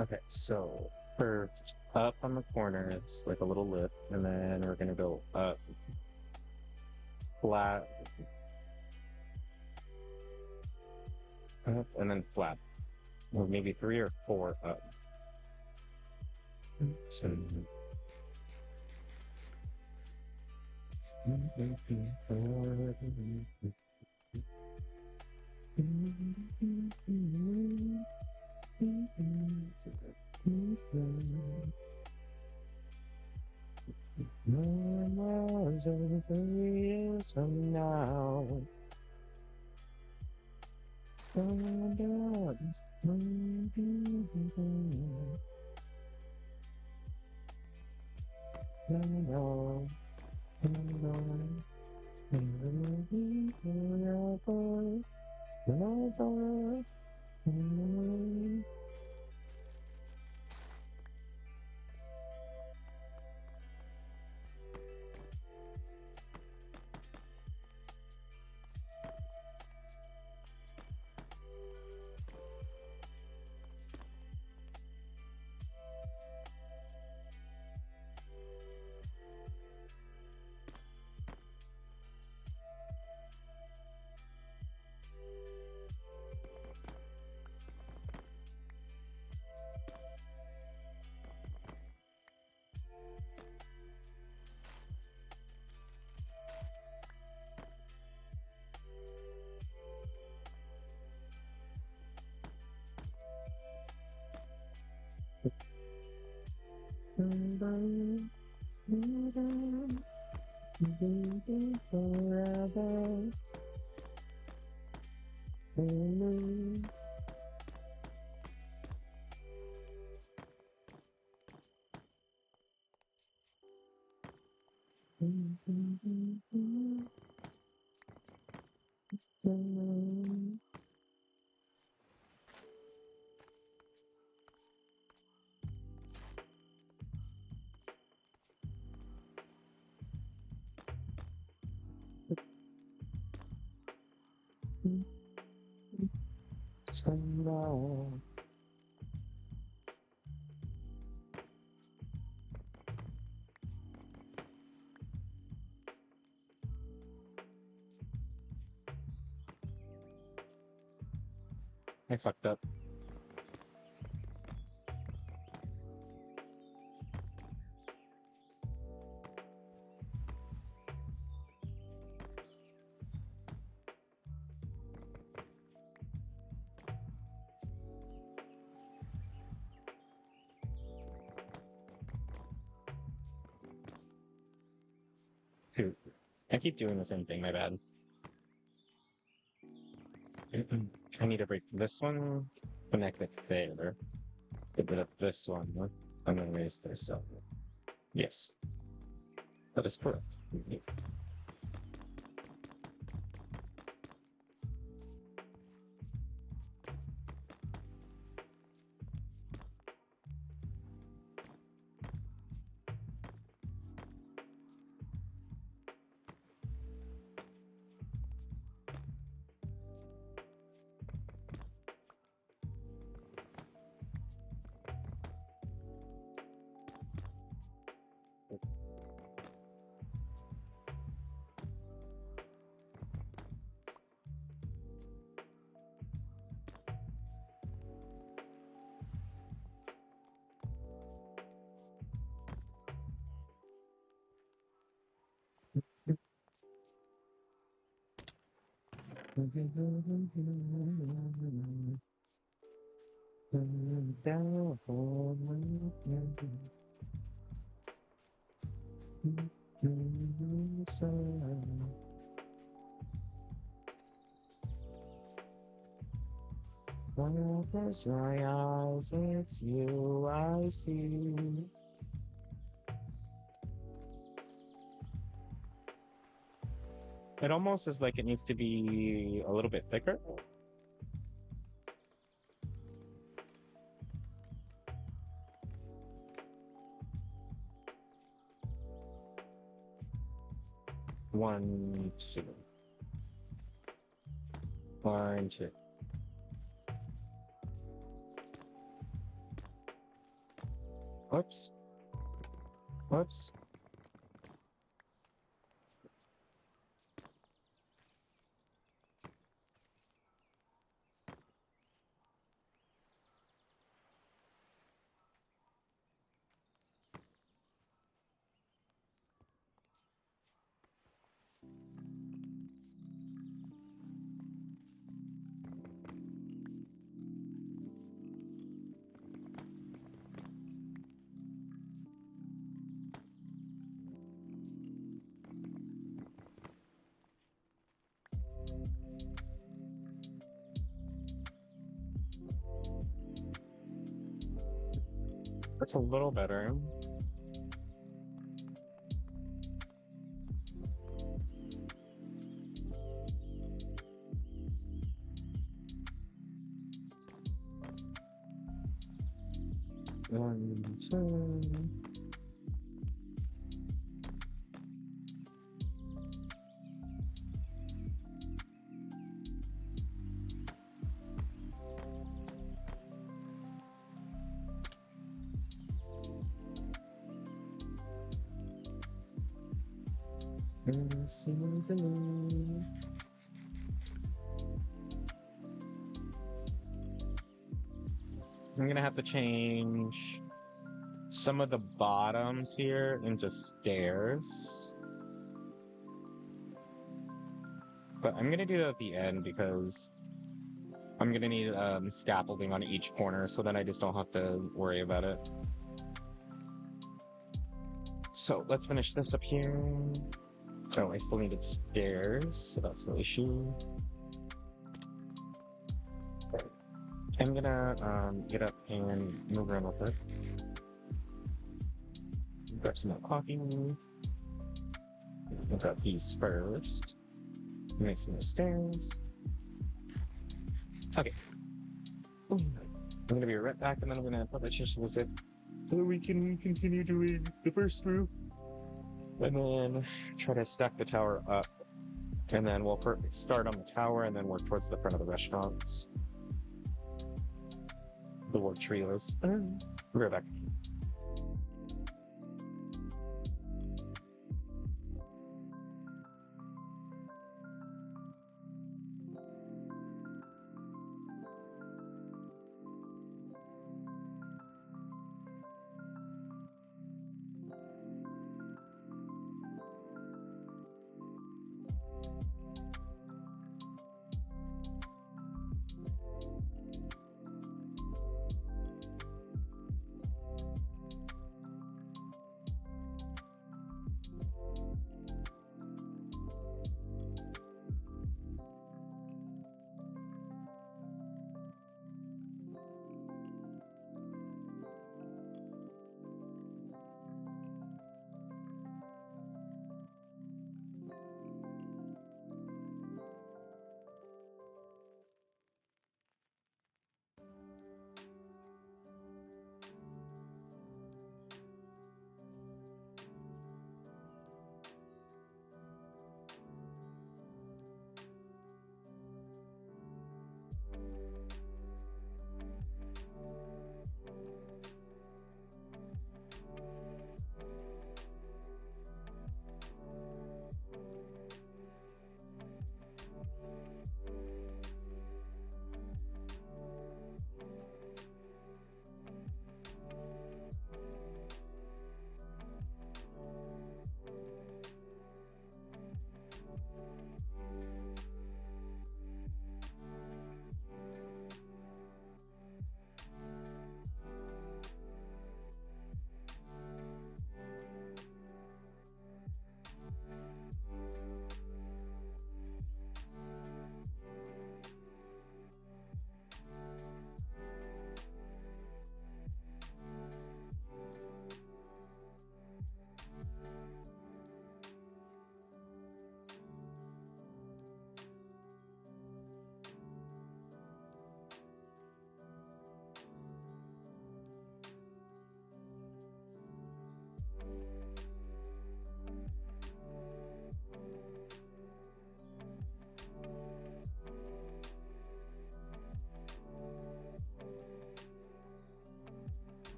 Okay, so first up on the corners, like a little lip, and then we're gonna go up, flat, up, and then flat. Or maybe 3 or 4 up. So, miles over 3 years from now. Forever. I fucked up. Dude, I keep doing the same thing, my bad. I need to break this one, connect it there, get rid of this one, and then raise this up. Yes, that is correct. Close my eyes, it's you I see. It almost is like it needs to be a little bit thicker. One, two. One, two. Whoops. Whoops. That's a little better. One, two. I'm gonna have to change some of the bottoms here into stairs. But I'm gonna do that at the end because I'm gonna need scaffolding on each corner so then I just don't have to worry about it. So let's finish this up here. Oh, I still needed stairs, so that's the issue. I'm gonna get up and move around real quick. Grab some more coffee. Look up these first. Make some more stairs. Okay. I'm gonna be right back, and then I'm gonna probably just visit so we can continue doing the first roof, and then try to stack the tower up. And then we'll start on the tower, and then work towards the front of the restaurants. The work trios. Be right back.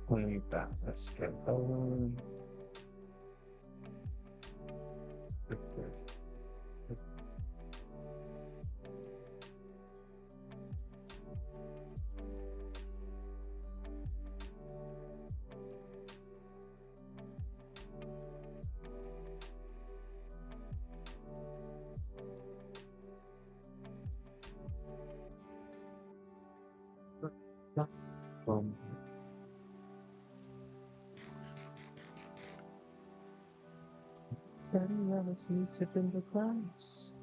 Leave that. Let's get going. Sipping the glass.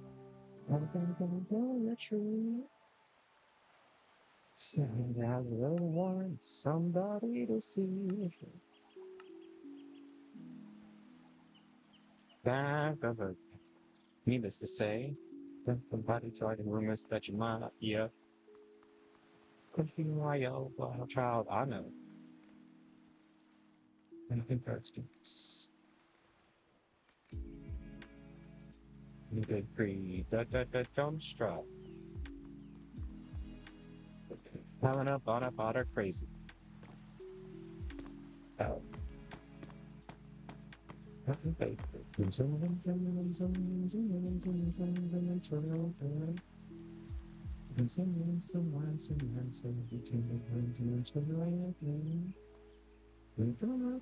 I'm gonna go let you. Saying I really want somebody to see. That, needless to say, somebody tried to rumors that you might, yeah, could be my child. I know. I think that's good. You did free. Don't strap. Piling up on a butter crazy. Oh.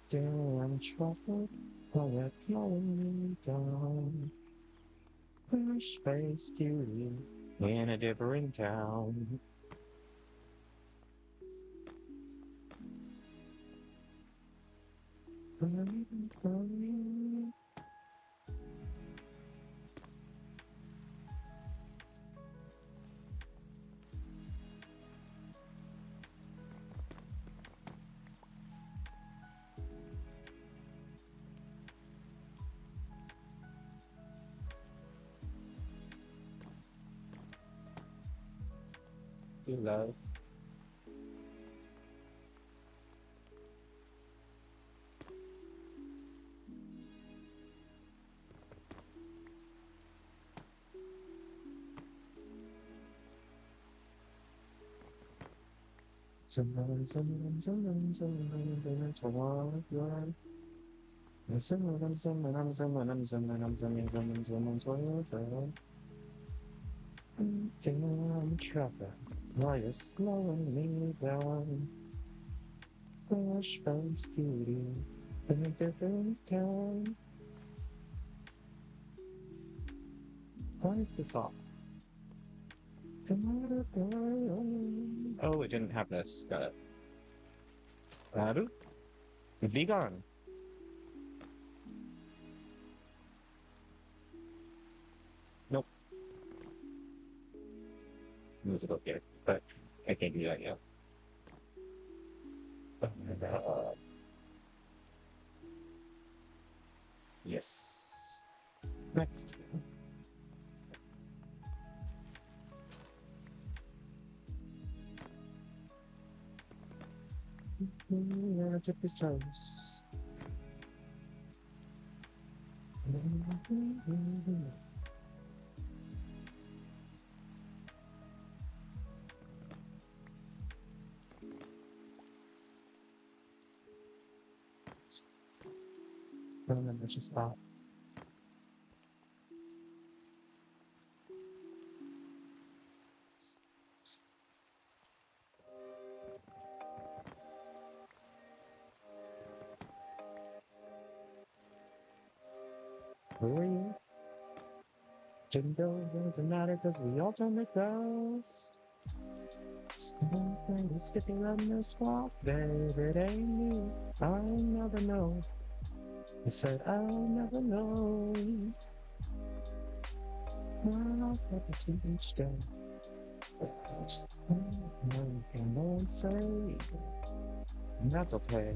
Damn trouble, poet flowing down. Space beauty in a different town. You love. Damn trouble, why you slowing me down? Space beauty in a different town. Why is this off? Oh, it didn't have this. Got it. Aru? Be gone. Nope. Music okay, but I can't do that yet. Yes. Next. Yeah, tip his toes. Remember just spot. Who are you? Didn't go, doesn't matter cause we all turn the ghost. Something is skipping on this walk, baby, it ain't me. I'll never know. I said I'll never know. I'll have to each day. No can no one say. And that's okay.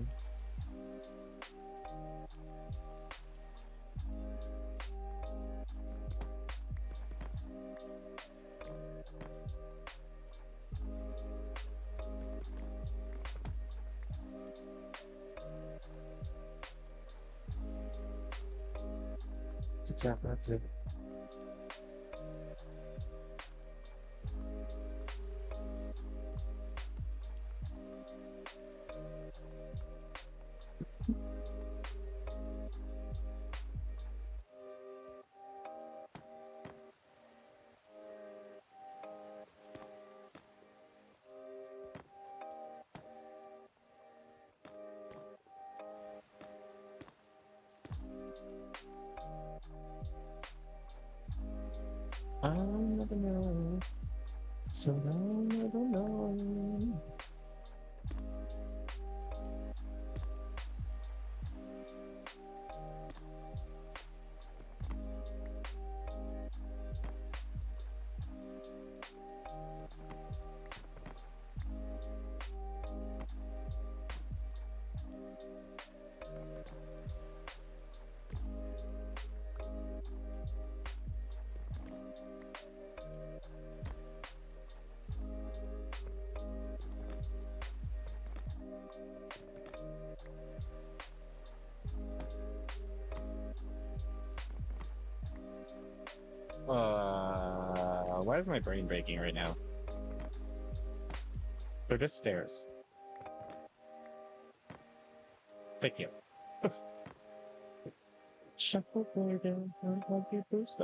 That's exactly what I did. I'll never know. So I'll never know. Why is my brain breaking right now? They're just stairs. Thank you. Shuffleboard and your boost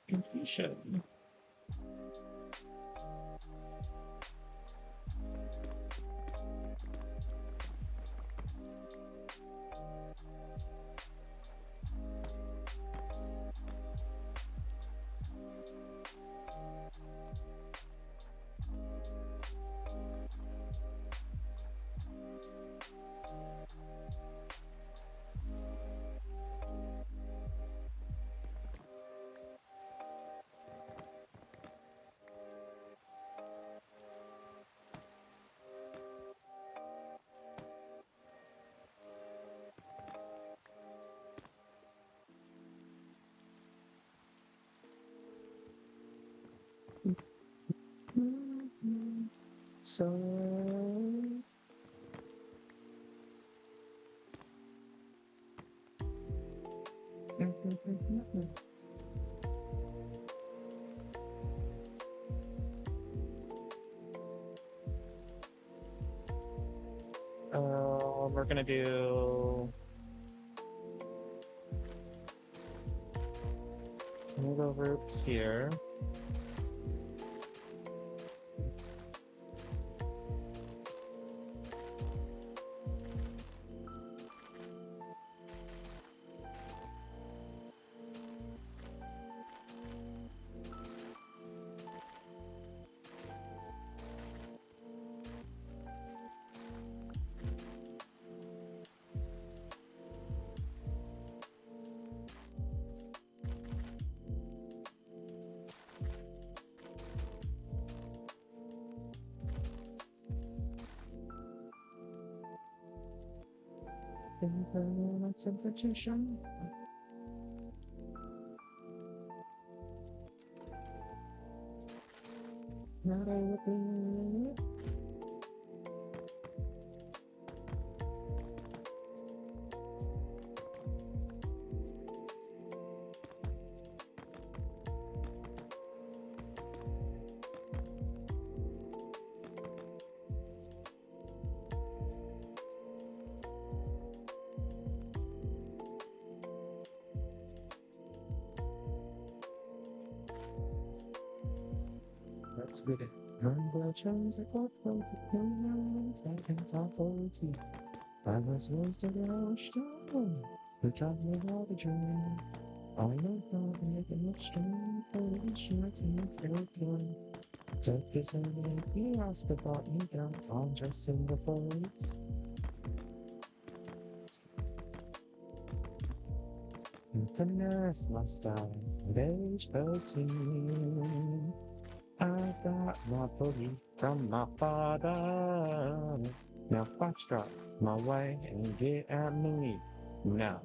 confusion. So we're gonna do the roots here. Substitution. Not open. That's good. Congratulations, I got both the millions I can talk for tea. I was raised around stone. Who taught me how to dream. I know how to make a much strong sure to make it fun. Took this and he asked about me down. I'm just in the forest. Finesse my style at age 13. I got my booty from my father. Now foxtrot my way and get at me. Now.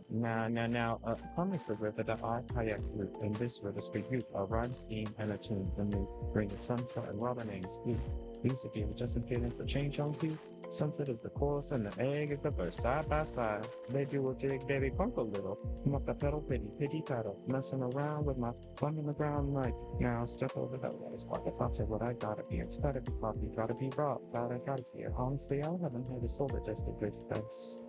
Promise the river that I kayak through, and this river speak youth, a rhyme scheme and a tune. When they bring the sunset and robin and speak. Music game just in feelings that change on you. Sunset is the chorus and the egg is the verse, side by side. They do a jig, baby, punk a little. Come up the pedal, pity paddle. Messing around with my bum in the ground like now. Step over that way, squat the pops what I gotta be. It's gotta be coffee, gotta be raw, gotta hear. Honestly, I haven't had a soul that just for good face.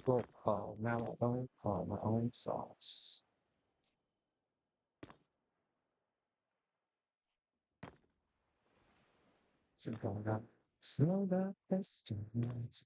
Now I call my own sauce. Slow that pestilence.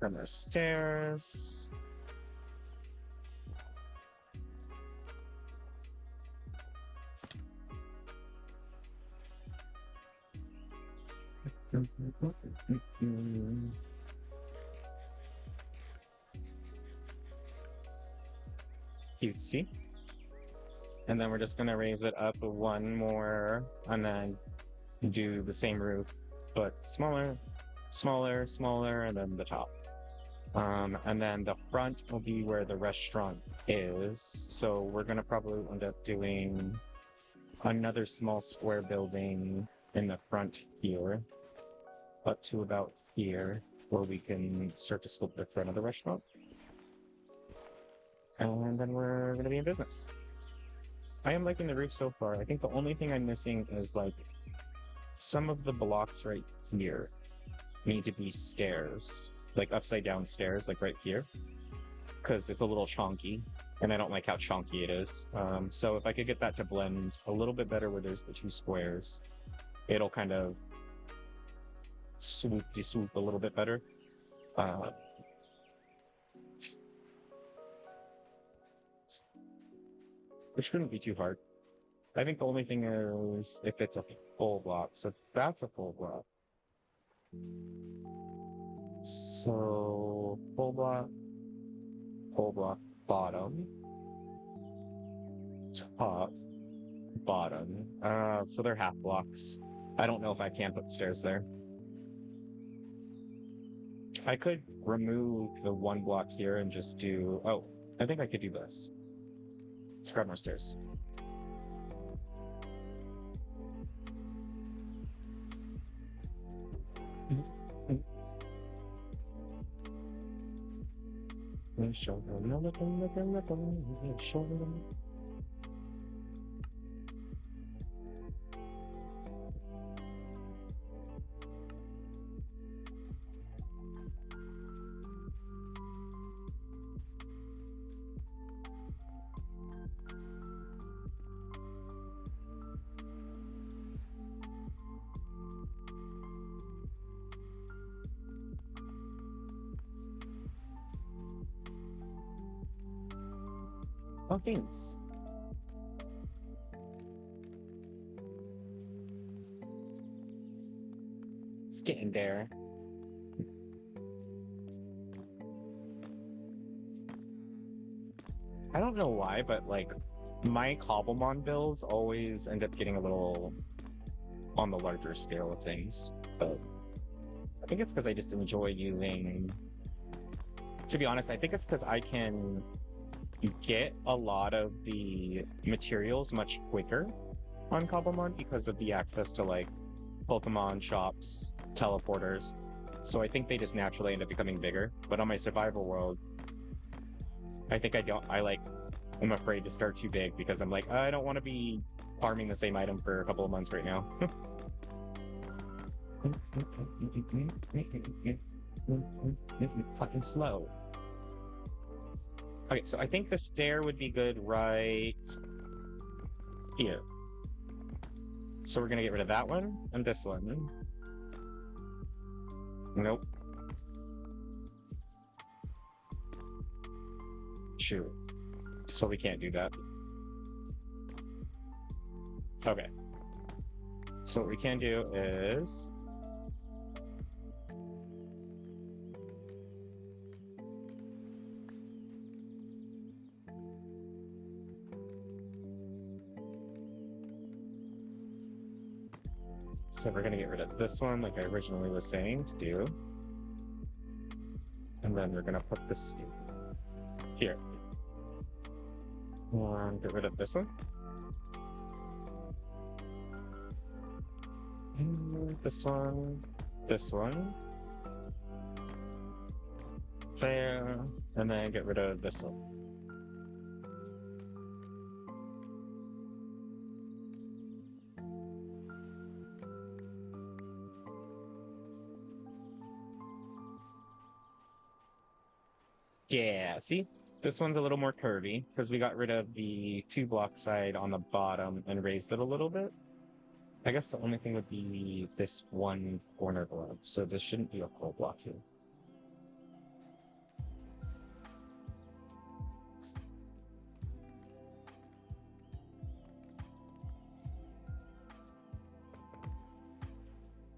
From the stairs. Cutesy. And then we're just gonna raise it up one more and then do the same roof, but smaller, smaller, smaller, and then the top. And then the front will be where the restaurant is. So we're gonna probably end up doing another small square building in the front here, up to about here, where we can start to sculpt the front of the restaurant. And then we're gonna be in business. I am liking the roof so far. I think the only thing I'm missing is like some of the blocks right here need to be stairs, like upside down stairs, like right here, because it's a little chonky and I don't like how chonky it is. So if I could get that to blend a little bit better where there's the two squares, it'll kind of swoop a little bit better. Which shouldn't be too hard. I think the only thing is if it's a full block. So that's a full block. So full block, bottom, top, bottom. So they're half blocks. I don't know if I can put stairs there. I could remove the one block here and just do, oh, I think I could do this. Let's grab more stairs. Oh, thanks. It's getting there. I don't know why, but like my Cobblemon builds always end up getting a little on the larger scale of things. But I think it's because I just enjoy using. To be honest, I think it's because I can get a lot of the materials much quicker on Cobblemon because of the access to like Pokemon shops, teleporters. So I think they just naturally end up becoming bigger. But on my survival world, I think I'm afraid to start too big because I'm like, I don't want to be farming the same item for a couple of months right now. Fucking slow. Okay, so I think the stair would be good right here. So we're gonna get rid of that one and this one. Nope. Shoot. So we can't do that. Okay. So what we can do is... So we're gonna get rid of this one like I originally was saying to do. And then we're gonna put this here. And get rid of this one. And this one. This one. There. And then get rid of this one. Yeah, see? This one's a little more curvy because we got rid of the 2-block side on the bottom and raised it a little bit. I guess the only thing would be this one corner below, so this shouldn't be a full block here.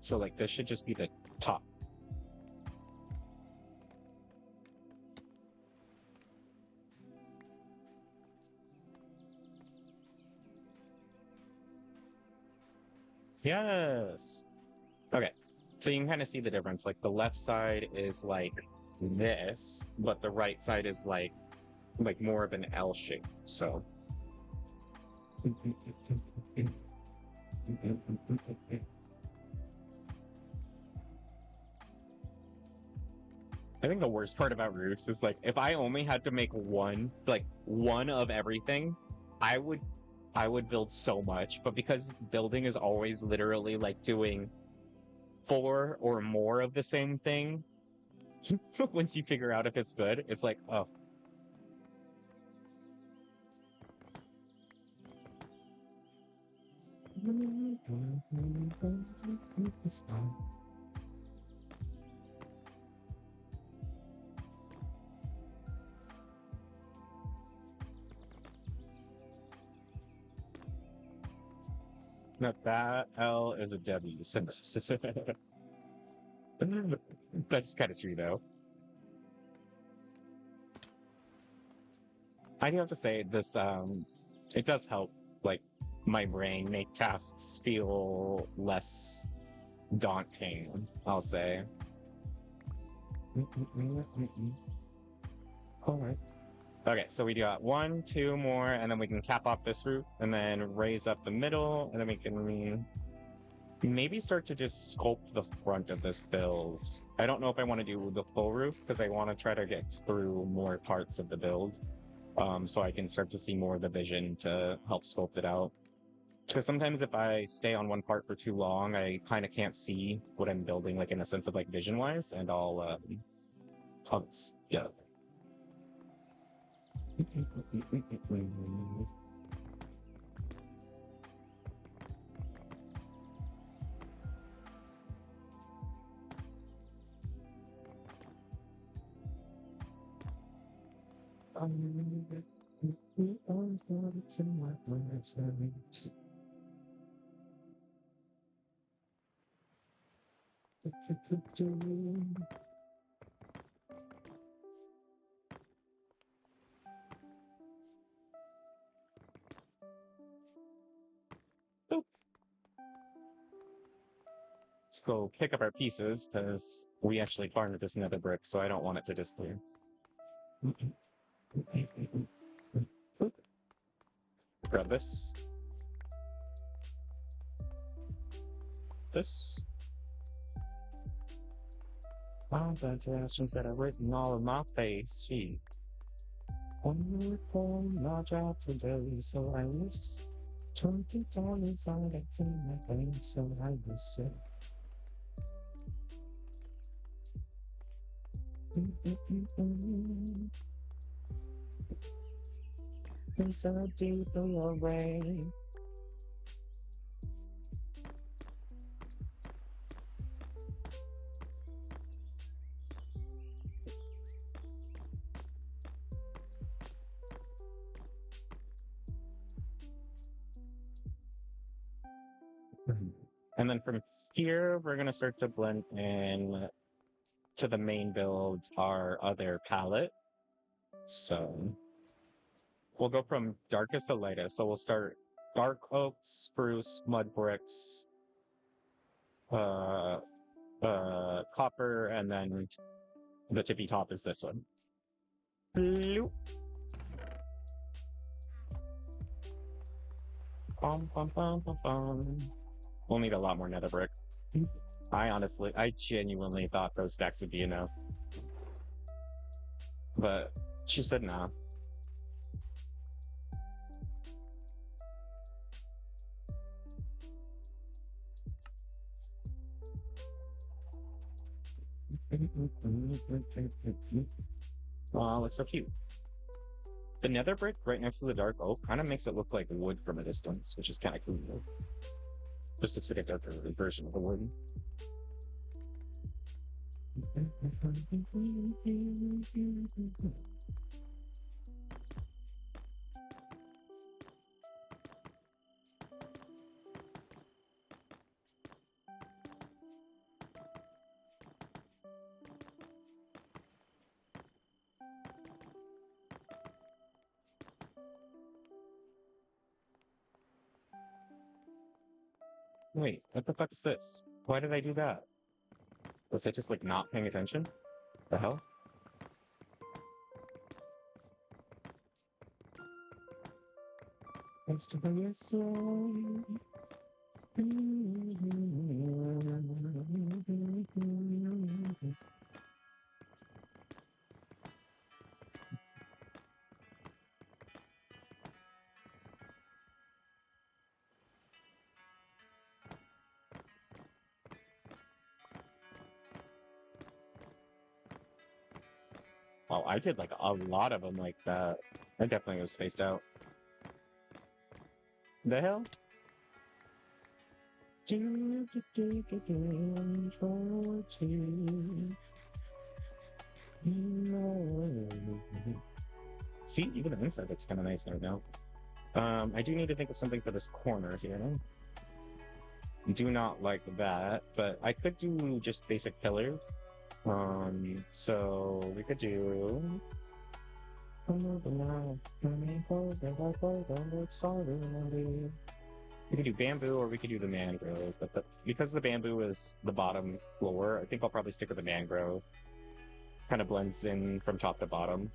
So like this should just be the top. Yes. Okay. So you can kind of see the difference. Like the left side is like this, but the right side is like more of an L shape. So I think the worst part about roofs is like if I only had to make one of everything, I would build so much, but because building is always literally like doing 4 or more of the same thing, once you figure out if it's good, it's like, oh. No, that L is a W. So that's kind of true, though. I do have to say this. It does help, like, my brain make tasks feel less daunting. I'll say. All right. Okay, so we got 1, 2 more, and then we can cap off this roof, and then raise up the middle, and then we can maybe start to just sculpt the front of this build. I don't know if I want to do the full roof, because I want to try to get through more parts of the build, so I can start to see more of the vision to help sculpt it out. Because sometimes if I stay on one part for too long, I kind of can't see what I'm building, like in a sense of like vision-wise, and yeah. Let's go pick up our pieces, because we actually farmed this nether brick, so I don't want it to disappear. Grab this. This. Wow, that's questions that are written all in my face. Gee. One more phone, my job today, so I miss $20 all that's in my brain, so I was sick. It's a deep array. And then from here, we're going to start to blend in to the main build our other palette. So we'll go from darkest to lightest. So we'll start dark oak, spruce, mud bricks, copper, and then the tippy top is this one. Bloop. Bum, bum, bum, bum, bum. We'll need a lot more nether brick. I genuinely thought those stacks would be enough. But she said no. Oh, looks so cute. The nether brick right next to the dark oak kind of makes it look like wood from a distance, which is kind of cool. Just looks like a darker version of the wood. Wait, what the fuck is this? Why did I do that? Was I just like not paying attention? The hell? Oh, I did like a lot of them like that. I definitely was spaced out. The hell? See, even the inside looks kind of nice right now. I do need to think of something for this corner here. Do not like that, but I could do just basic pillars. So we could do. We could do bamboo or we could do the mangrove, but because the bamboo is the bottom floor, I think I'll probably stick with the mangrove. Kind of blends in from top to bottom.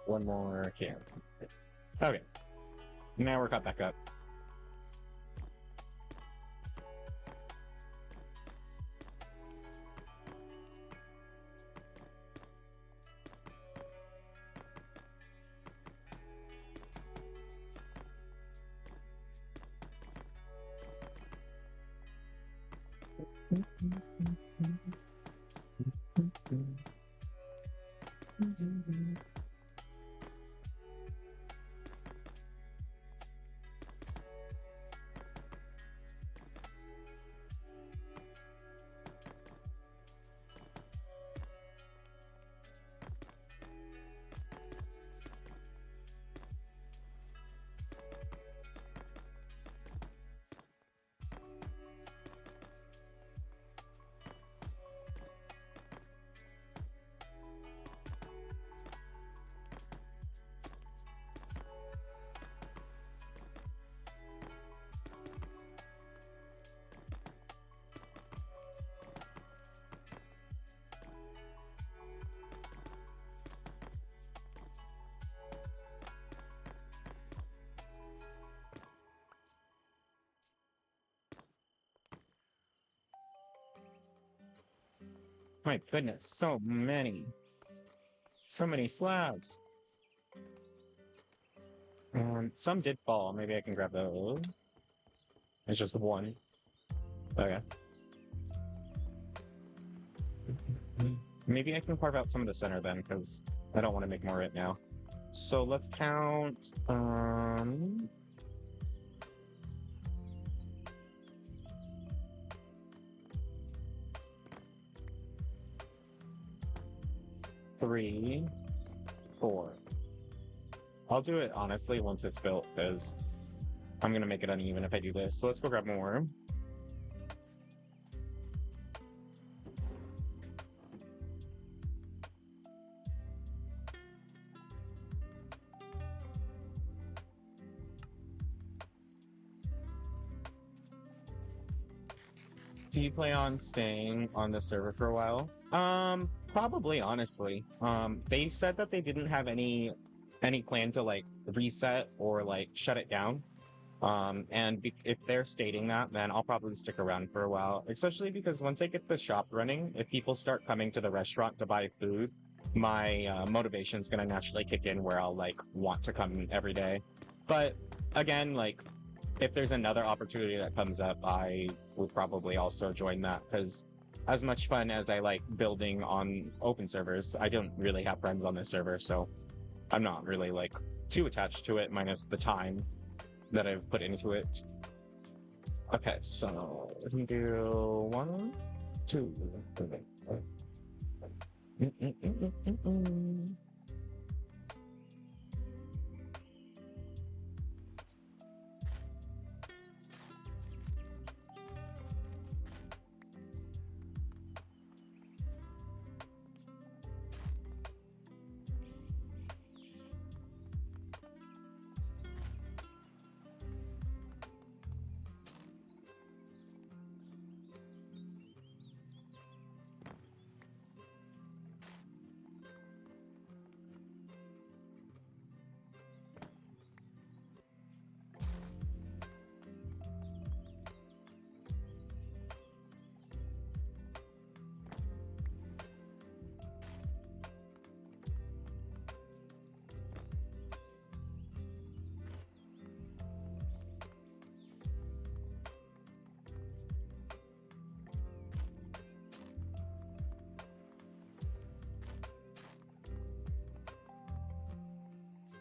One more here. Okay. Now we're cut back up. My goodness, so many. So many slabs. Some did fall. Maybe I can grab those. It's just one. Okay. Maybe I can carve out some of the center then, because I don't want to make more right now. So let's count. 3, 4. I'll do it honestly once it's built, because I'm gonna make it uneven if I do this. So let's go grab more. Do you plan on staying on the server for a while? Probably, honestly. They said that they didn't have any plan to like reset or like shut it down. If they're stating that, then I'll probably stick around for a while, especially because once I get the shop running, if people start coming to the restaurant to buy food, my motivation's gonna naturally kick in where I'll like want to come every day. But again, like if there's another opportunity that comes up, I will probably also join that, because as much fun as I like building on open servers, I don't really have friends on this server, so I'm not really like too attached to it, minus the time that I've put into it. Okay, so we can do 1, 2, 3.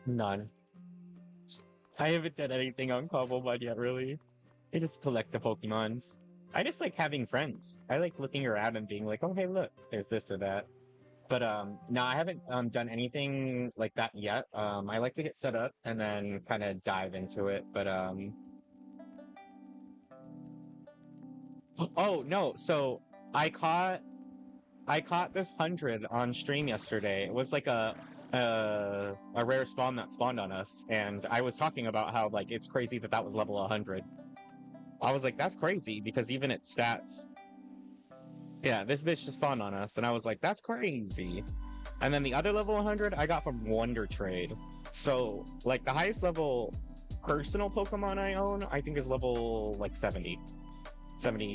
None. I haven't done anything on Cobblepot yet, really. I just collect the Pokemons. I just like having friends. I like looking around and being like, oh, hey, look, there's this or that. But no, I haven't done anything like that yet. I like to get set up and then kind of dive into it. But oh no, so I caught this 100 on stream yesterday. It was like a rare spawn that spawned on us, and I was talking about how like it's crazy that was level 100. I was like, that's crazy, because even its stats. Yeah, this bitch just spawned on us, and I was like, that's crazy. And then the other level 100 I got from Wonder Trade. So like the highest level personal Pokemon I own, I think is level like 70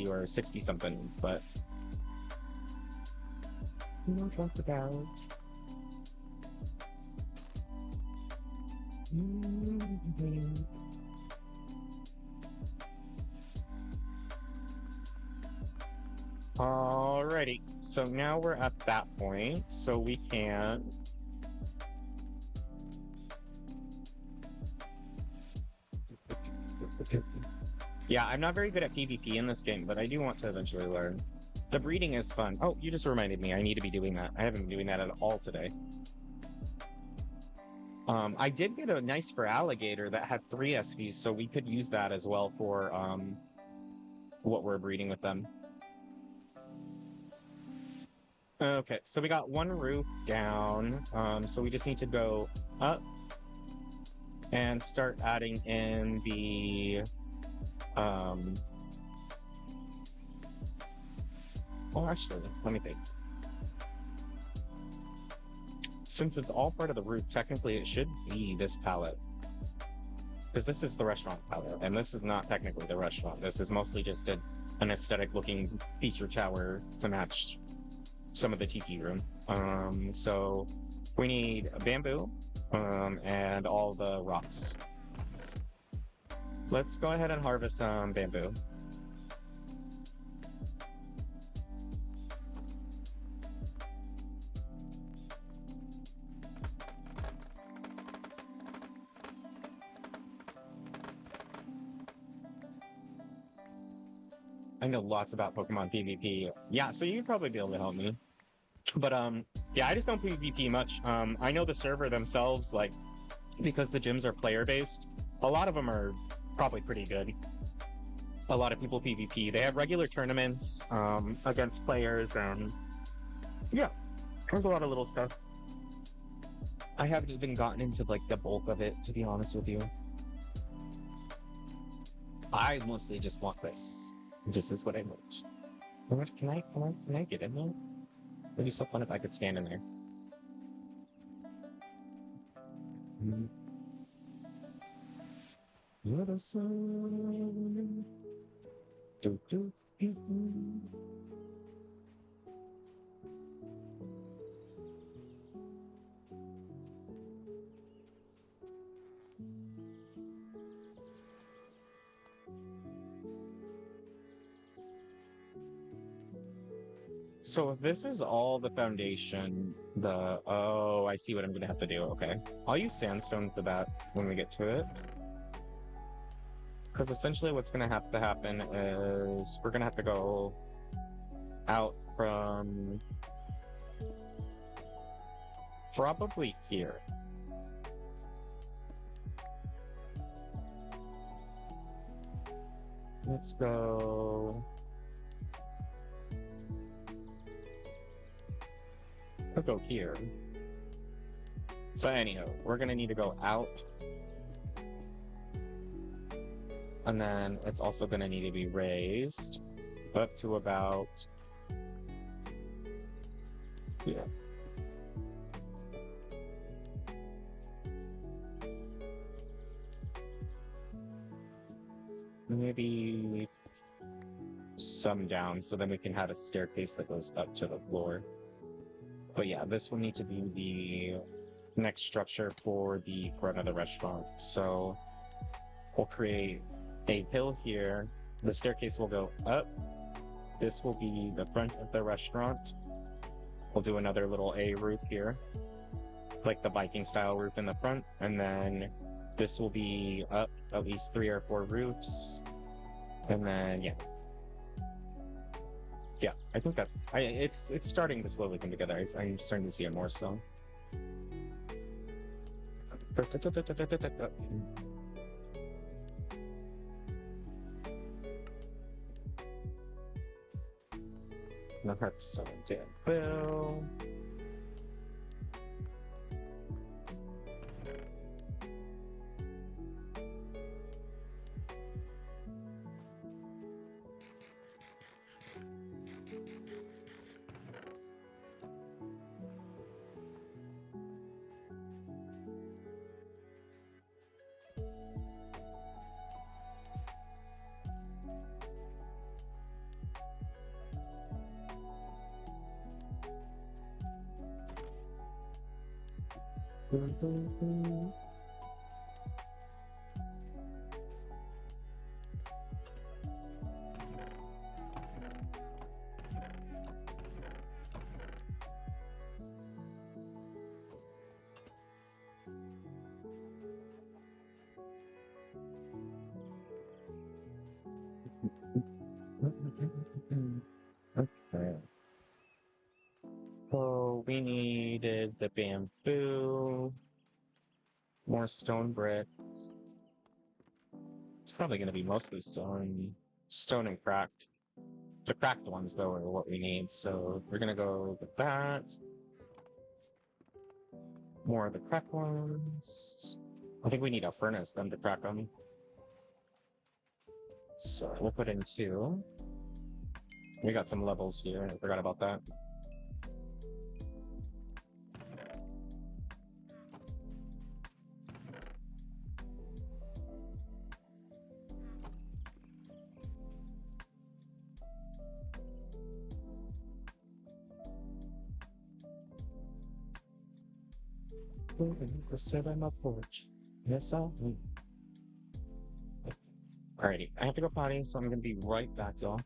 or 60 something, but we'll talk about. Alrighty, so now we're at that point, so we can yeah, I'm not very good at PvP in this game, but I do want to eventually learn. The breeding is fun. Oh, you just reminded me, I need to be doing that. I haven't been doing that at all today. I did get a nice for alligator that had 3 SVs, so we could use that as well for what we're breeding with them. Okay, so we got 1 roof down, so we just need to go up and start adding in the oh, actually, let me think. Since it's all part of the roof, technically it should be this palette. Because this is the restaurant palette, and this is not technically the restaurant. This is mostly just an aesthetic looking feature tower to match some of the tiki room. So we need bamboo, and all the rocks. Let's go ahead and harvest some bamboo. I know lots about Pokemon PvP. Yeah, so you'd probably be able to help me. But yeah, I just don't PvP much. I know the server themselves, like, because the gyms are player based, a lot of them are probably pretty good. A lot of people PvP. They have regular tournaments against players, and yeah, there's a lot of little stuff. I haven't even gotten into like the bulk of it, to be honest with you. I mostly just want this. This is what I want. What can I get in there? It'd be so fun if I could stand in there. You're the sun. Do, do, do, do. So if this is all the foundation, oh, I see what I'm gonna have to do. Okay. I'll use sandstone for that when we get to it. Because essentially what's gonna have to happen is we're gonna have to go out from probably here. Let's go. I'll go here. But anyhow, we're gonna need to go out. And then it's also gonna need to be raised up to about, yeah. Maybe some down, so then we can have a staircase that goes up to the floor. But yeah, this will need to be the next structure for the front of the restaurant. So we'll create a hill here. The staircase will go up. This will be the front of the restaurant. We'll do another little A roof here, like the Viking style roof in the front. And then this will be up at least 3 or 4 roofs. And then, yeah. Yeah, I think that it's starting to slowly come together. I'm starting to see it more so. Not hard to summon Dan Bill. Okay. So we needed the bamboo, more stone bricks. It's probably going to be mostly stone and cracked. The cracked ones, though, are what we need. So we're going to go with that. More of the cracked ones. I think we need a furnace then to crack them. So we'll put in 2. We got some levels here. I forgot about that. Sit on my porch. Yes, I'll. Alrighty, I have to go potty, so I'm gonna be right back, y'all.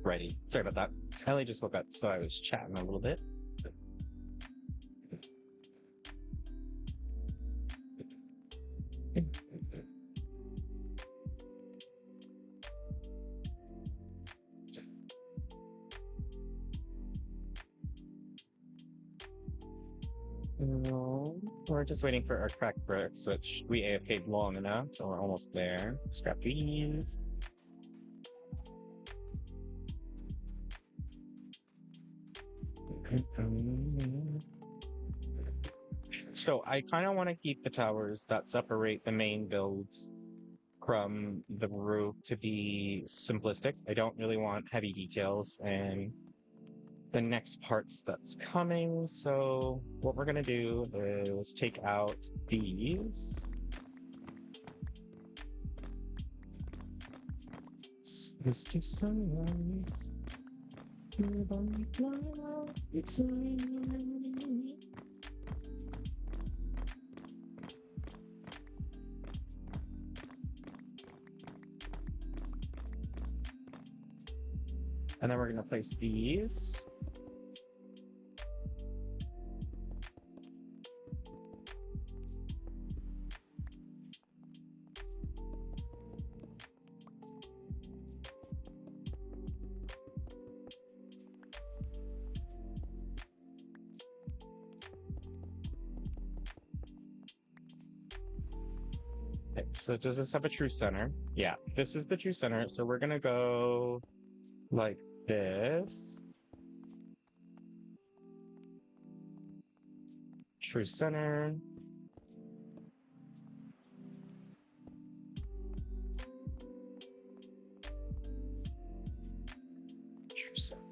Ready. Sorry about that. Ellie just woke up, so I was chatting a little bit. No, we're just waiting for our crack bricks, which we AFK'd long enough, so we're almost there. Scrap these. So I kind of want to keep the towers that separate the main builds from the roof to be simplistic. I don't really want heavy details and the next parts that's coming. So what we're gonna do is take out these. Misty sunrise. It's and then we're gonna place these. Okay, so does this have a true center? Yeah, this is the true center. So we're gonna go like this. True center. True center.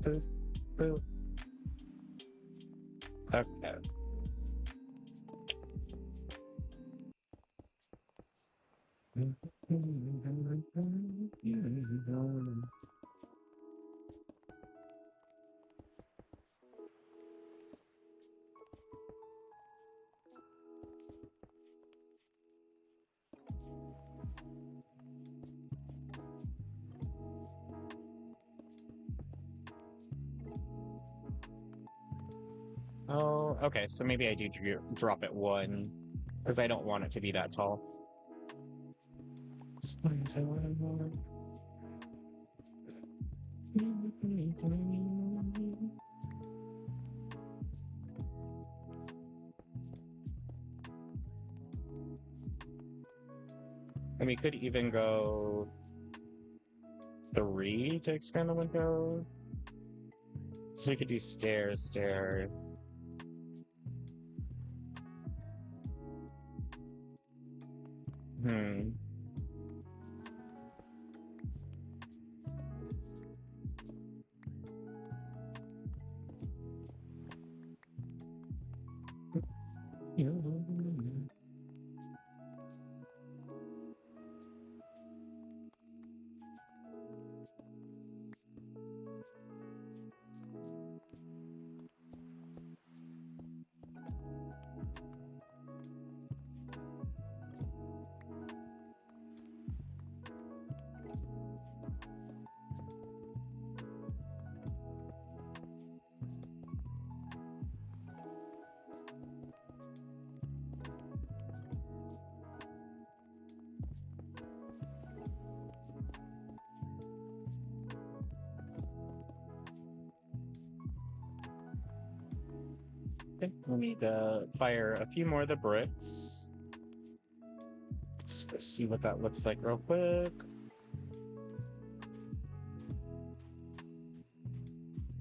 Boop, boop. Okay. Oh, okay. So maybe I do drop it one because I don't want it to be that tall. And we could even go 3 to expand the window. So we could do stairs, stair. Hmm. Okay, we need to fire a few more of the bricks. Let's go see what that looks like real quick.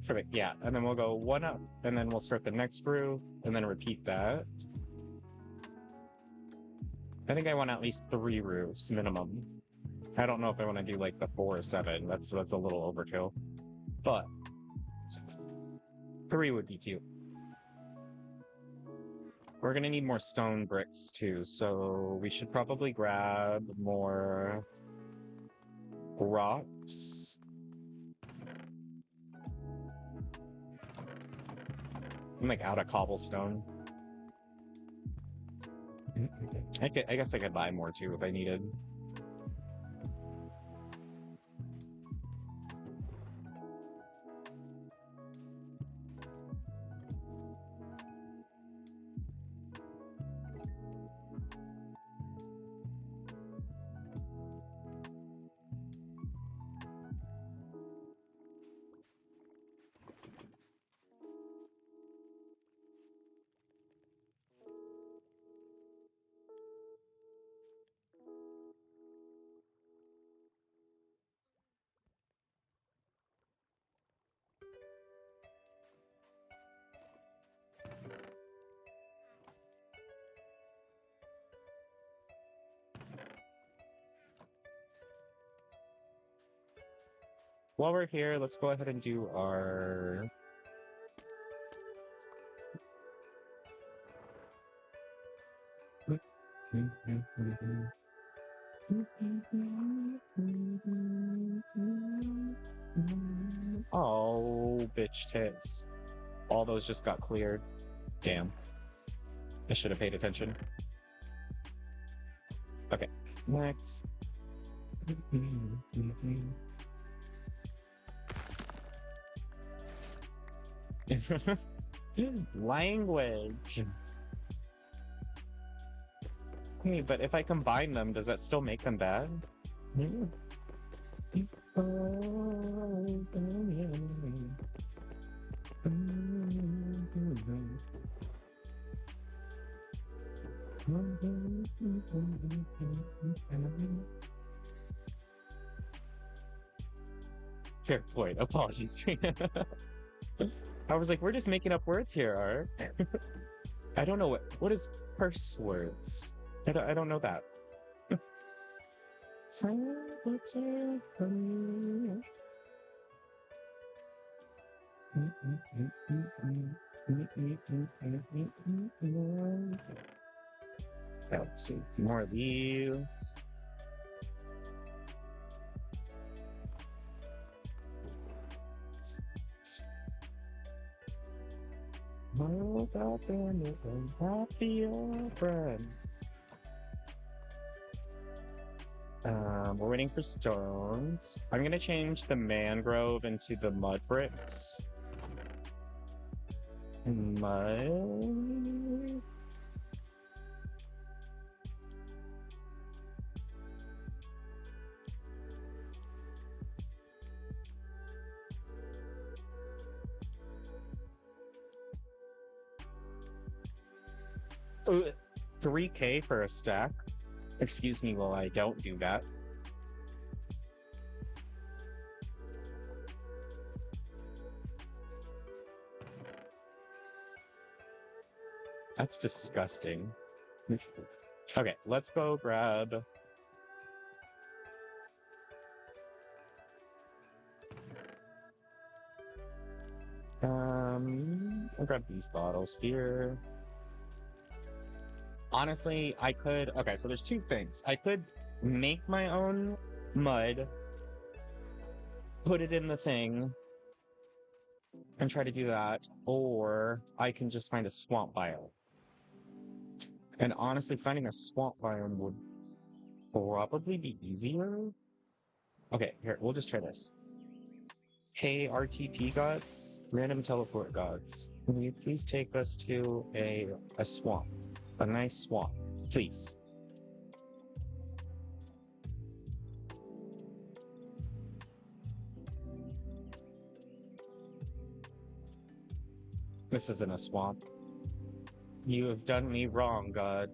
Perfect, yeah. And then we'll go 1 up, and then we'll start the next roof, and then repeat that. I think I want at least 3 roofs minimum. I don't know if I want to do like the 4 or 7. That's a little overkill. But 3 would be cute. We're gonna need more stone bricks too, so we should probably grab more rocks. I'm like out of cobblestone. I guess I could buy more too if I needed. While we're here, let's go ahead and do our... Oh, bitch tits. All those just got cleared. Damn. I should have paid attention. Okay, next. Language. Hey, but if I combine them, does that still make them bad? Fair point. Apologies. I was like, we're just making up words here, Art. I don't know what is curse words. I don't know that. Let's see, more of these. We're waiting for stones. I'm gonna change the mangrove into the mud bricks. Mud. Oh, 3K for a stack? Excuse me while I don't do that. That's disgusting. Okay, let's go grab... I'll grab these bottles here. Honestly, I could... Okay, so there's two things. I could make my own mud, put it in the thing, and try to do that, or I can just find a swamp biome. And honestly, finding a swamp biome would probably be easier. Okay, here, we'll just try this. Hey, RTP gods, random teleport gods, will you please take us to a swamp? A nice swamp, please. This isn't a swamp. You have done me wrong, God.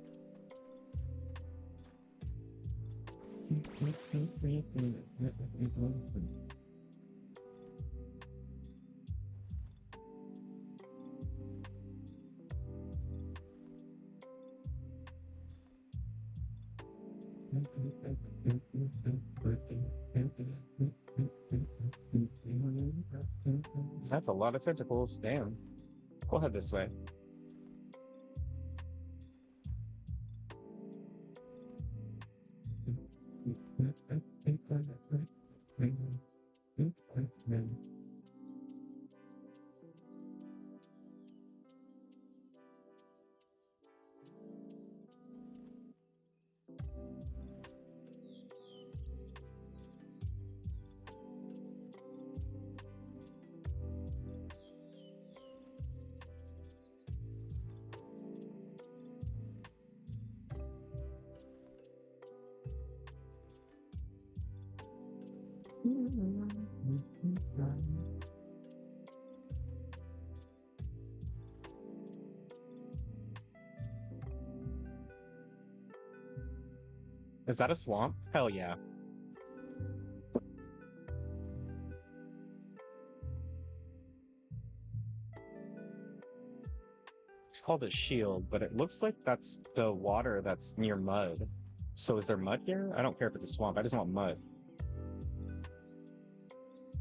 That's a lot of tentacles, damn. We'll head this way. Is that a swamp? Hell yeah. It's called a shield, but it looks like that's the water that's near mud. So is there mud here? I don't care if it's a swamp. I just want mud.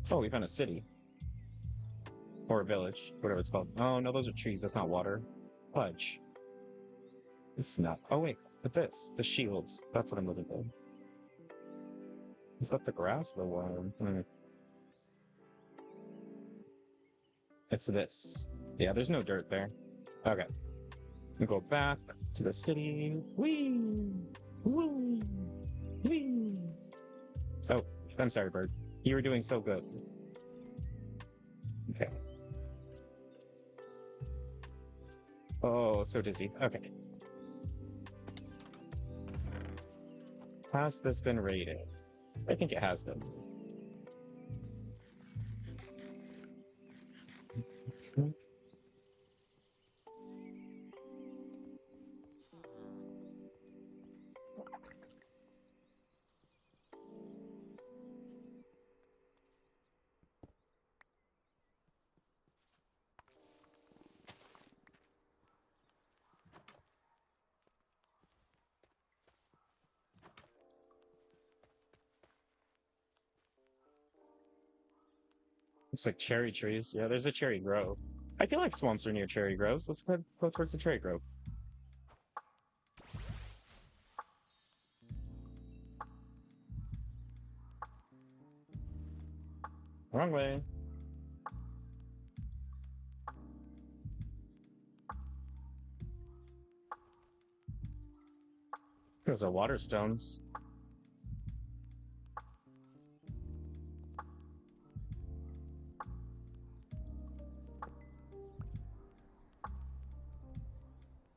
Oh, we found a city. Or a village, whatever it's called. Oh, no, those are trees. That's not water. Fudge. It's not. Oh, wait. But this. The shield. That's what I'm looking for. Is that the grass or the water? It's this. Yeah, there's no dirt there. Okay. We go back to the city. Whee! Whee! Whee! Oh, I'm sorry, bird. You were doing so good. Okay. Oh, so dizzy. Okay. Has this been raided? I think it has been. Looks like cherry trees. Yeah, there's a cherry grove. I feel like swamps are near cherry groves. Let's go towards the cherry grove. Wrong way. Those are water stones.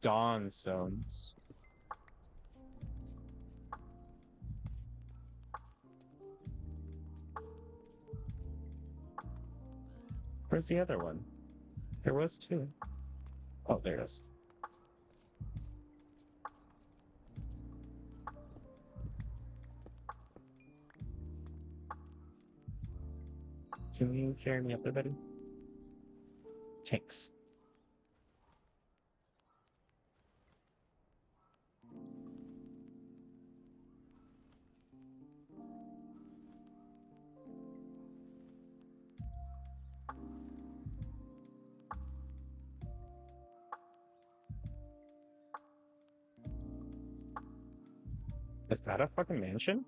Dawn stones. Where's the other one? There was two. Oh, there it is. Can you carry me up there, buddy? Thanks. Is that a fucking mansion?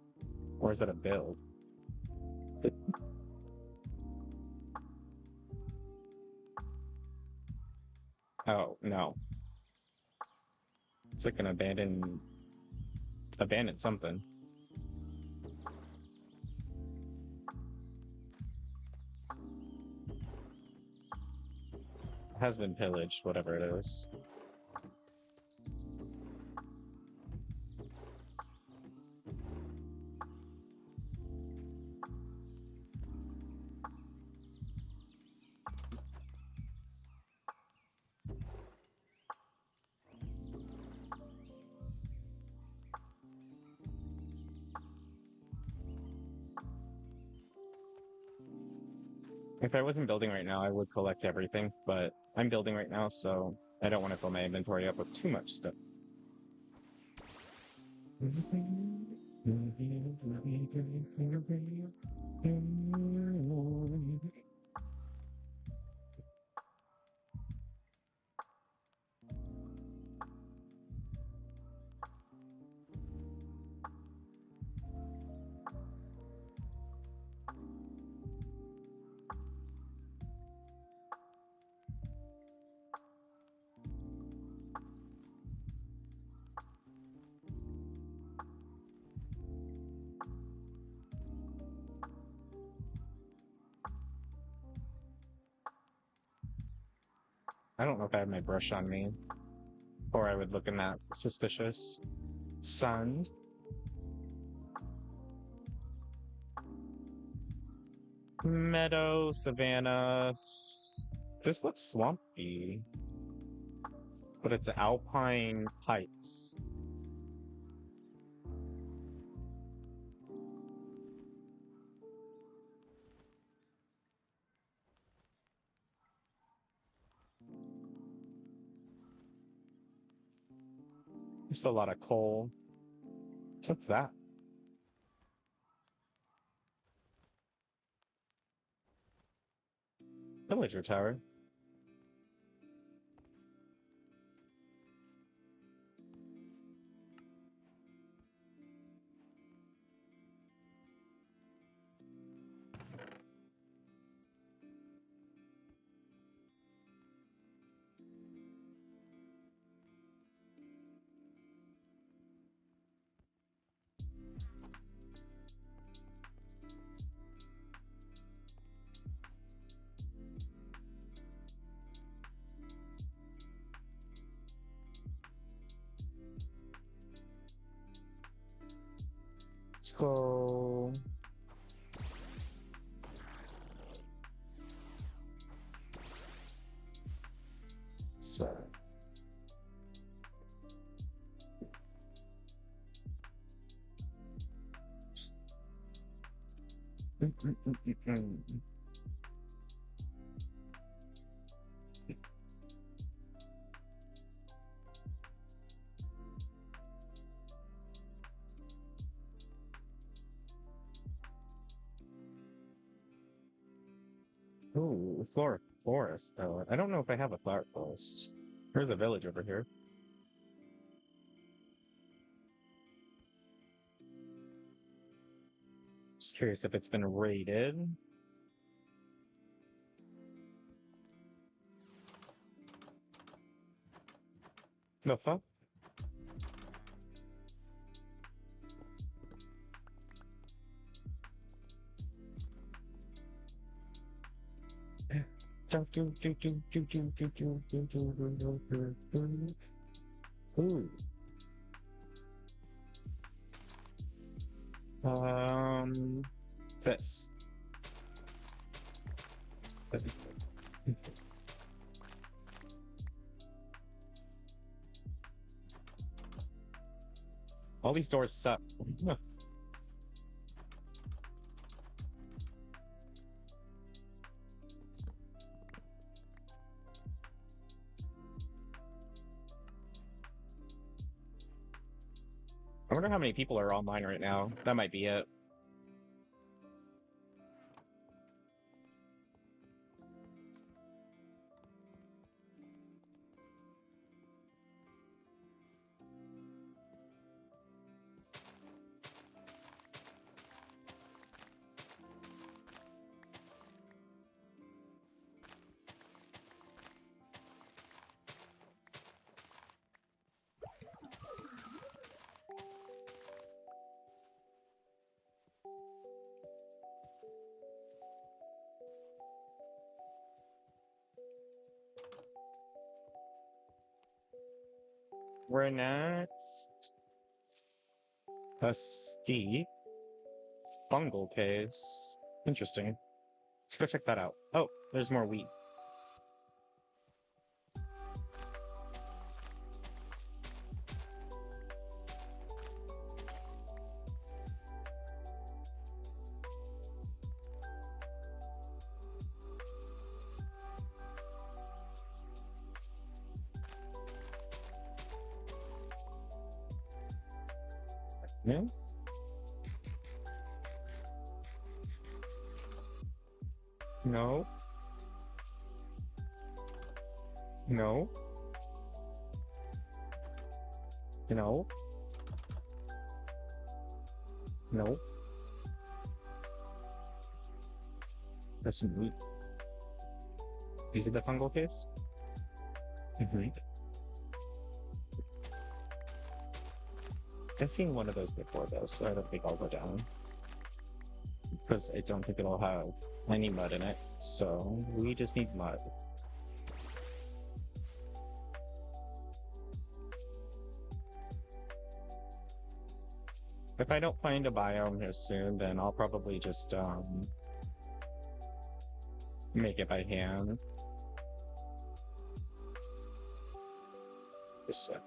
Or is that a build? Oh, no. It's like an abandoned something. Has been pillaged, whatever it is. If I wasn't building right now, I would collect everything, but I'm building right now, so I don't want to fill my inventory up with too much stuff. I don't know if I have my brush on me, or I would look in that suspicious. Sand. Meadow, savanna. This looks swampy, but it's Alpine Heights. Just a lot of coal. What's that? Villager tower. Let's go. So. Ooh, forest though. I don't know if I have a flower forest. There's a village over here. Just curious if it's been raided. The fuck? Ooh. This. All these doors suck. I wonder how many people are online right now. That might be it. We're next. A steep fungal caves. Interesting. Let's go check that out. Oh, there's more wheat. Yeah. No. No. No. No. There's some wheat. These are the fungal caves? Mm-hmm. I've seen one of those before though, so I don't think I'll go down. Because I don't think it'll have any mud in it, so we just need mud. If I don't find a biome here soon, then I'll probably just make it by hand. Just a sec.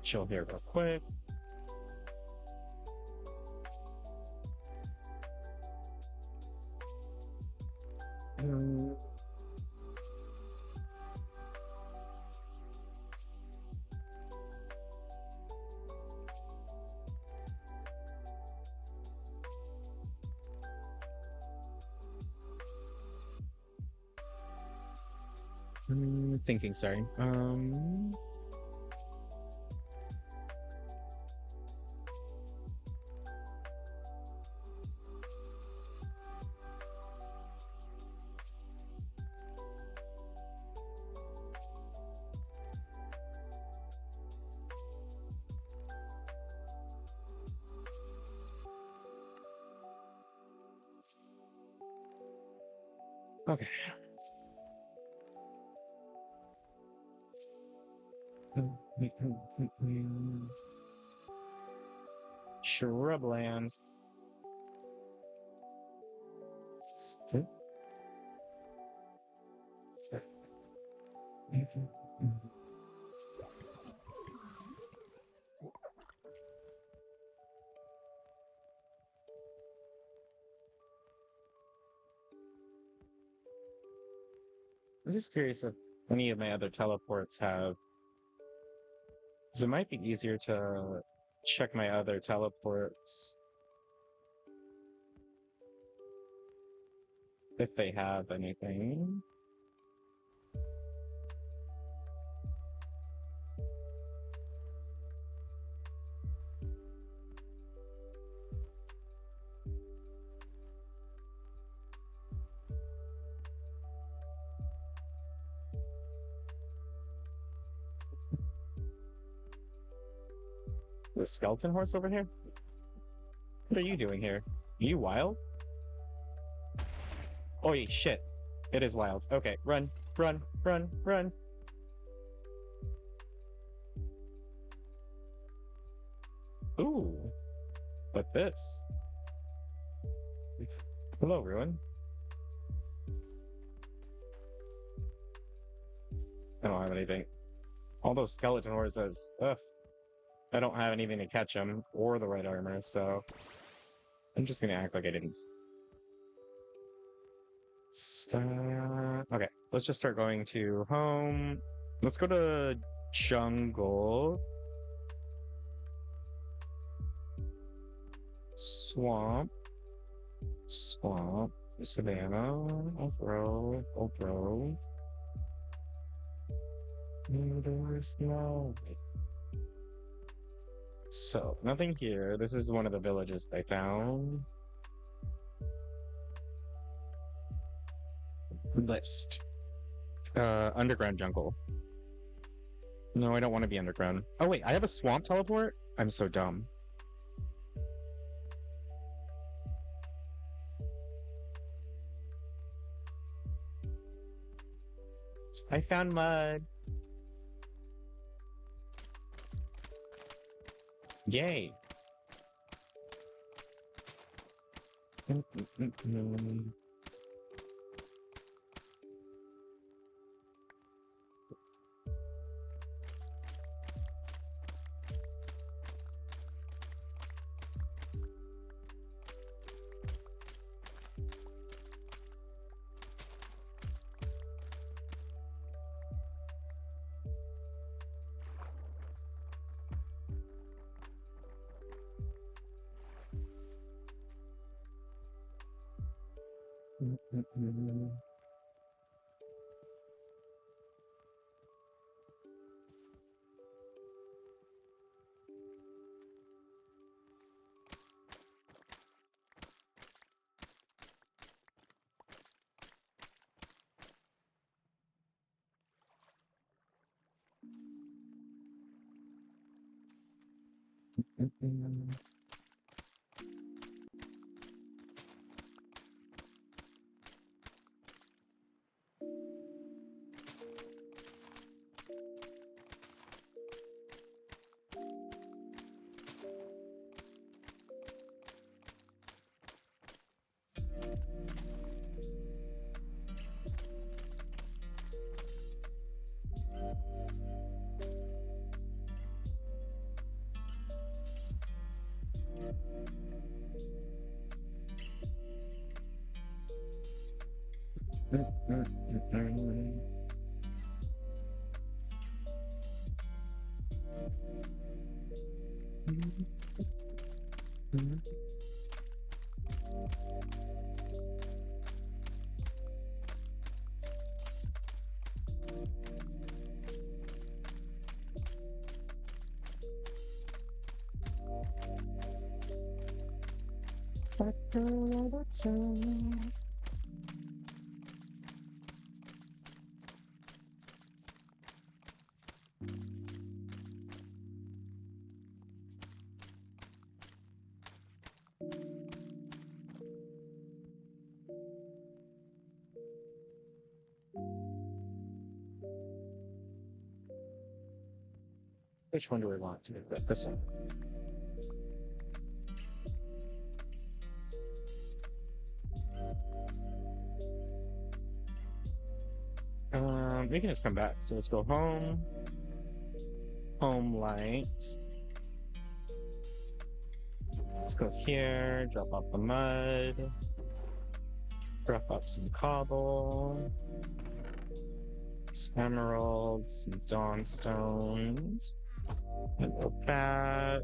Chill here real quick. Thinking, sorry. Okay. Shrubland. I'm just curious if any of my other teleports have, because it might be easier to check my other teleports if they have anything. The skeleton horse over here? What are you doing here? Are you wild? Oh, shit. It is wild. Okay, run, run, run, run. Ooh. But this. Hello, Ruin. I don't have anything. All those skeleton horses. Ugh. I don't have anything to catch them or the right armor, so I'm just gonna act like I didn't. Okay, let's just start going to home. Let's go to jungle. Swamp. Swamp. Savannah. Off-road. Off-road. There's no... So, nothing here. This is one of the villages they found. List. Underground jungle. No, I don't want to be underground. Oh wait, I have a swamp teleport? I'm so dumb. I found mud. Yay. Which one do we want to do? This one. We can just come back. So let's go home. Home light. Let's go here, drop off the mud. Drop off some cobble. Some emeralds, some dawn stones. And go back.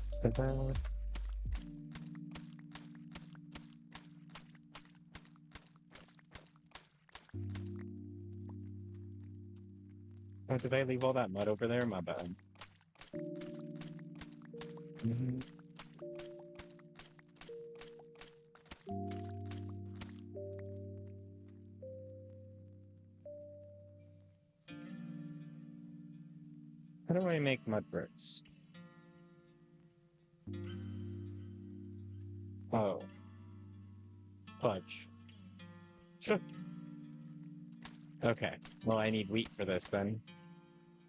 Step out. Oh, did I leave all that mud over there? My bad. How do I make mud bricks? Oh. Fudge. Okay. Well, I need wheat for this then.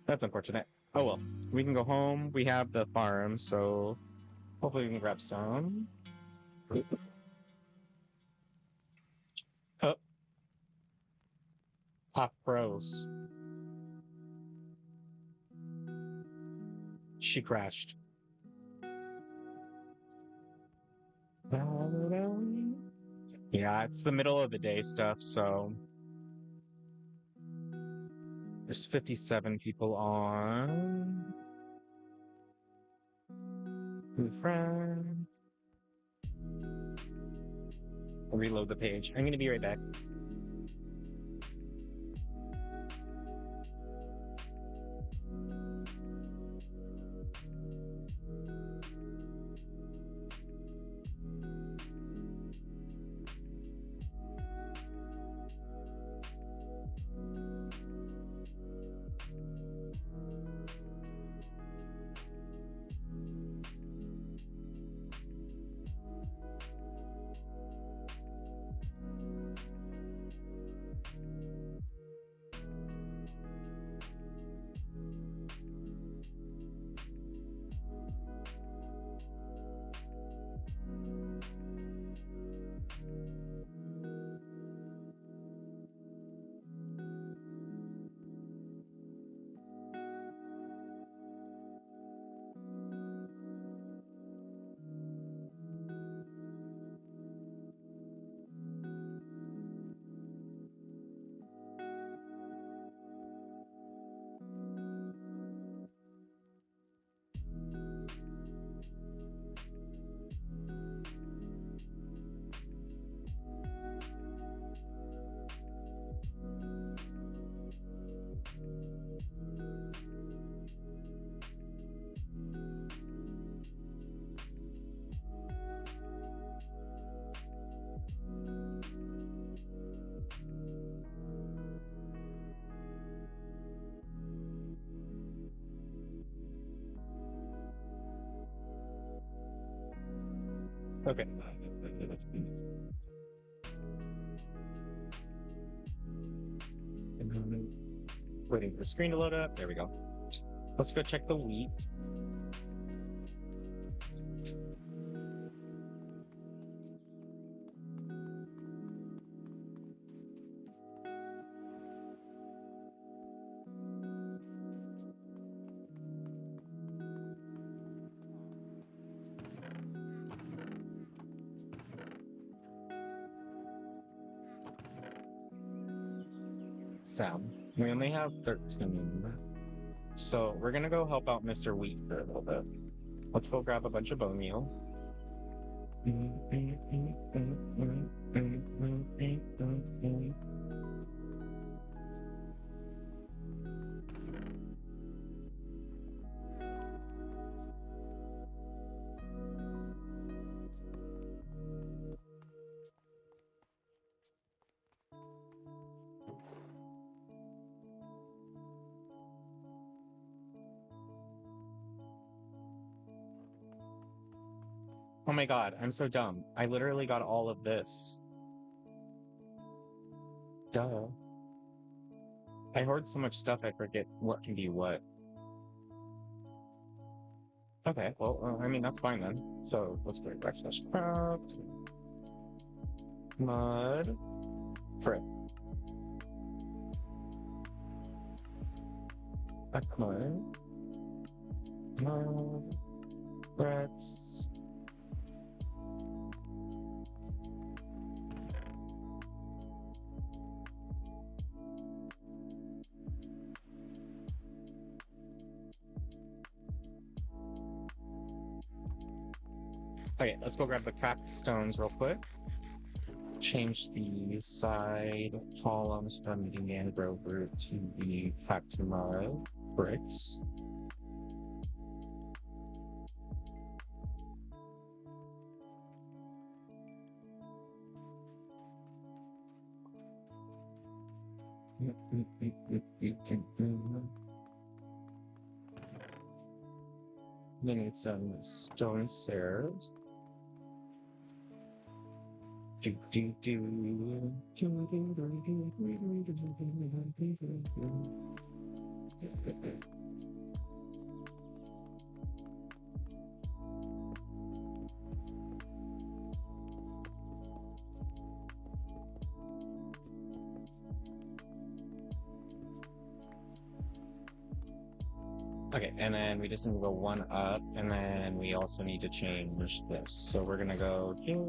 That's unfortunate. Oh well. We can go home. We have the farm, so hopefully we can grab some. Oh. Pop froze. She crashed. Yeah, it's the middle of the day stuff, so there's 57 people on. New friend. I'll reload the page. I'm gonna be right back. Okay. Waiting for the screen to load up. There we go. Let's go check the wheat. So we only have 13. So we're gonna go help out Mr. Wheat for a little bit. Let's go grab a bunch of bone meal. Oh my god, I'm so dumb. I literally got all of this. Duh. I hoard so much stuff I forget what can be what. Okay, well, I mean, that's fine then. So let's go backslash craft. Mud. Frick. Mud. Mud. Bricks. Okay, let's go grab the cracked stones real quick. Change the side columns from the mangrove root to the cracked mud bricks. Then need some stone stairs. Do, do, do. Okay, and then we just need to go one up, and then we also need to change this. So we're gonna go here.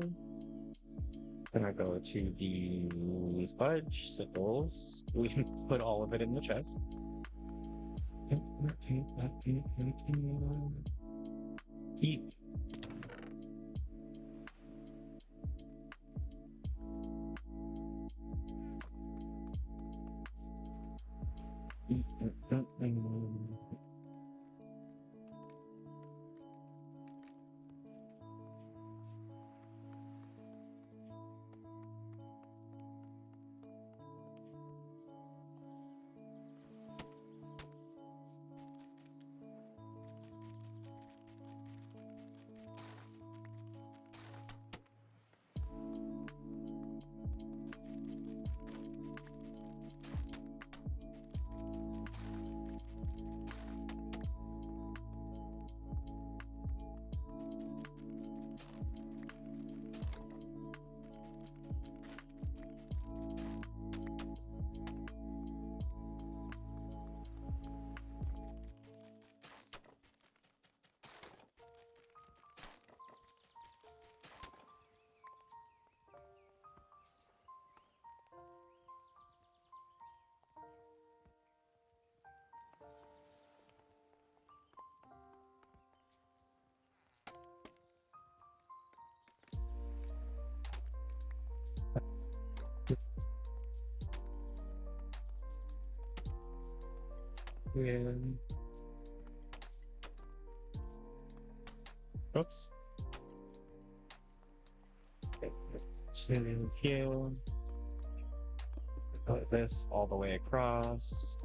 Gonna go to the fudge sickles. We can put all of it in the chest. Eat. And oops. To here. Put this all the way across.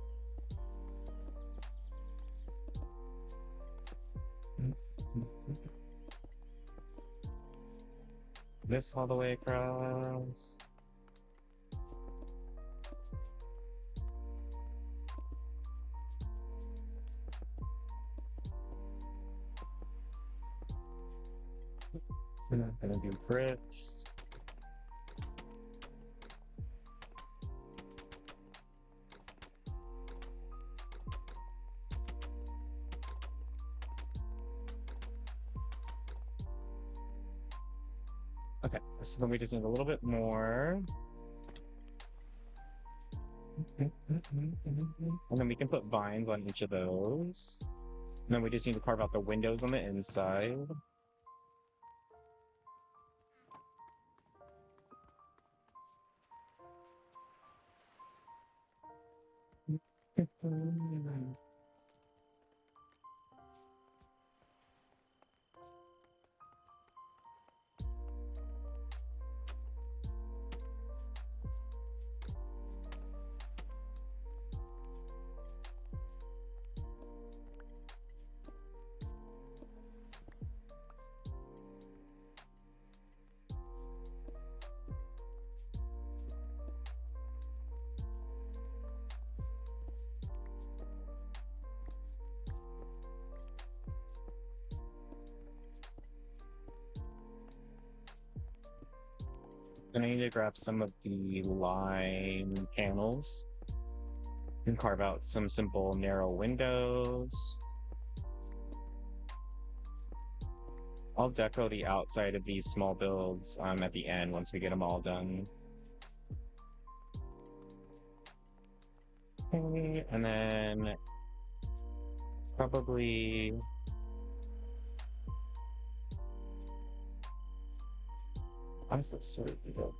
This all the way across. We're not gonna do bricks. Okay, so then we just need a little bit more. And then we can put vines on each of those. And then we just need to carve out the windows on the inside. Then I need to grab some of the line panels and carve out some simple narrow windows. I'll deco the outside of these small builds at the end once we get them all done. Okay, and then probably I'm so sorry to go.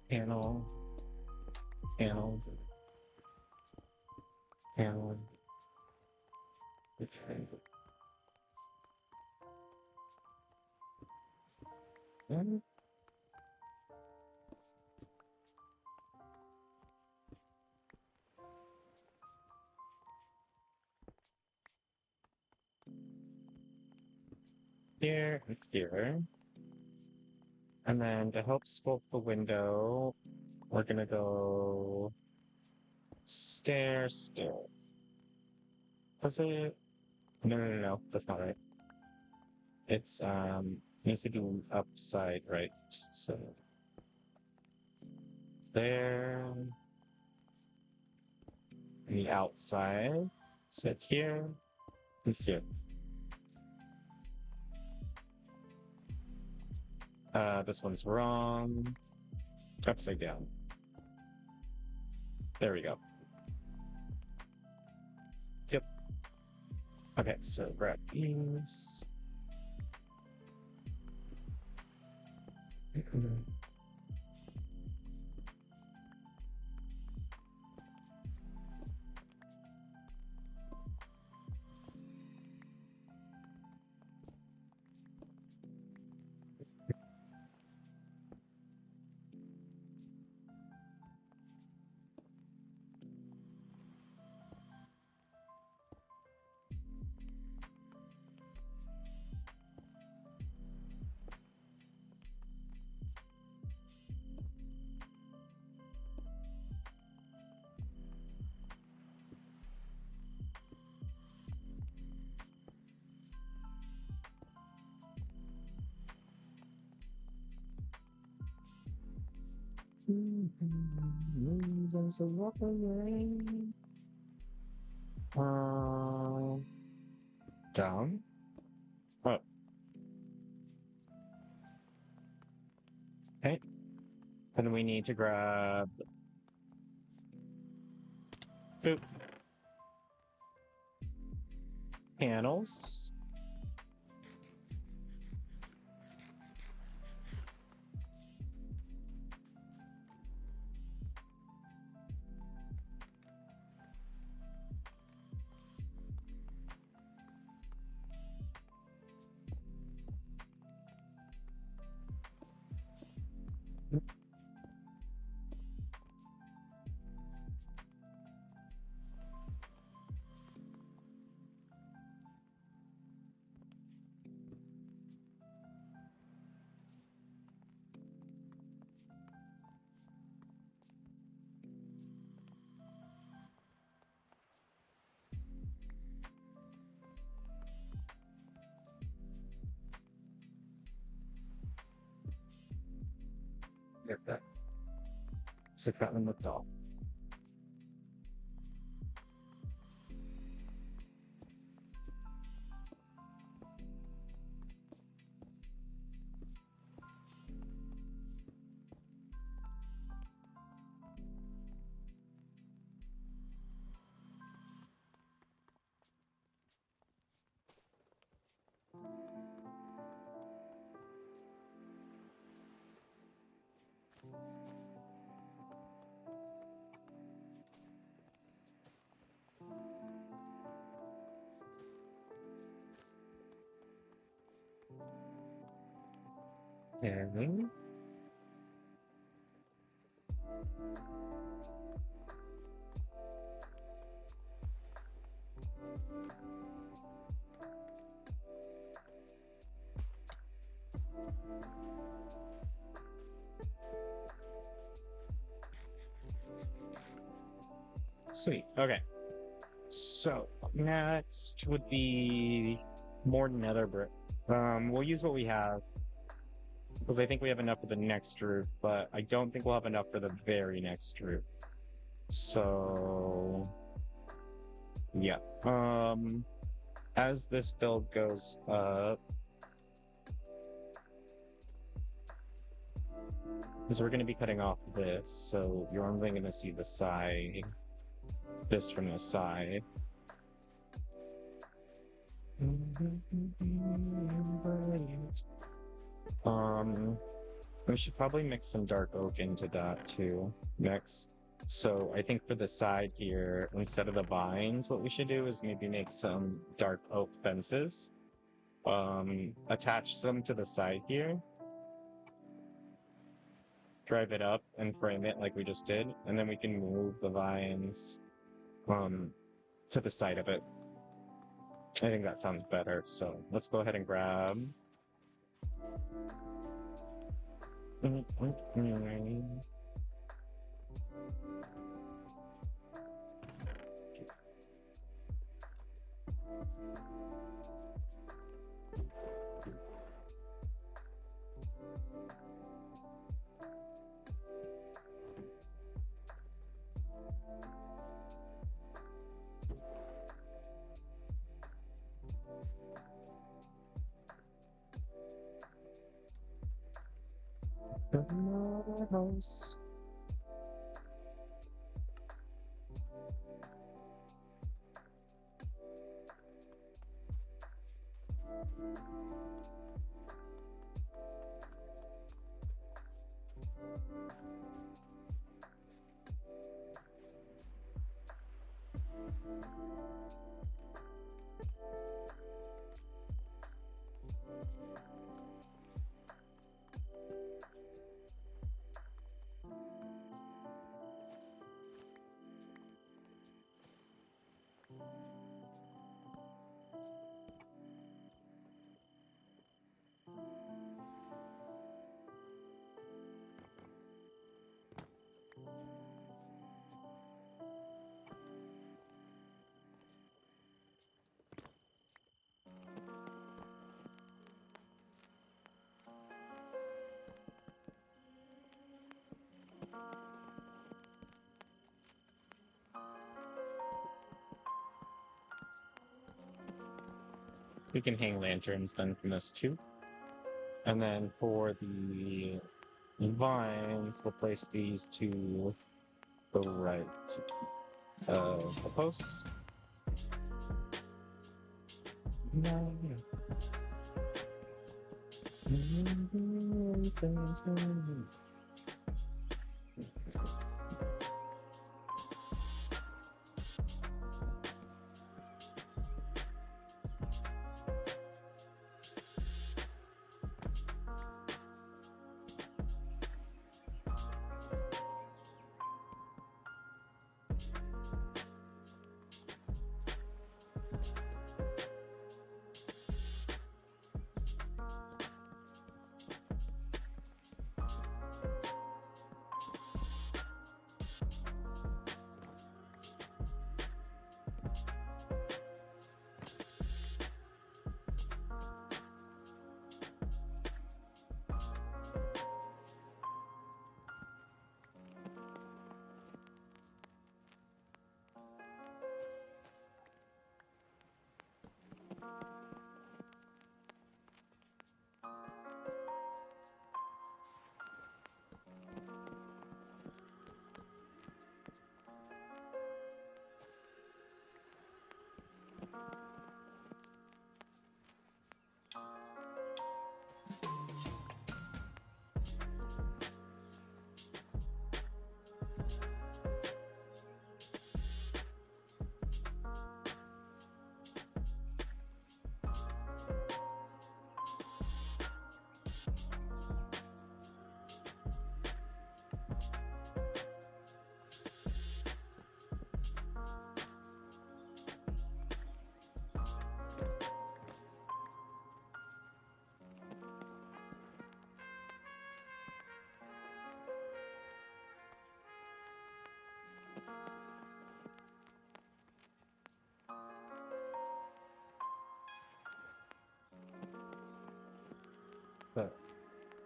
Panel, panel, panel. Okay. Mm. Here and here. And then to help sculpt the window, we're gonna go stair, stair. Was it? No, that's not right. It's needs to be upside right. So there, and the outside. Sit here and here. This one's wrong. Upside down. There we go. Yep. Okay, so grab these. Reasons to walk away. Down. Oh. Okay. Then we need to grab. Boop. Panels. Get that. Sekatlan mo to. Okay. Sweet. Okay. So next would be more nether brick. We'll use what we have because I think we have enough for the next roof, but I don't think we'll have enough for the very next roof. So yeah. As this build goes up, because we're going to be cutting off this, so you're only going to see the side, this from the side. We should probably mix some dark oak into that too next. So I think for the side here, instead of the vines, what we should do is maybe make some dark oak fences. Attach them to the side here. Drive it up and frame it like we just did, and then we can move the vines to the side of it. I think that sounds better. So let's go ahead and grab. House. We can hang lanterns then from this too. And then for the vines, we'll place these to the right of the posts.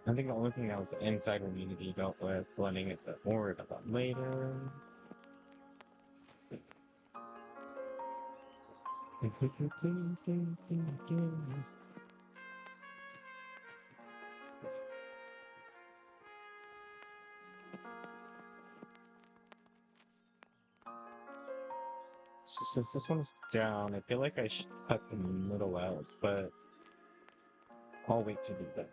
I think the only thing that was the inside we need to be dealt with, blending it, but more about later. So since this one's down, I feel like I should cut the middle out, but I'll wait to do that.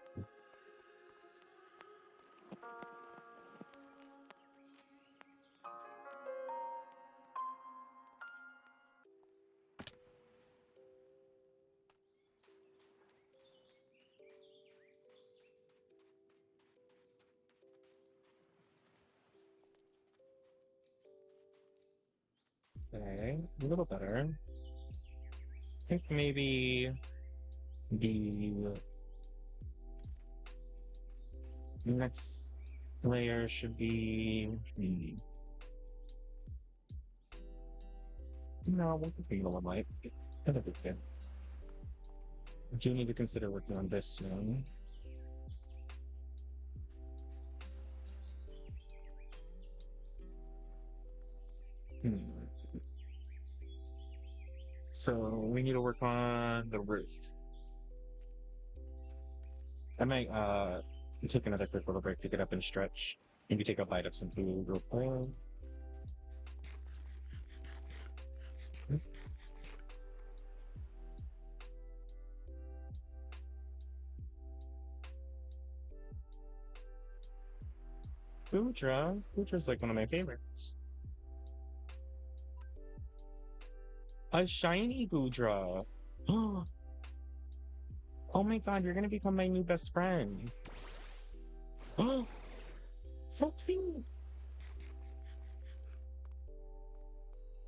Okay, a little better. I think maybe the next layer should be. No, we'll keep a light. That'll be good. I do need to consider working on this soon. Hmm. So we need to work on the roof. I might take another quick little break to get up and stretch. Maybe take a bite of some food real quick. Boudra. Boudra's like one of my favorites. A shiny Boudra. Oh my god, you're gonna become my new best friend. Oh, so cute.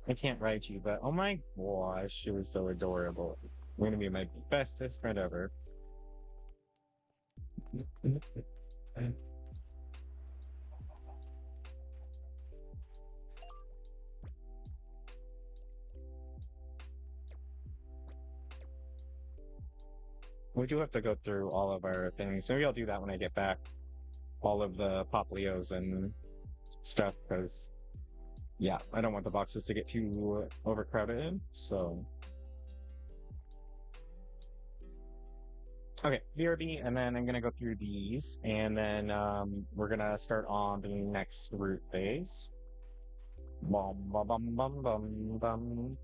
I can't write you, but oh my gosh, she was so adorable. You're gonna be my bestest friend ever. We do have to go through all of our things. Maybe I'll do that when I get back. All of the Poplios and stuff, because yeah, I don't want the boxes to get too overcrowded. So okay, VRB, and then I'm gonna go through these, and then we're gonna start on the next route phase. Bum bum bum bum bum bum.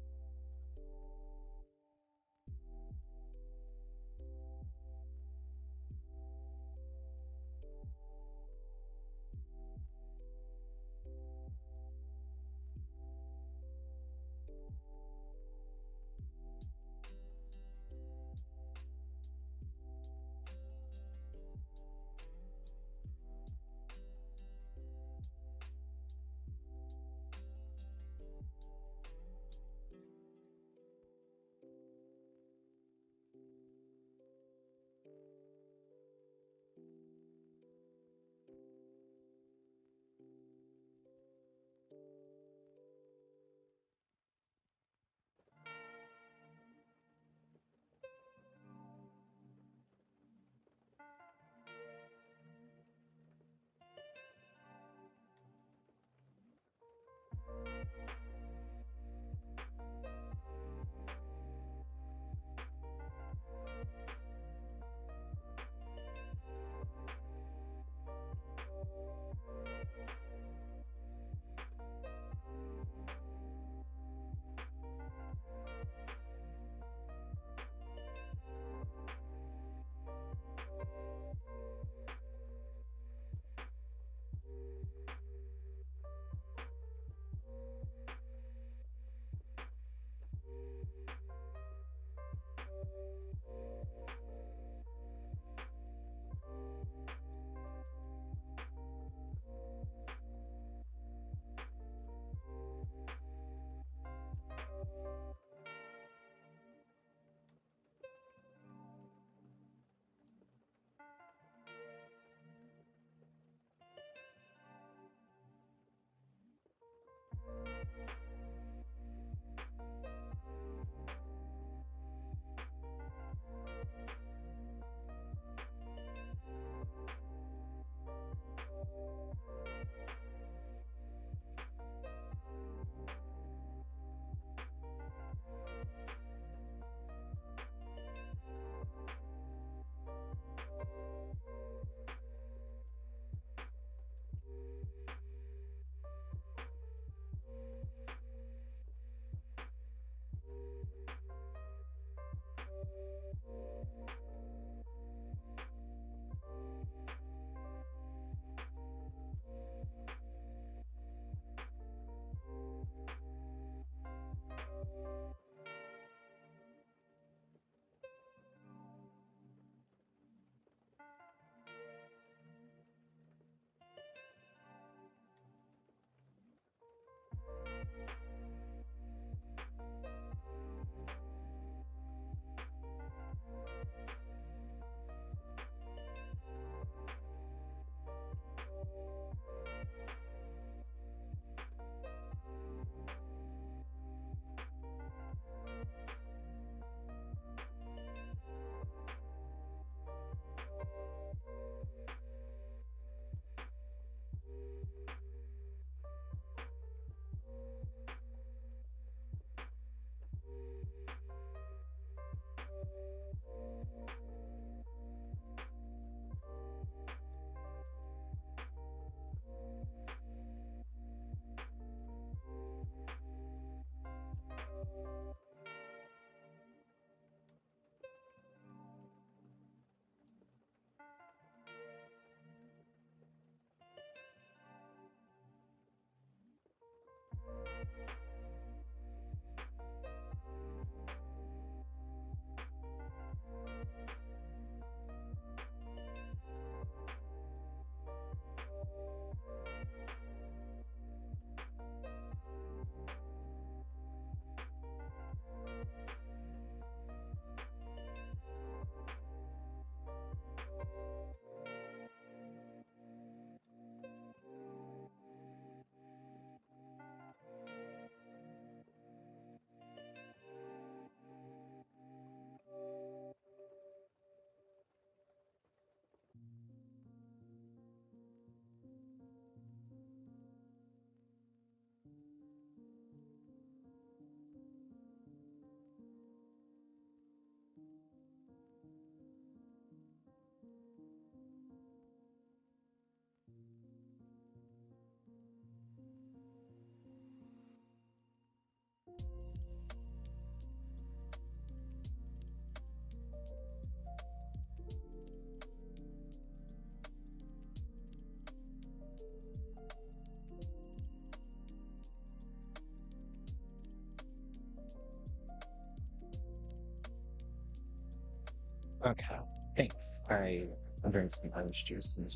Okay, thanks. I'm drinking some orange juice and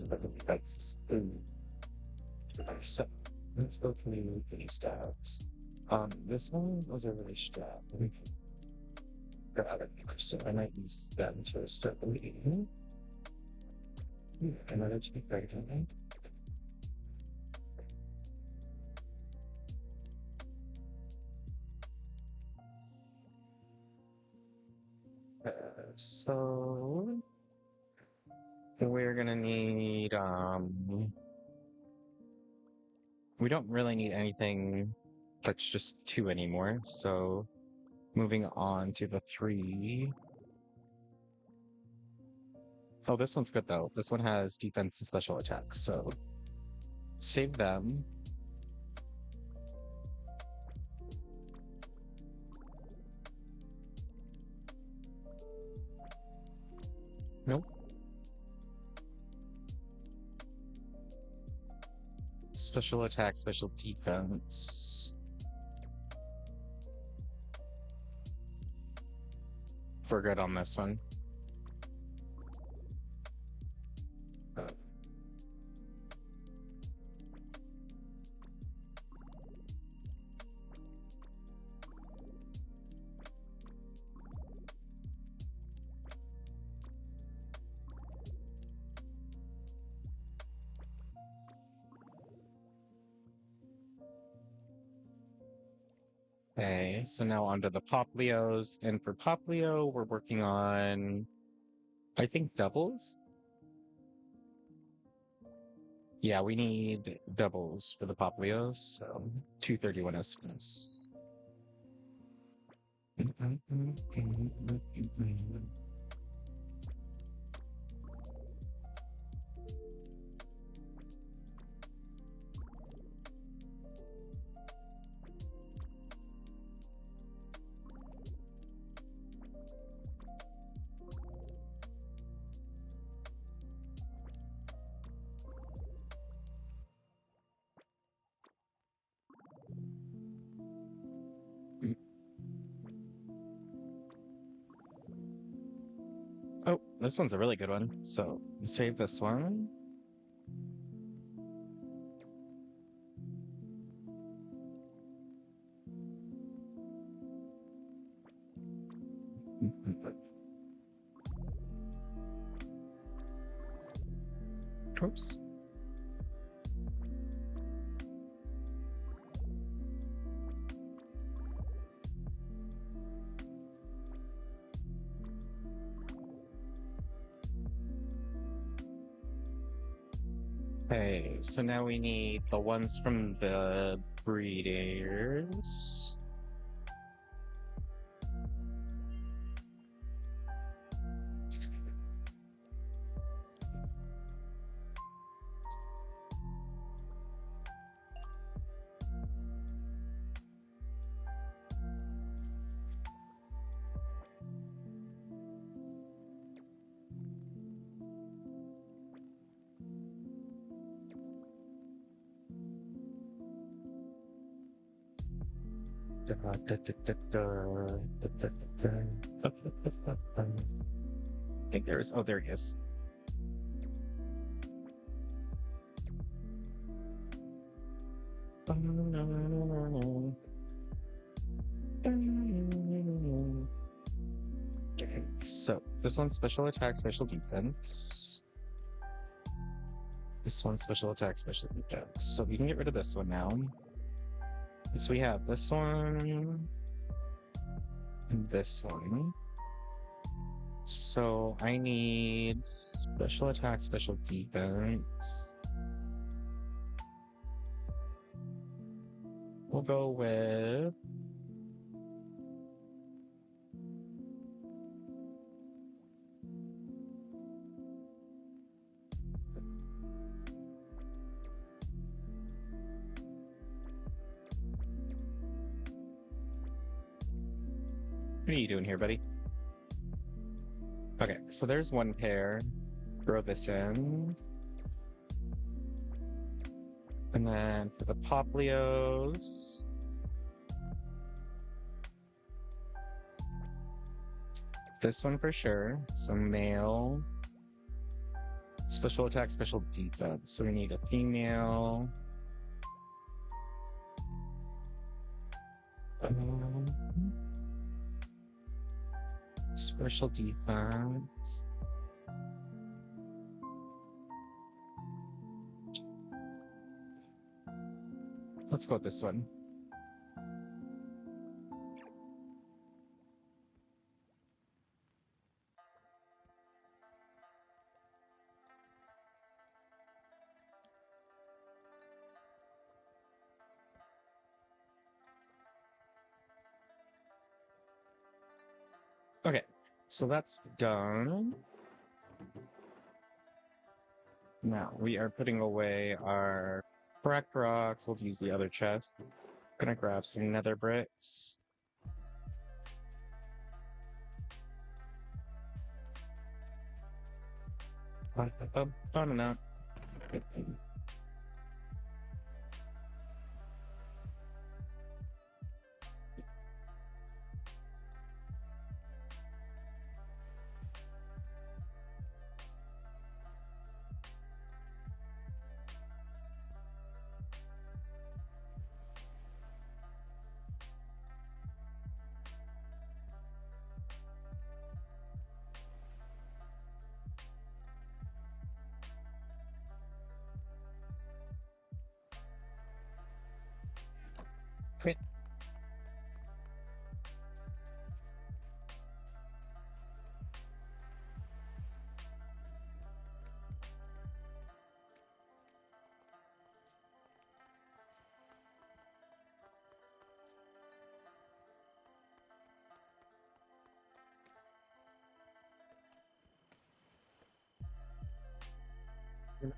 that's food. So let's go through these tabs. This one was a really stab. Let me grab it. So I might use them to start the meeting. Another take right on. So we're gonna need we don't really need anything that's just two anymore. So moving on to the three. Oh, this one's good though. This one has defense and special attacks. So save them. Nope. Special attack, special defense. We're good on this one. Okay, so now onto the Poplios. And for Poplio, we're working on, I think, doubles. Yeah, we need doubles for the Poplios. So 231 SPS. Oh, this one's a really good one. So save this one. Oops. Okay, so now we need the ones from the breeders. I think there's, oh, there he is. So this one's special attack, special defense. This one's special attack, special defense. So we can get rid of this one now. So we have this one and this one. So I need special attack, special defense. We'll go with what are you doing here, buddy? Okay, so there's one pair. Throw this in. And then for the Poplios, this one for sure. So male. Special attack, special defense. So we need a female. Special defense. Let's go with this one. Okay, so that's done. Now we are putting away our cracked rocks. We'll use the other chest. Gonna grab some nether bricks. Banana. Quit.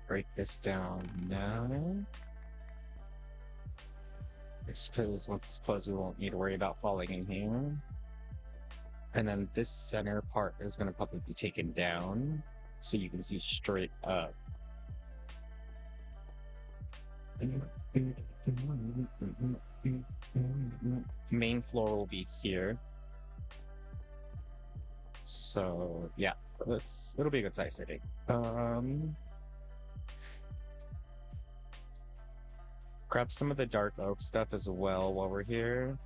Break this down now. Just because once it's closed, we won't need to worry about falling in here. And then this center part is going to probably be taken down so you can see straight up. Main floor will be here. So yeah, it'll be a good size, I think. Grab some of the dark oak stuff as well while we're here.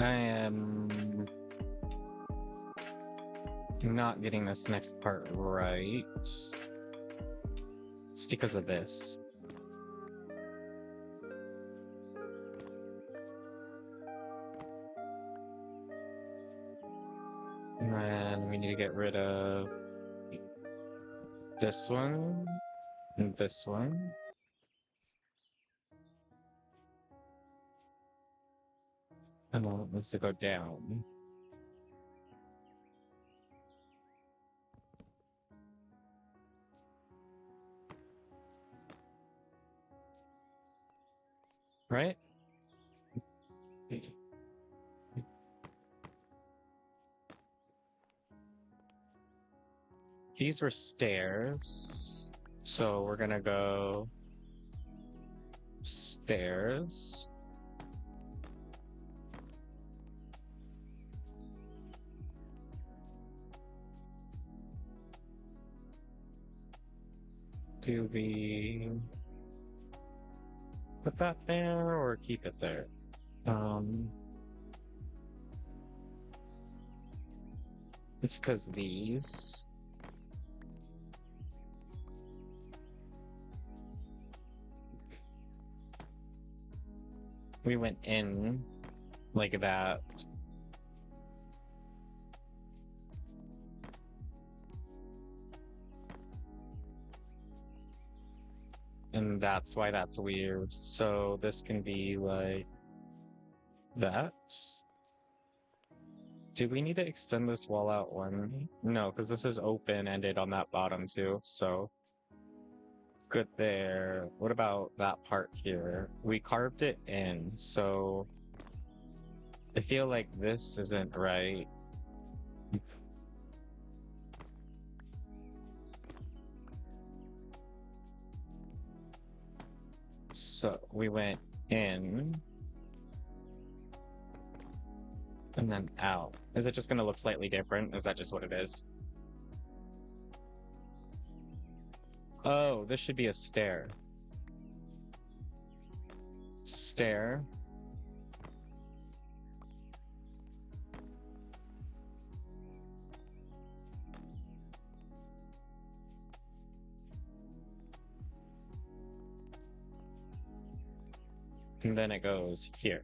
I am not getting this next part right. It's because of this. And then we need to get rid of this one and this one. And then it needs to go down. Right? These were stairs. So we're gonna go stairs. Do we put that there or keep it there? It's because these. We went in like that. And that's why that's weird. So this can be like that. Do we need to extend this wall out one? No, because this is open-ended on that bottom too, so good there. What about that part here? We carved it in, so I feel like this isn't right. So we went in and then out. Is it just going to look slightly different? Is that just what it is? Oh, this should be a stair. Stair. And then it goes here.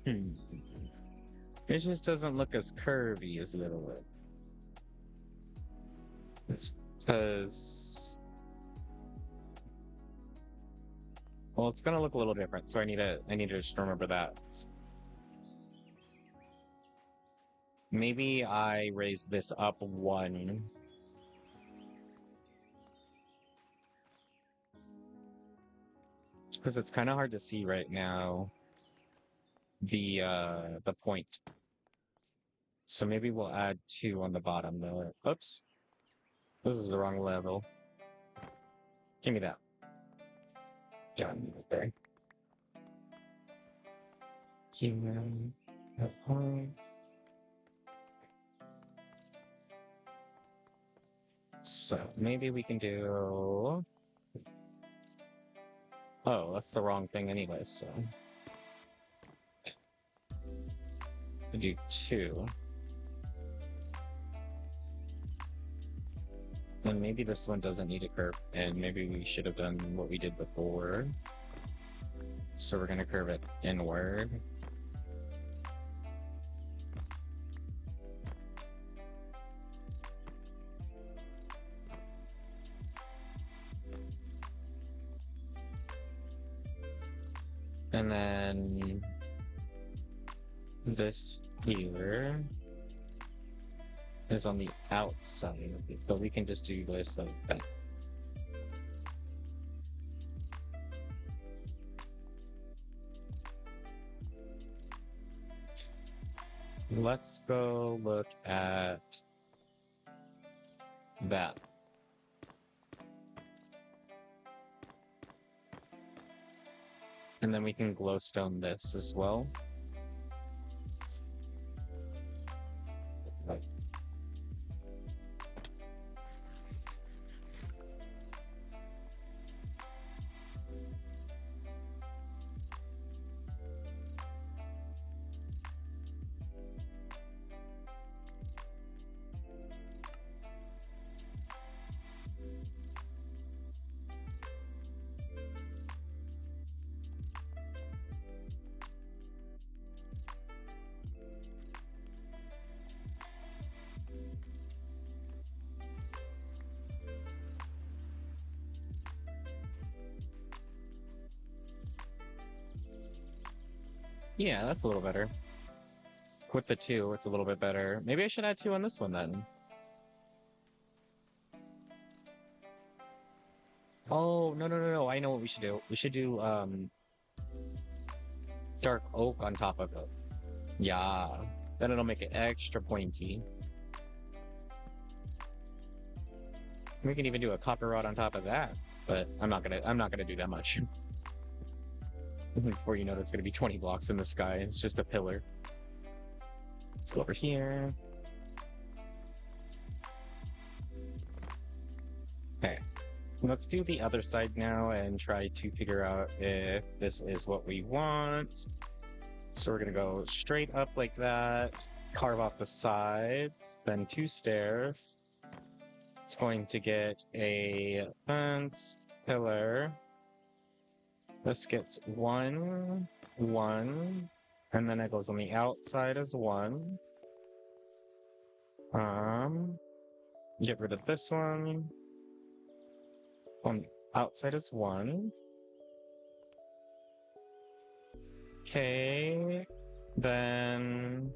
Hmm. It just doesn't look as curvy as the other way. It's because, well, it's gonna look a little different, so I need to just remember that. Maybe I raise this up one. Because it's kind of hard to see right now the point. So maybe we'll add 2 on the bottom there. Oops. This is the wrong level. Give me that. Yeah, there. Human. So maybe we can do. Oh, that's the wrong thing anyway, so. We'll do 2. And maybe this one doesn't need a curve, and maybe we should have done what we did before. So we're gonna curve it inward. And then this here is on the outside, but we can just do this like that. Let's go look at that. And then we can glowstone this as well. Yeah, that's a little better. With the 2, it's a little bit better. Maybe I should add 2 on this one then. Oh, no. I know what we should do. We should do, dark oak on top of it. Yeah. Then it'll make it extra pointy. We can even do a copper rod on top of that, but I'm not gonna do that much. Before you know, it's gonna be 20 blocks in the sky. It's just a pillar. Let's go over here. Okay. Let's do the other side now and try to figure out if this is what we want. So we're gonna go straight up like that, carve off the sides, then 2 stairs. It's going to get a fence, pillar. This gets 1, 1, and then it goes on the outside as 1. Get rid of this one. On the outside is 1. Okay, then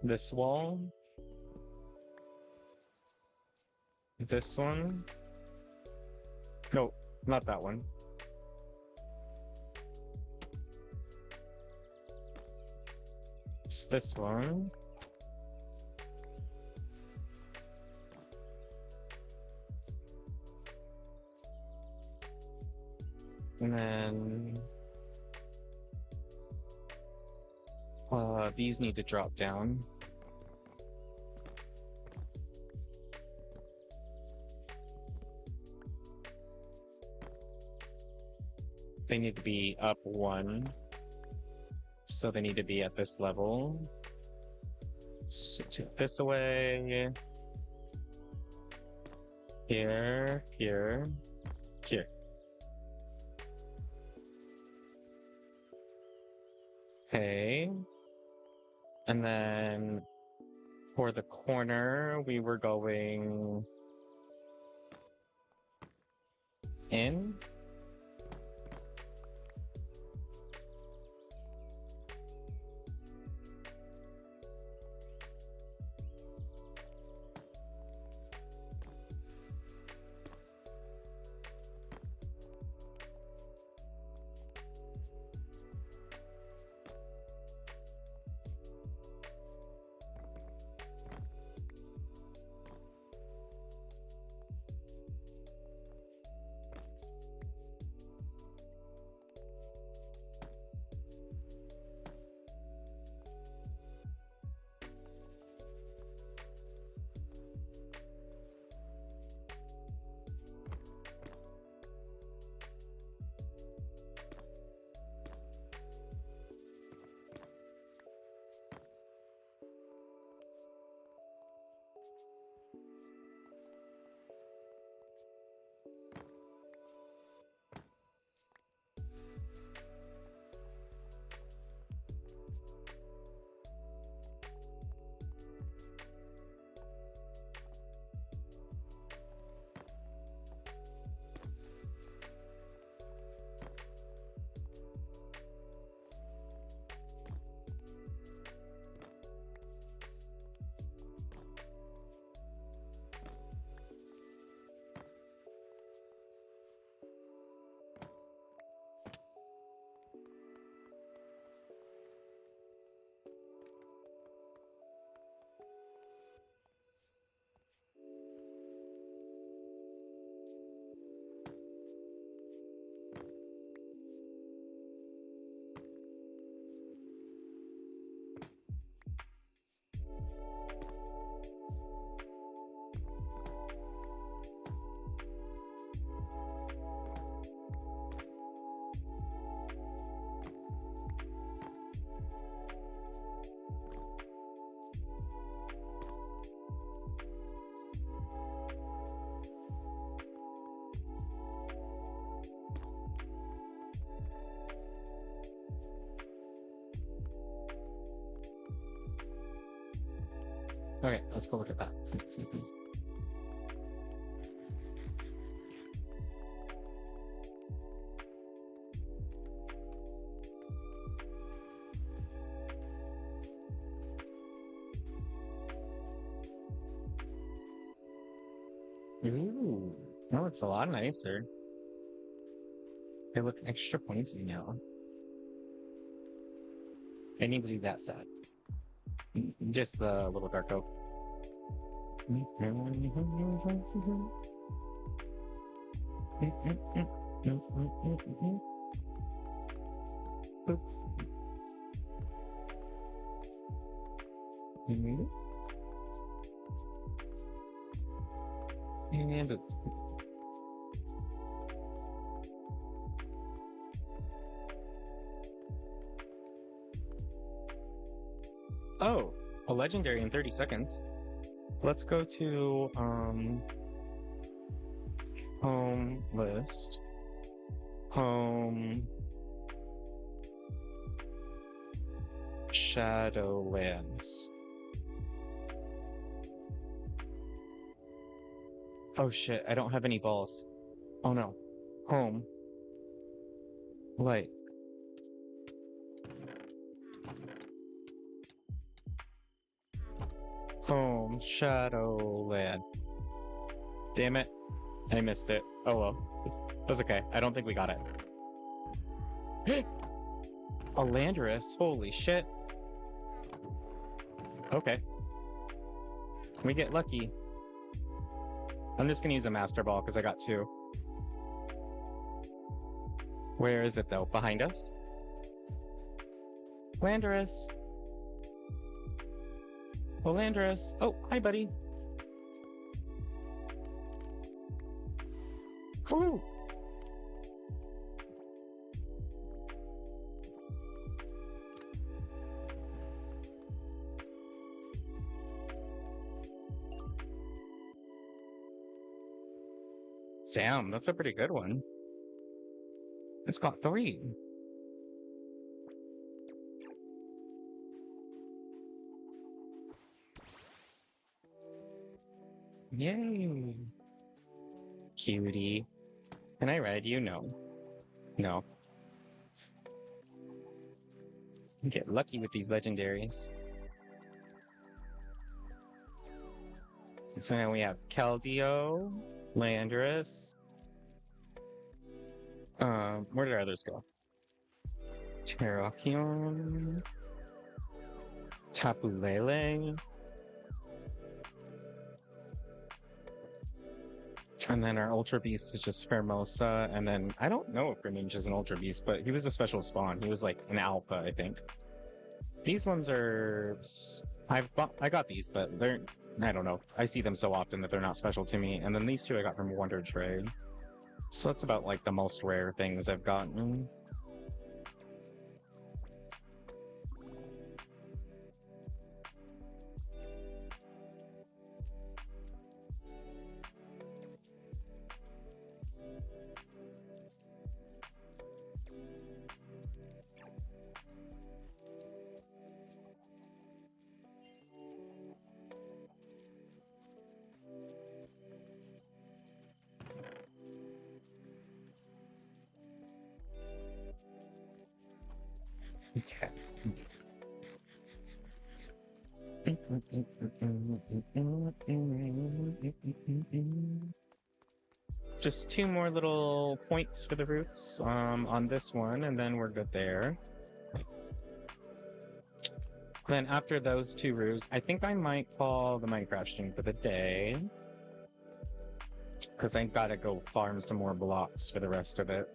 this wall, this one. No, not that one. It's this one. And then these need to drop down. They need to be up 1. So they need to be at this level. So take this away. Here, here, here. Okay. And then for the corner, we were going in. Okay, let's go look at that. Ooh, that looks a lot nicer. They look extra pointy now. I need to do that side. Just the little dark oak. And Oh, a legendary in 30 seconds. Let's go to home list. Home Shadowlands. Oh shit, I don't have any balls. Oh no. Home. Light. Home Shadowland. Damn it. I missed it. Oh well. That's okay. I don't think we got it. A Landorus? Holy shit. Okay. We get lucky. I'm just gonna use a Master Ball because I got two. Where is it though? Behind us? Landorus! Oh, Landorus! Oh, hi buddy! Woo! Sam, that's a pretty good one. It's got 3. Yay! Cutie. Can I ride you? No. No. You get lucky with these legendaries. So now we have Keldeo, Landorus. Where did our others go? Terraforming, Tapu Lele. And then our Ultra Beast is just Hermosa. And then I don't know if Greninja is an Ultra Beast, but he was a special spawn. He was like an Alpha, I think. These ones are... I got these, but they're... I don't know. I see them so often that they're not special to me. And then these two I got from Wonder Trade. So that's about like the most rare things I've gotten. Okay. Just 2 more little points for the roofs on this one, and then we're good there. Then after those 2 roofs, I think I might call the Minecraft stream for the day. Because I gotta go farm some more blocks for the rest of it.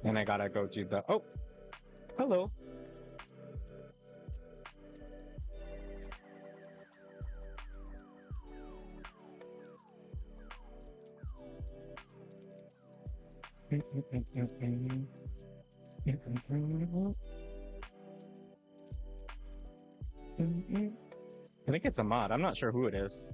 And I gotta go do the... Oh! Hello! I think it's a mod. I'm not sure who it is.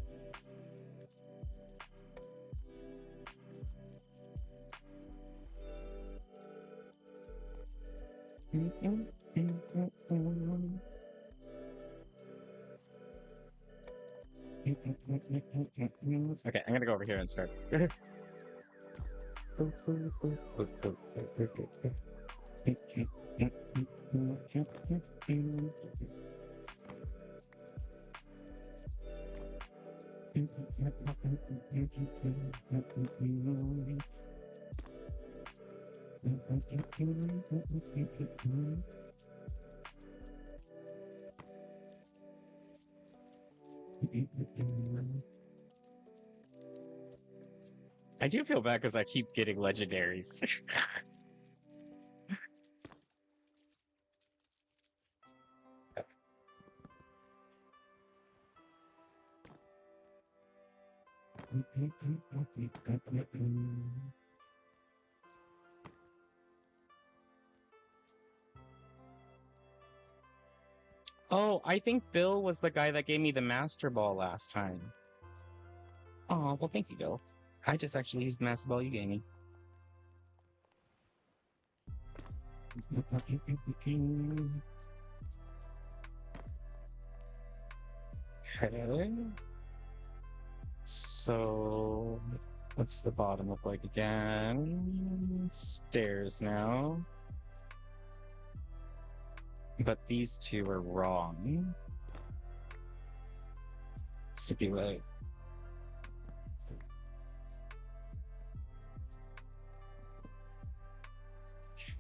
Okay, I'm gonna go over here and start. I do feel bad because I keep getting legendaries. Oh, I think Bill was the guy that gave me the Master Ball last time. Oh, well, thank you, Bill. I just actually used the Master Ball you gave me. Okay. So, what's the bottom look like again? Stairs now. But these two are wrong. Stipulate.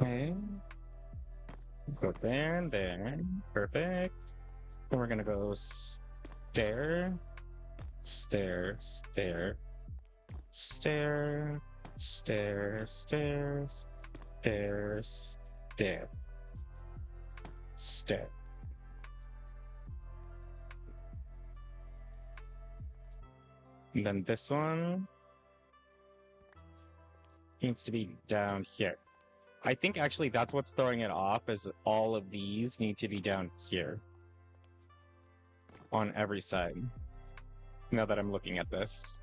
Okay. Go there and there. Perfect. Then we're gonna go stair, stair, stair, stair, stair, stair, stair, stair, stair. And then this one needs to be down here. I think actually that's what's throwing it off, is all of these need to be down here. On every side. Now that I'm looking at this.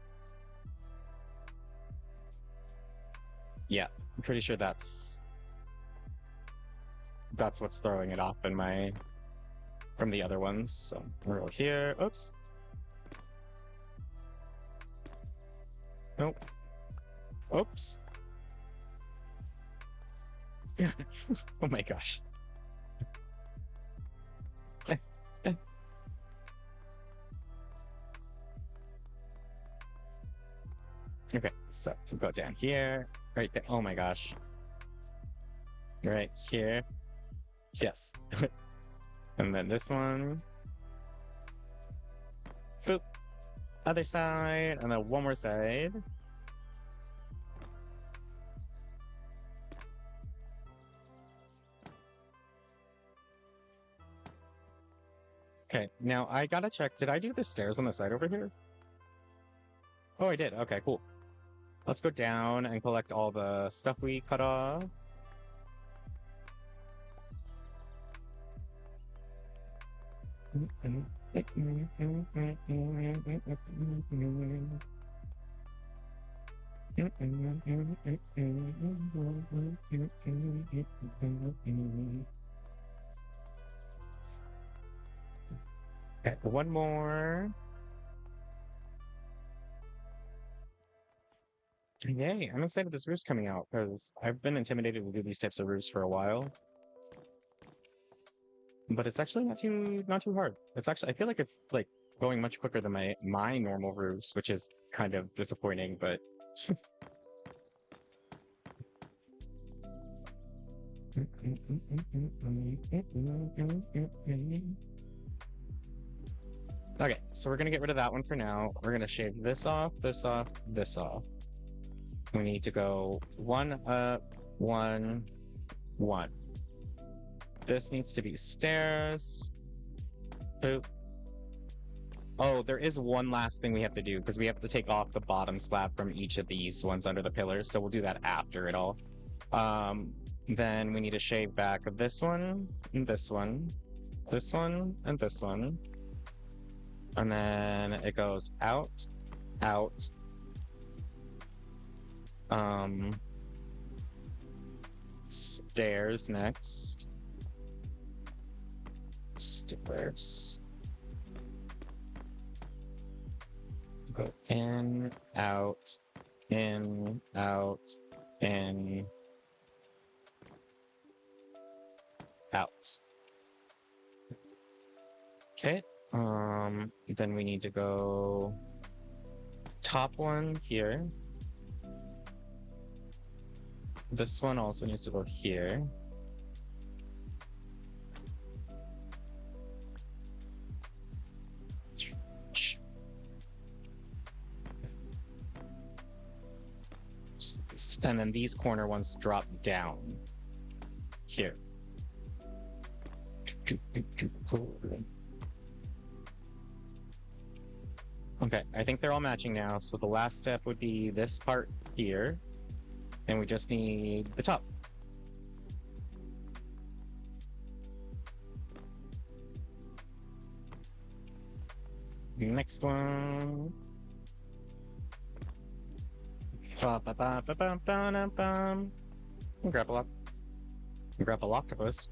Yeah, I'm pretty sure that's what's throwing it off in my from the other ones. So we're here. Oops. Nope. Oops. Oh my gosh. Okay, so we'll go down here, right there. Oh my gosh. Right here. Yes. And then this one. Boop. Other side, and then one more side. Okay, now I gotta check. Did I do the stairs on the side over here? Oh, I did. Okay, cool. Let's go down and collect all the stuff we cut off. Okay, one more. Yay, I'm excited this roof's coming out because I've been intimidated to do these types of roofs for a while. But it's actually not too hard. It's actually, I feel like it's like going much quicker than my normal roofs, which is kind of disappointing, but okay, so we're gonna get rid of that one for now. We're gonna shave this off, this off, this off. We need to go one up, one, one. This needs to be stairs. Boop. Oh, there is one last thing we have to do because we have to take off the bottom slab from each of these ones under the pillars. So we'll do that after it all. Then we need to shave back this one, and this one, this one, and this one. And then it goes out, out. Stairs next. Stairs. Go in, out, in, out, in, out. Okay. Then we need to go top one here. This one also needs to go here. And then these corner ones drop down here. Okay, I think they're all matching now. So the last step would be this part here. And we just need the top. Next one. Ba-ba-ba-ba-bum-ba-dum-bum. Grab a octopus.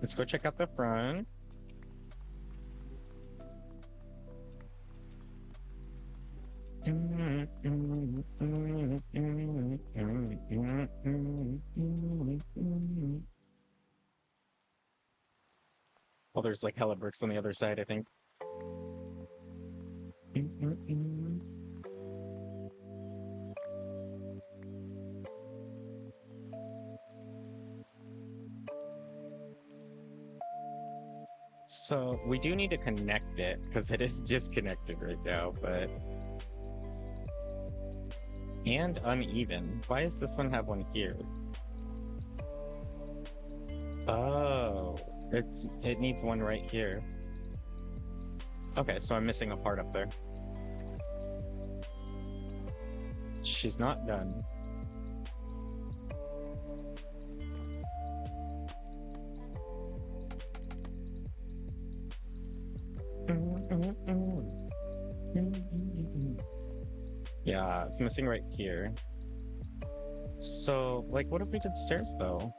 Let's go check out the front. Oh, there's like hella bricks on the other side, I think. So we do need to connect it because it is disconnected right now, but and uneven. Why does this one have one here? Oh, it needs one right here. Okay, so I'm missing a part up there. She's not done. Yeah, it's missing right here. So, like, what if we did stairs, though?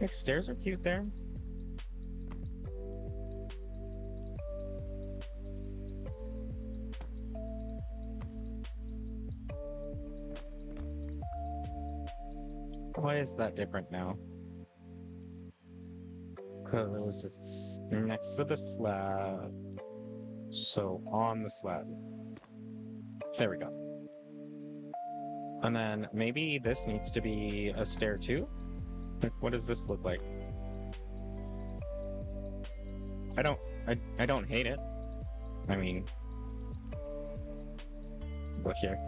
Like, stairs are cute there. Why is that different now? Because it's next to the slab. So, on the slab. There we go. And then maybe this needs to be a stair too? Like, what does this look like? I don't hate it. I mean, look here.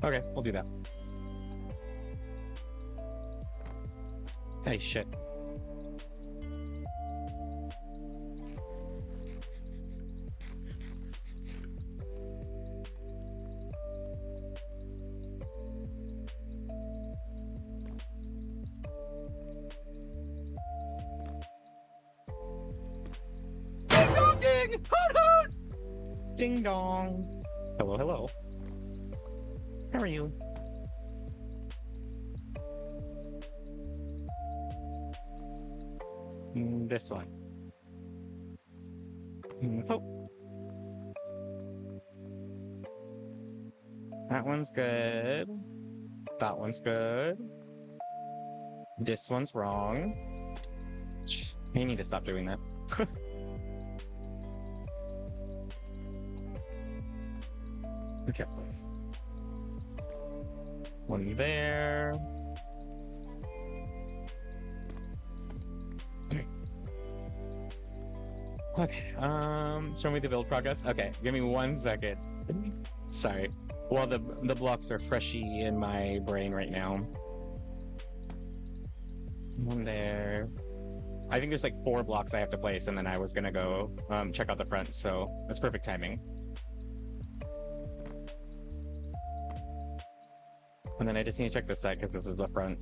Okay, we'll do that. Hey, shit. Ding dong. Hello, hello. How are you? This one. Oh. That one's good. That one's good. This one's wrong. You need to stop doing that. Okay. One there. Okay, show me the build progress. Okay, give me 1 second. Sorry. Well, the blocks are freshy in my brain right now. One there. I think there's like 4 blocks I have to place, and then I was gonna go check out the front, so that's perfect timing. And then I just need to check this side because this is the front.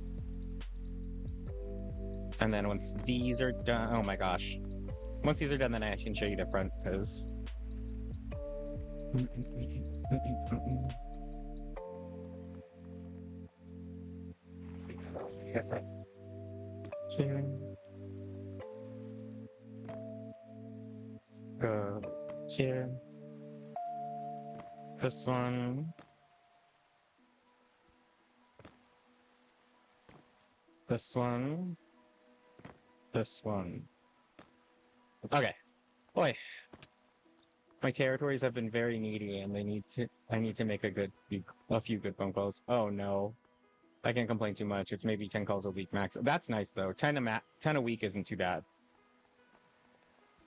And then once these are done, oh my gosh. Once these are done, then I can show you the front because. Go here. This one. This one. This one. Okay. Boy. My territories have been very needy and I need to make a few good phone calls. Oh no. I can't complain too much. It's maybe 10 calls a week max. That's nice though. 10 a week isn't too bad.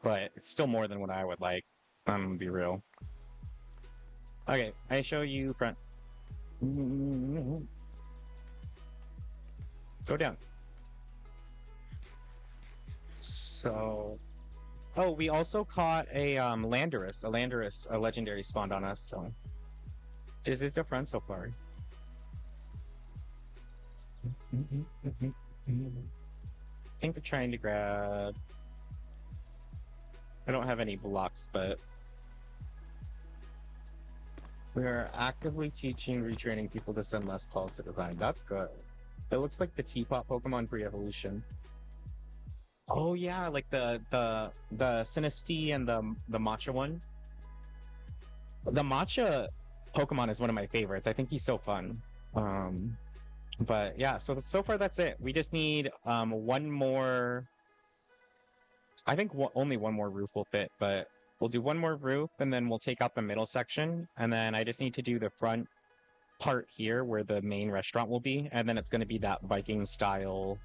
But it's still more than what I would like. I'm gonna be real. Okay, I show you front. Go down. So, oh, we also caught a Landorus, a legendary spawned on us. So, this is different so far. I think we're trying to grab. I don't have any blocks, but we are actively teaching, retraining people to send less calls to divine. That's good. It looks like the teapot Pokemon pre-evolution. Oh yeah, like the Sinistee and the Matcha one. The Matcha Pokemon is one of my favorites. I think he's so fun. But yeah, so far that's it. We just need one more. I think only one more roof will fit, but we'll do one more roof and then we'll take out the middle section, and then I just need to do the front part here where the main restaurant will be, and then it's going to be that Viking style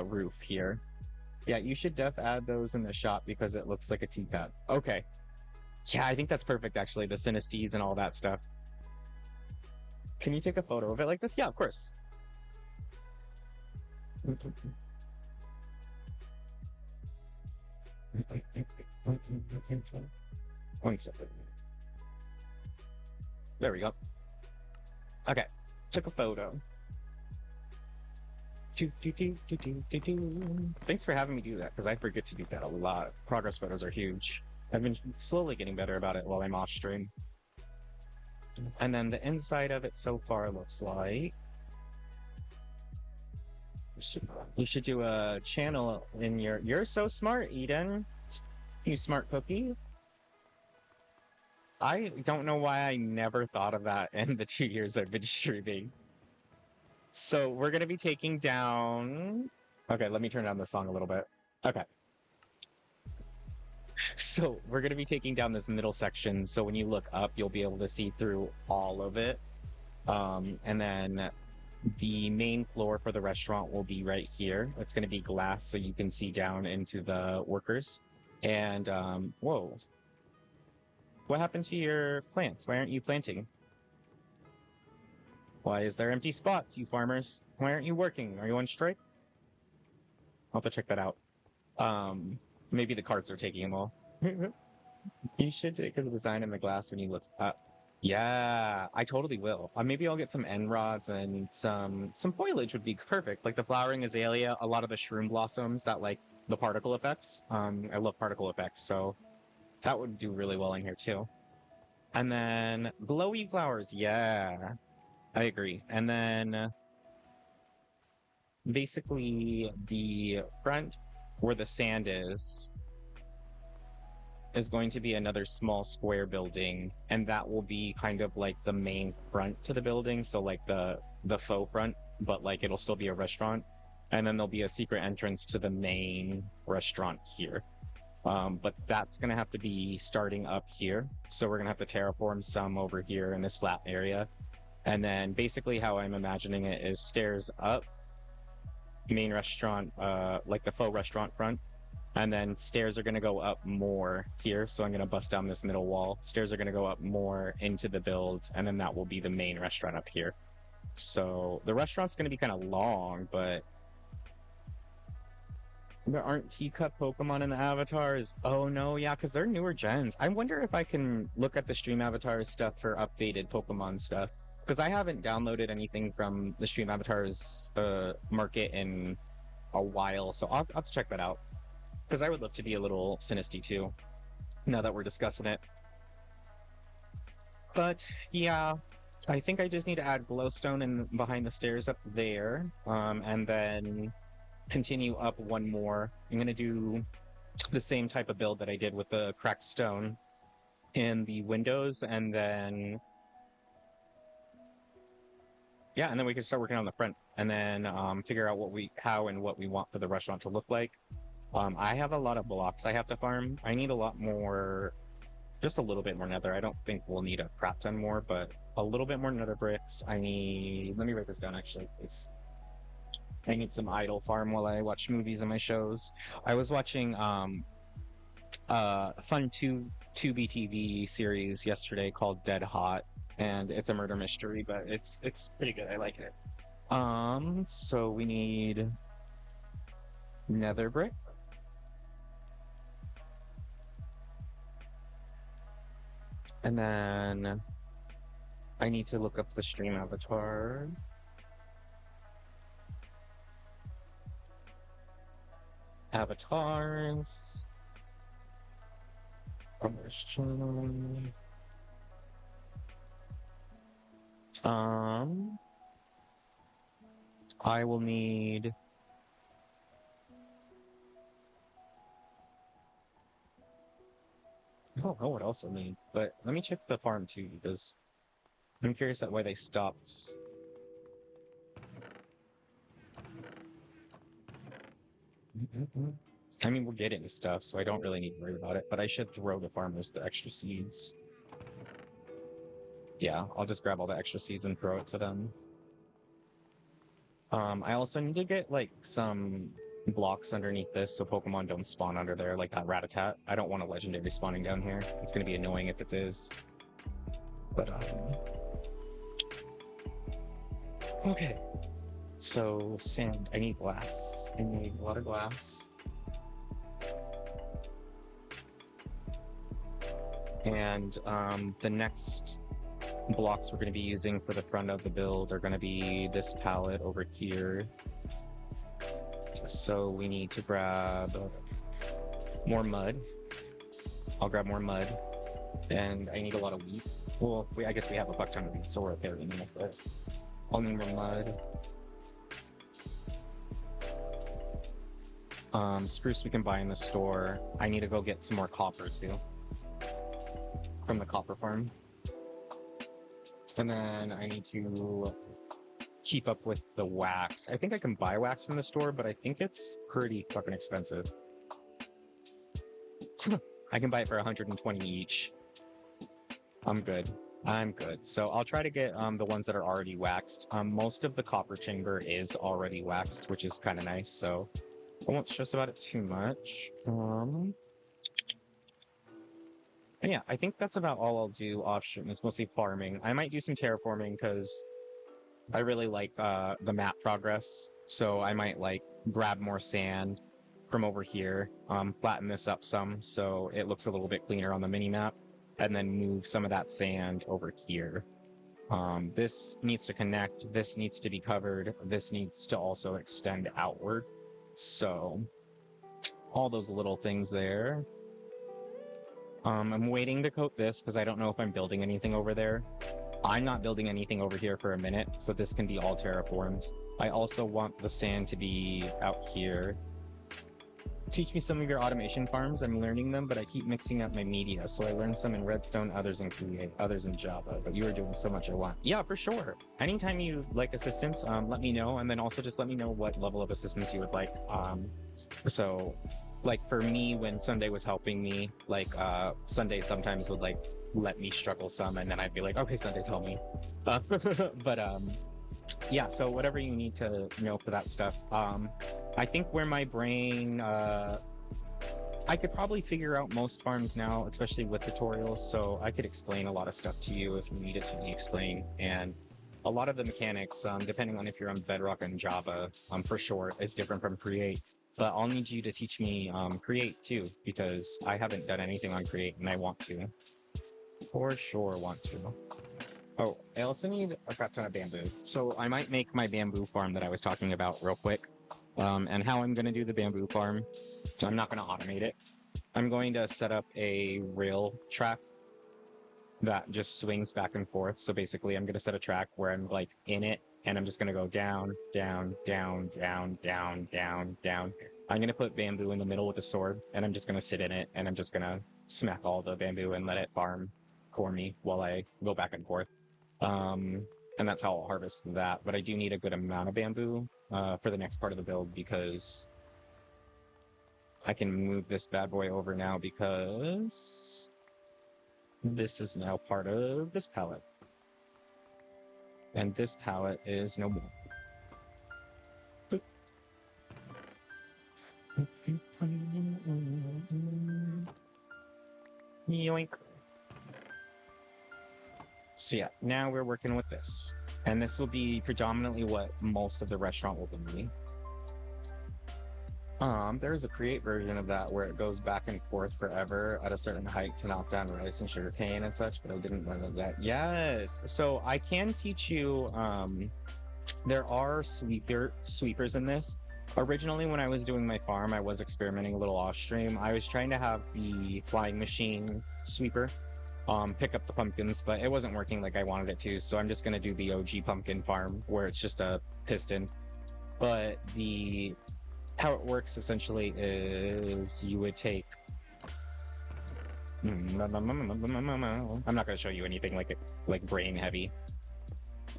roof here. Yeah, you should add those in the shop because it looks like a teapot. Okay. Yeah, I think that's perfect actually, the Sinestees and all that stuff. Can you take a photo of it like this? Yeah, of course. One second. There we go. Okay, took a photo. Thanks for having me do that, because I forget to do that a lot. Progress photos are huge. I've been slowly getting better about it while I'm off stream. And then the inside of it so far looks like... You should do a channel in your... You're so smart, Eden. You smart cookie. I don't know why I never thought of that in the 2 years I've been streaming. So we're going to be taking down... Okay, let me turn down the song a little bit. Okay. So we're going to be taking down this middle section, so when you look up, you'll be able to see through all of it. And then the main floor for the restaurant will be right here. It's going to be glass, so you can see down into the workers. And, whoa. What happened to your plants? Why aren't you planting? Why is there empty spots, you farmers? Why aren't you working? Are you on strike? I'll have to check that out. Maybe the carts are taking them all. You should take a design in the glass when you look up. Yeah, I totally will. Maybe I'll get some end rods and some foliage would be perfect. Like the flowering azalea, a lot of the shroom blossoms that like the particle effects. I love particle effects, so that would do really well in here too. And then glowy flowers, yeah, I agree. And then basically the front where the sand is going to be another small square building, and that will be kind of like the main front to the building, so like the faux front, but like it'll still be a restaurant, and then there'll be a secret entrance to the main restaurant here. But that's gonna have to be starting up here, so we're gonna have to terraform some over here in this flat area, and then basically how I'm imagining it is stairs up, main restaurant, like the faux restaurant front, and then stairs are going to go up more here, so I'm going to bust down this middle wall. Stairs are going to go up more into the build, and then that will be the main restaurant up here. So the restaurant's going to be kind of long, but there aren't teacup Pokemon in the avatars. Oh no, yeah, because they're newer gens. I wonder if I can look at the stream avatars stuff for updated Pokemon stuff, because I haven't downloaded anything from the stream avatars market in a while, so I'll have to check that out. Because I would love to be a little Sinistee too, now that we're discussing it. But yeah, I think I just need to add glowstone in behind the stairs up there, and then continue up one more. I'm going to do the same type of build that I did with the cracked stone in the windows, and then... Yeah, and then we can start working on the front, and then figure out how and what we want for the restaurant to look like. I have a lot of blocks I have to farm. I need a lot more, just a little bit more nether. I don't think we'll need a crap ton more, but a little bit more nether bricks. Let me write this down actually, please. I need some idle farm while I watch movies and my shows. I was watching fun 2B TV series yesterday called Dead Hot, and it's a murder mystery, but it's pretty good. I like it. So we need nether brick. And then I need to look up the stream avatar. Avatars. Question. I will need. I don't know what else I need, but let me check the farm too, because I'm curious at why they stopped. I mean, we're getting stuff, so I don't really need to worry about it, but I should throw the farmers the extra seeds. Yeah, I'll just grab all the extra seeds and throw it to them. I also need to get, like, some blocks underneath this so Pokemon don't spawn under there, like that Rattata. I don't want a legendary spawning down here. It's gonna be annoying if it is. But, okay. So, sand. I need glass. I need a lot of glass. And the next blocks we're going to be using for the front of the build are going to be this palette over here. So we need to grab more mud. I'll grab more mud. And I need a lot of wheat. Well, I guess we have a buck ton of wheat, so we're okay with it. I'll need more mud. Spruce we can buy in the store. I need to go get some more copper too. From the copper farm. And then I need to keep up with the wax. I think I can buy wax from the store, but I think it's pretty fucking expensive. I can buy it for 120 each. I'm good. I'm good. So I'll try to get the ones that are already waxed. Most of the copper chamber is already waxed, which is kind of nice, so I won't stress about it too much. Yeah, I think that's about all I'll do offshoot. It's mostly farming. I might do some terraforming because I really like the map progress. So I might like grab more sand from over here, flatten this up some so it looks a little bit cleaner on the mini map, and then move some of that sand over here. This needs to connect. This needs to be covered. This needs to also extend outward. So all those little things there. I'm waiting to coat this because I don't know if I'm building anything over there. I'm not building anything over here for a minute, so this can be all terraformed. I also want the sand to be out here. Teach me some of your automation farms. I'm learning them, but I keep mixing up my media. So I learned some in Redstone, others in Create, others in Java, but you are doing so much I want. Yeah, for sure. Anytime you like assistance, let me know. And then also just let me know what level of assistance you would like. So like for me, when Sunday was helping me, like Sunday sometimes would like let me struggle some, and then I'd be like, okay, Sunday, tell me. But yeah, so whatever you need to know for that stuff. I think where my brain, I could probably figure out most farms now, especially with tutorials, so I could explain a lot of stuff to you if you need it to be explained. And a lot of the mechanics, depending on if you're on Bedrock and Java, for sure, is different from Create. But I'll need you to teach me Create too, because I haven't done anything on Create and I want to. For sure want to. Oh, I also need a crap ton of bamboo. So I might make my bamboo farm that I was talking about real quick. And how I'm going to do the bamboo farm, so I'm not going to automate it. I'm going to set up a rail track that just swings back and forth. So basically I'm going to set a track where I'm like in it, and I'm just going to go down, down, down, down, down, down, down. I'm going to put bamboo in the middle with a sword, and I'm just going to sit in it, and I'm just going to smack all the bamboo and let it farm for me while I go back and forth. And that's how I'll harvest that. But I do need a good amount of bamboo for the next part of the build, because I can move this bad boy over now because this is now part of this palette. And this palette is no more. Yoink. So yeah, now we're working with this. And this will be predominantly what most of the restaurant will be. There's a create version of that where it goes back and forth forever at a certain height to knock down rice and sugarcane and such, but I didn't learn that. Yes. So I can teach you, there are sweepers in this. Originally, when I was doing my farm, I was experimenting a little off stream. I was trying to have the flying machine sweeper pick up the pumpkins, but it wasn't working like I wanted it to. So I'm just gonna do the OG pumpkin farm where it's just a piston. But the how it works essentially is you would take. I'm not going to show you anything like brain heavy.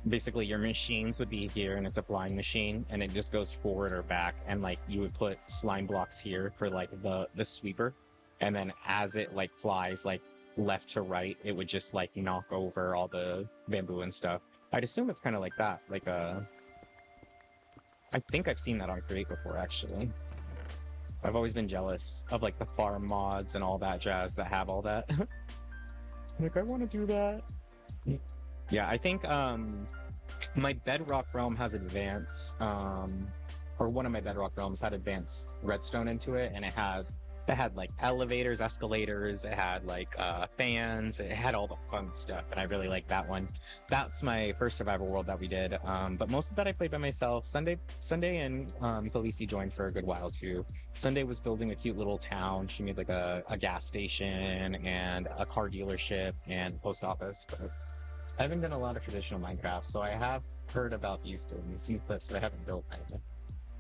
Basically, your machines would be here, and it's a flying machine, and it just goes forward or back, and like you would put slime blocks here for like the sweeper, and then as it like flies like left to right, it would just like knock over all the bamboo and stuff. I'd assume it's kind of like that, like a. I think I've seen that on Create before, actually. I've always been jealous of like the farm mods and all that jazz that have all that. Like, I want to do that. Yeah, I think my Bedrock realm has advanced, or one of my Bedrock realms had advanced redstone into it, and it had like elevators, escalators, it had like fans, it had all the fun stuff, and I really like that one. That's my first survival world that we did, but most of that I played by myself. Sunday and Felici joined for a good while too. Sunday was building a cute little town. She made like a gas station and a car dealership and post office, but I haven't done a lot of traditional Minecraft, so I have heard about these things, seen clips, but I haven't built anything.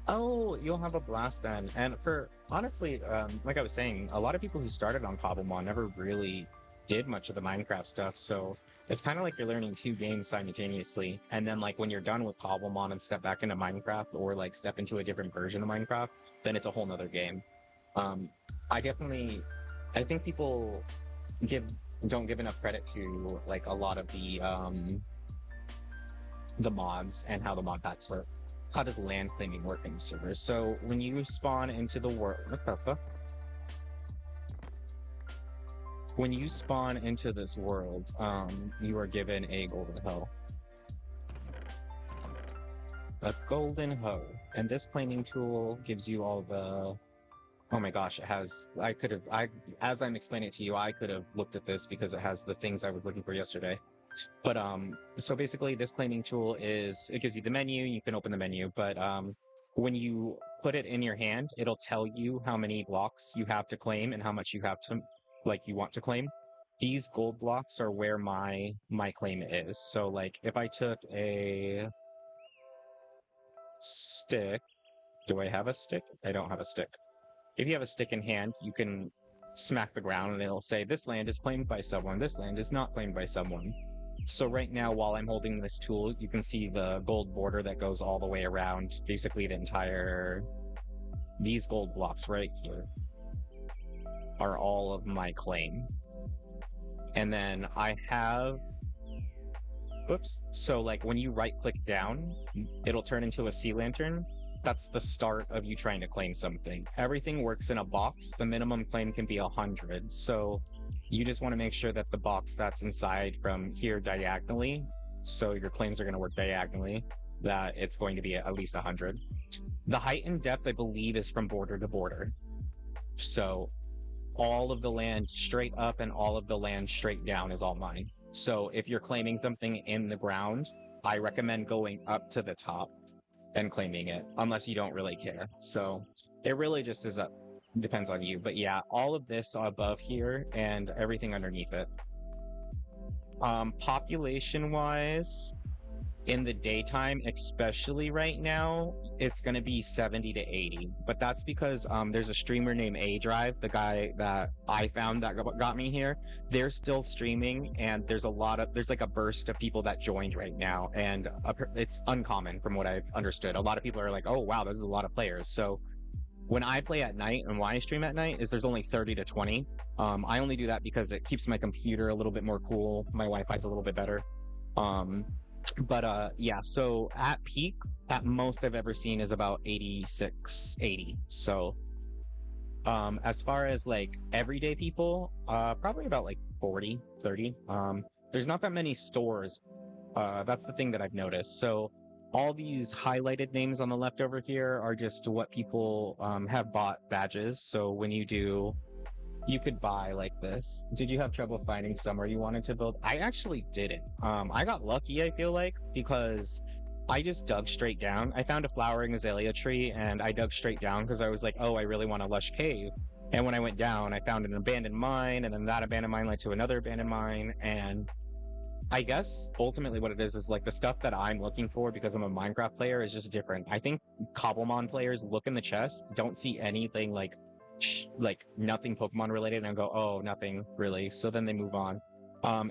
Oh, you'll have a blast then. And for honestly, like I was saying, a lot of people who started on Cobblemon never really did much of the Minecraft stuff. So it's kind of like you're learning two games simultaneously. And then like when you're done with Cobblemon and step back into Minecraft or like step into a different version of Minecraft, then it's a whole nother game. I think people don't give enough credit to like a lot of the mods and how the mod packs work. How does land claiming work in the server? So when you spawn into the world, what the fuck? When you spawn into this world, you are given a golden hoe. A golden hoe, and this claiming tool gives you all the. Oh my gosh, it has. As I'm explaining it to you, I could have looked at this because it has the things I was looking for yesterday. But so basically this claiming tool it gives you the menu, you can open the menu, but when you put it in your hand, it'll tell you how many blocks you have to claim and how much you want to claim. These gold blocks are where my claim is. So like if I took a stick, do I have a stick? I don't have a stick. If you have a stick in hand, you can smack the ground and it'll say this land is claimed by someone, this land is not claimed by someone. So right now, while I'm holding this tool, you can see the gold border that goes all the way around, basically these gold blocks right here are all of my claim. And then I have, so like when you right click down, it'll turn into a sea lantern. That's the start of you trying to claim something. Everything works in a box. The minimum claim can be 100. So you just want to make sure that the box that's inside from here diagonally, so your claims are going to work diagonally, that it's going to be at least 100. The height and depth, I believe, is from border to border. So all of the land straight up and all of the land straight down is all mine. So if you're claiming something in the ground, I recommend going up to the top and claiming it, unless you don't really care. So it really just depends on you. But yeah, all of this above here and everything underneath it. Population wise, in the daytime, especially right now, it's going to be 70 to 80. But that's because there's a streamer named A Drive, the guy that I found that got me here. They're still streaming, and there's like a burst of people that joined right now, and it's uncommon from what I've understood. A lot of people are like, oh wow, this is a lot of players. So when I play at night and why I stream at night is there's only 30 to 20. I only do that because it keeps my computer a little bit more cool. My Wi-Fi's a little bit better. Yeah, so at peak, at most I've ever seen is about 86, 80. So as far as like everyday people, probably about like 40, 30. There's not that many stores. That's the thing that I've noticed. So all these highlighted names on the left over here are just what people have bought badges. So when you do, you could buy like this. Did you have trouble finding somewhere you wanted to build? I actually didn't. I got lucky, I feel like, because I just dug straight down. I found a flowering azalea tree and I dug straight down because I was like, oh, I really want a lush cave. And when I went down, I found an abandoned mine, and then that abandoned mine led to another abandoned mine. And I guess ultimately what it is like the stuff that I'm looking for because I'm a Minecraft player is just different. I think Cobblemon players look in the chest, don't see anything like nothing Pokemon related, and go, oh, nothing really. So then they move on.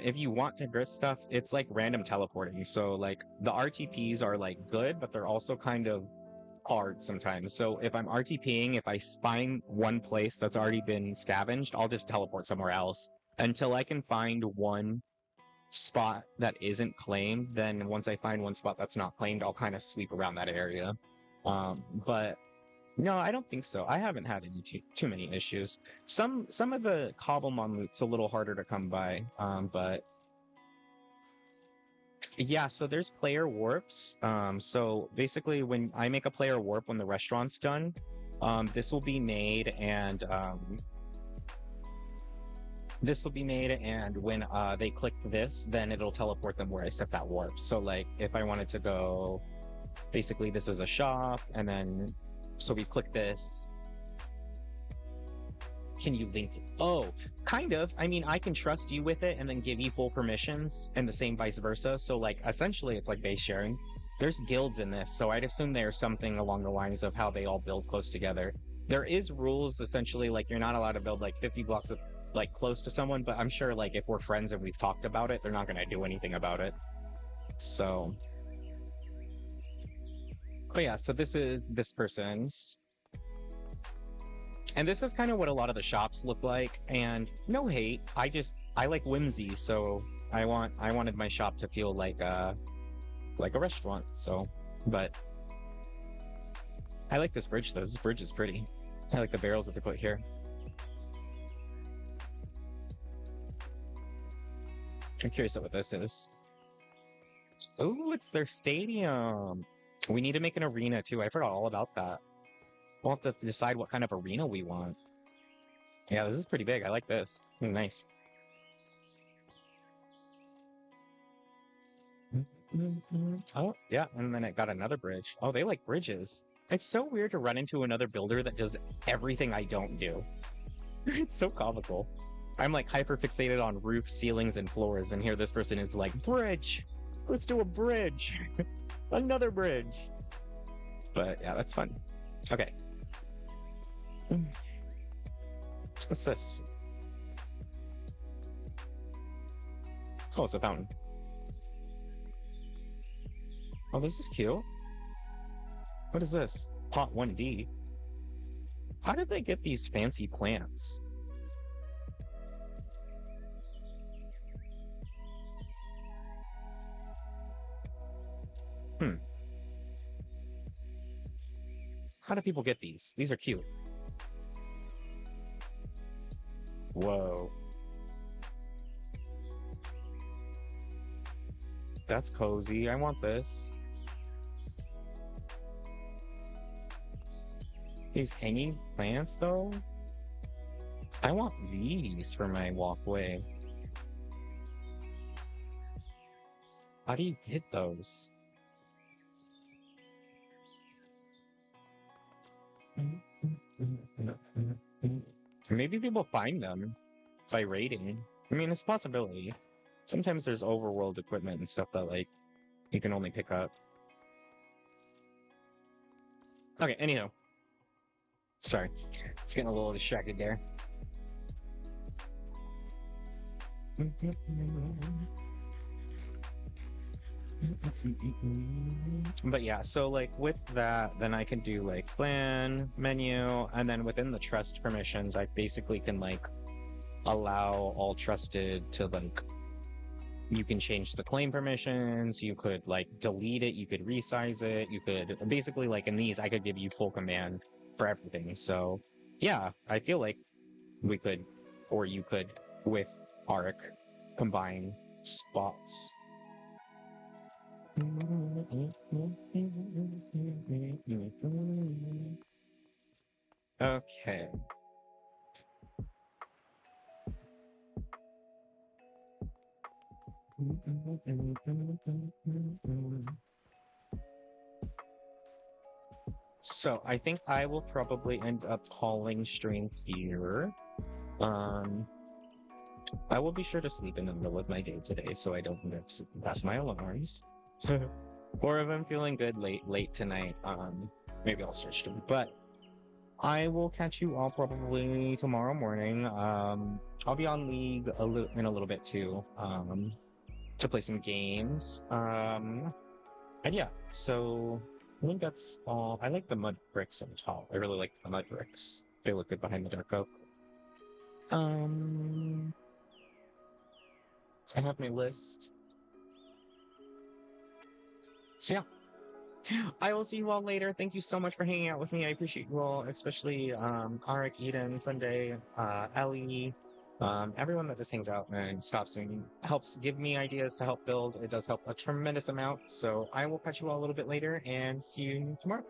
If you want to grip stuff, it's like random teleporting. So like the RTPs are like good, but they're also kind of hard sometimes. So if I'm RTPing, if I find one place that's already been scavenged, I'll just teleport somewhere else until I can find one spot that isn't claimed. Then once I find one spot that's not claimed, I'll kind of sweep around that area. But no, I don't think so. I haven't had any too many issues. Some of the Cobblemon loot's a little harder to come by, but yeah. So there's player warps. So basically, when I make a player warp when the restaurant's done, this will be made, and when they click this, then it'll teleport them where I set that warp. So like if I wanted to go, basically this is a shop, and then so we click this. Can you link it? Oh, kind of. I mean, I can trust you with it and then give you full permissions, and the same vice versa. So like essentially it's like base sharing. There's guilds in this, so I'd assume there's something along the lines of how they all build close together. There is rules essentially, like you're not allowed to build like 50 blocks of like close to someone, but I'm sure like if we're friends and we've talked about it, they're not gonna do anything about it. So but yeah, so this is this person's. And this is kind of what a lot of the shops look like. And no hate, I like whimsy, so I wanted my shop to feel like a restaurant. So, but I like this bridge though. This bridge is pretty. I like the barrels that they put here. I'm curious what this is. Oh, it's their stadium. We need to make an arena too. I forgot all about that. We'll have to decide what kind of arena we want. Yeah, this is pretty big. I like this. Nice. Oh, yeah, and then it got another bridge. Oh, they like bridges. It's so weird to run into another builder that does everything I don't do. It's so comical. I'm like hyper fixated on roofs, ceilings, and floors, and here this person is like, bridge! Let's do a bridge! Another bridge! But yeah, that's fun. Okay. What's this? Oh, it's a fountain. Oh, this is cute. What is this? Pot 1D. How did they get these fancy plants? How do people get these? These are cute. Whoa. That's cozy. I want this. These hanging plants, though? I want these for my walkway. How do you get those? Maybe people find them by raiding. I mean, it's a possibility. Sometimes there's overworld equipment and stuff that, like, you can only pick up. Okay, anyhow. Sorry. It's getting a little distracted there. But yeah, so like with that, then I can do like plan, menu, and then within the trust permissions, I basically can like allow all trusted to like, you can change the claim permissions, you could like delete it, you could resize it, you could basically like in these, I could give you full command for everything. So yeah, I feel like we could, or you could with Arc combine spots. Okay. So I think I will probably end up calling stream here. Um, I will be sure to sleep in the middle of my day today, so I don't miss past my alarms. Or if I'm feeling good late tonight, maybe I'll search them. But I will catch you all probably tomorrow morning. I'll be on League in a little bit too, to play some games. And yeah, so I think that's all. I like the mud bricks on the top. I really like the mud bricks. They look good behind the dark oak. Um, I have my list. So yeah, I will see you all later. Thank you so much for hanging out with me. I appreciate you all, especially Arik, Eden, Sunday, Ellie, everyone that just hangs out and stops and helps give me ideas to help build. It does help a tremendous amount. So I will catch you all a little bit later and see you tomorrow.